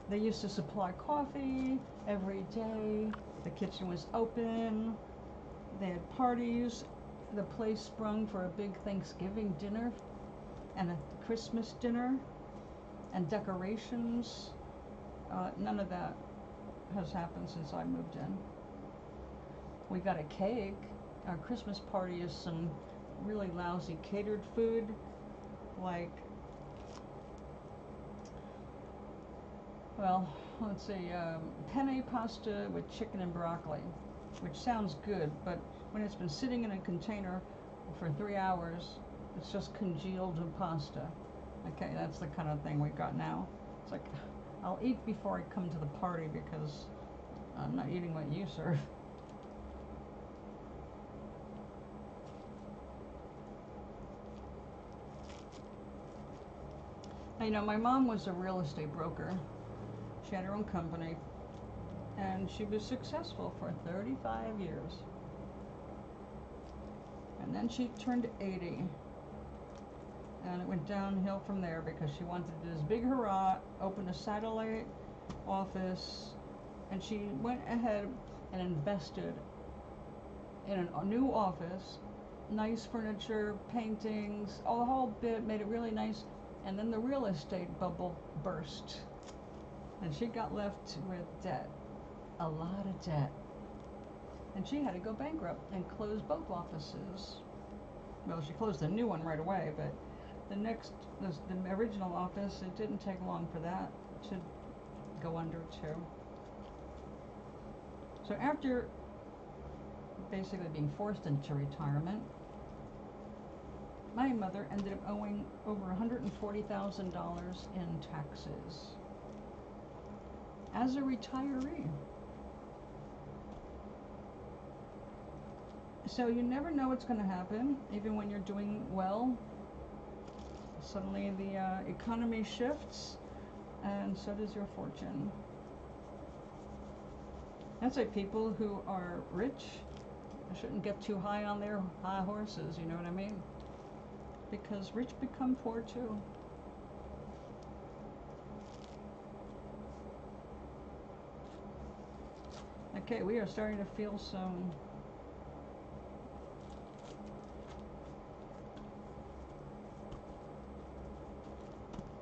they used to supply coffee every day. The kitchen was open. They had parties. The place sprung for a big Thanksgiving dinner and a Christmas dinner and decorations. None of that has happened since I moved in. We got a cake. Our Christmas party is some really lousy catered food, like, well, let's see, penne pasta with chicken and broccoli, which sounds good, but when it's been sitting in a container for 3 hours, it's just congealed pasta. Okay, that's the kind of thing we got now. It's like, I'll eat before I come to the party because I'm not eating what you serve. Now, you know, my mom was a real estate broker. She had her own company, and she was successful for 35 years. And then she turned 80, and it went downhill from there because she wanted to do this big hurrah, open a satellite office, and she went ahead and invested in a new office, nice furniture, paintings, all the whole bit, made it really nice, and then the real estate bubble burst. And she got left with debt, a lot of debt. And she had to go bankrupt and close both offices. Well, she closed the new one right away, but the original office, it didn't take long for that to go under too. So after basically being forced into retirement, my mother ended up owing over $140,000 in taxes as a retiree. So you never know what's going to happen, even when you're doing well. Suddenly the economy shifts, and so does your fortune. That's why people who are rich shouldn't get too high on their high horses, you know what I mean? Because rich become poor too. Okay, we are starting to feel some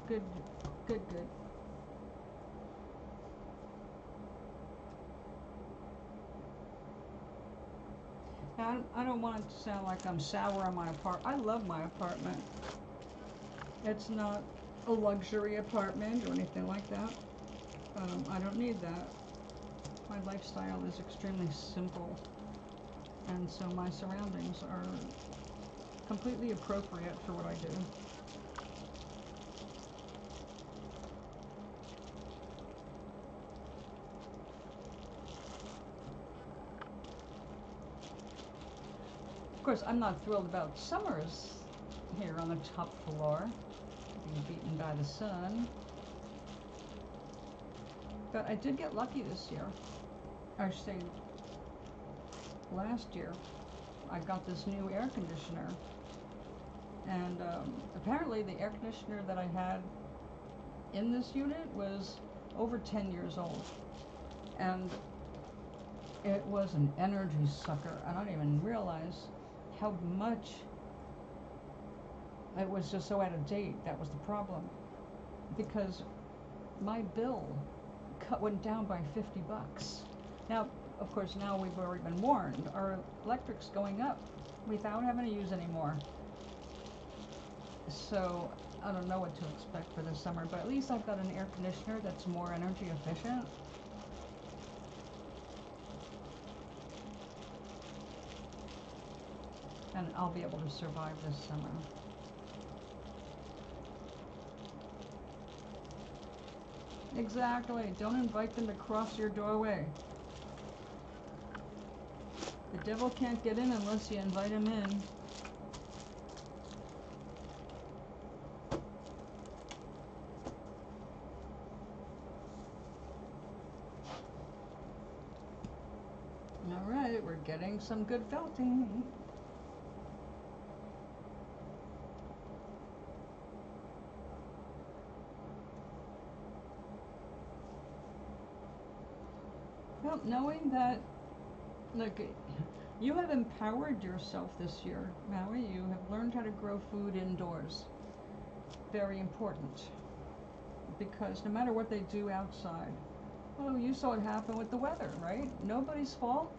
good. I don't want it to sound like I'm sour on my apartment. I love my apartment. It's not a luxury apartment or anything like that. I don't need that. My lifestyle is extremely simple, and so my surroundings are completely appropriate for what I do. Of course, I'm not thrilled about summers here on the top floor, being beaten by the sun. But I did get lucky this year. I should say last year. I got this new air conditioner. And apparently the air conditioner that I had in this unit was over 10 years old. And it was an energy sucker. I don't even realize how much it was just so out of date. That was the problem. Because my bill went down by $50. Now, of course, now we've already been warned. Our electric's going up without having to use any more. So I don't know what to expect for this summer, but at least I've got an air conditioner that's more energy efficient. And I'll be able to survive this summer. Exactly. Don't invite them to cross your doorway. The devil can't get in unless you invite him in. All right, we're getting some good felting. Well, knowing that, look, you have empowered yourself this year, Maui. You have learned how to grow food indoors. Very important. Because no matter what they do outside, well, you saw it happen with the weather, right? Nobody's fault.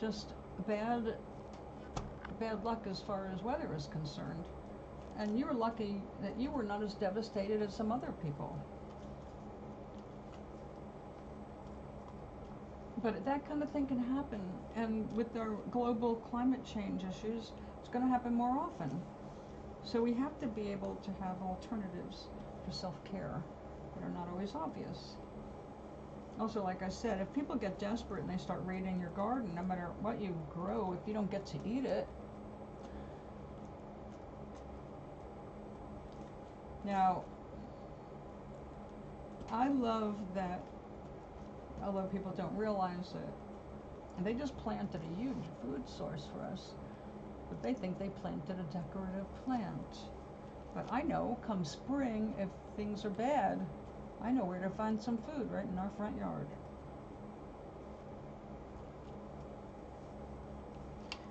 Just bad luck as far as weather is concerned. And you were lucky that you were not as devastated as some other people. But that kind of thing can happen, and with our global climate change issues, it's going to happen more often. So we have to be able to have alternatives for self-care that are not always obvious. Also, like I said, if people get desperate and they start raiding your garden, no matter what you grow, if you don't get to eat it. Now, I love that a lot of people don't realize it. And they just planted a huge food source for us. But they think they planted a decorative plant. But I know, come spring, if things are bad, I know where to find some food right in our front yard.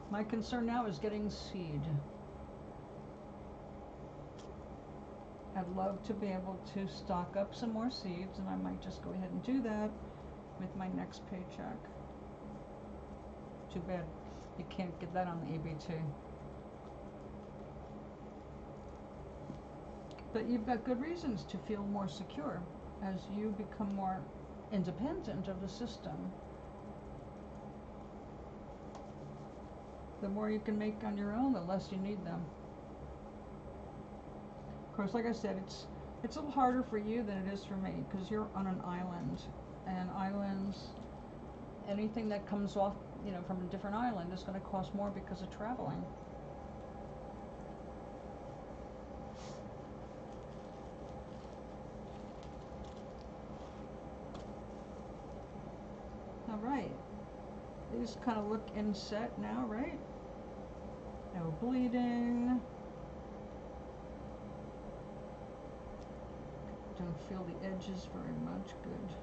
My concern now is getting seed. I'd love to be able to stock up some more seeds, and I might just go ahead and do that with my next paycheck. Too bad you can't get that on the EBT. But you've got good reasons to feel more secure as you become more independent of the system. The more you can make on your own, the less you need them. Of course, like I said, it's a little harder for you than it is for me because you're on an island. And islands, anything that comes off, from a different island is going to cost more because of traveling. All right, these kind of look inset now, right? No bleeding. Don't feel the edges very much. Good.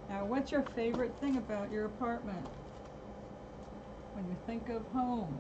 Now, what's your favorite thing about your apartment? when you think of home.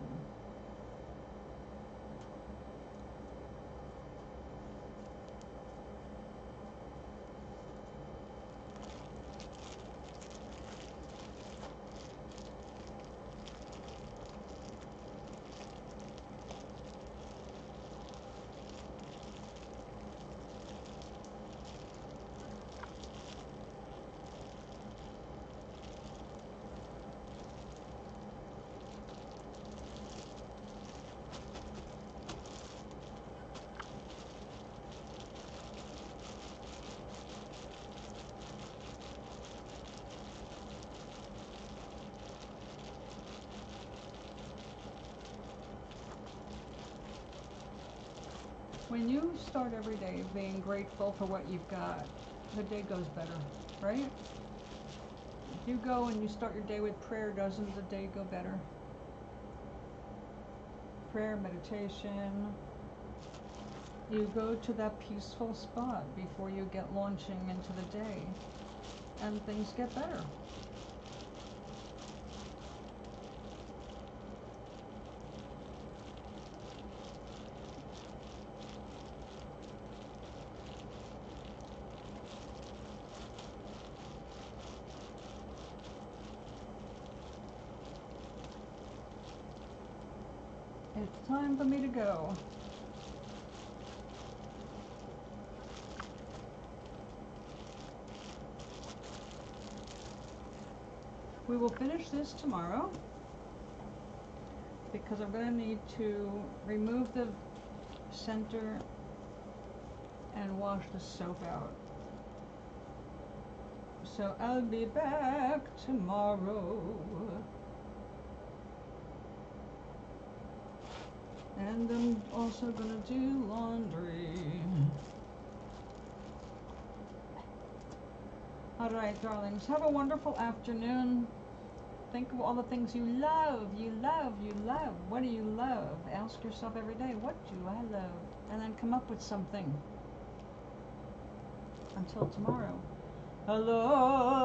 When you start every day being grateful for what you've got, the day goes better, right? If you go and you start your day with prayer, doesn't the day go better? Prayer, meditation. You go to that peaceful spot before you get launching into the day, and things get better. It's time for me to go. We will finish this tomorrow because I'm going to need to remove the center and wash the soap out. So I'll be back tomorrow. And I'm also gonna do laundry. Alright, darlings, have a wonderful afternoon. Think of all the things you love, you love, you love. What do you love? Ask yourself every day, what do I love? And then come up with something. Until tomorrow. Hello.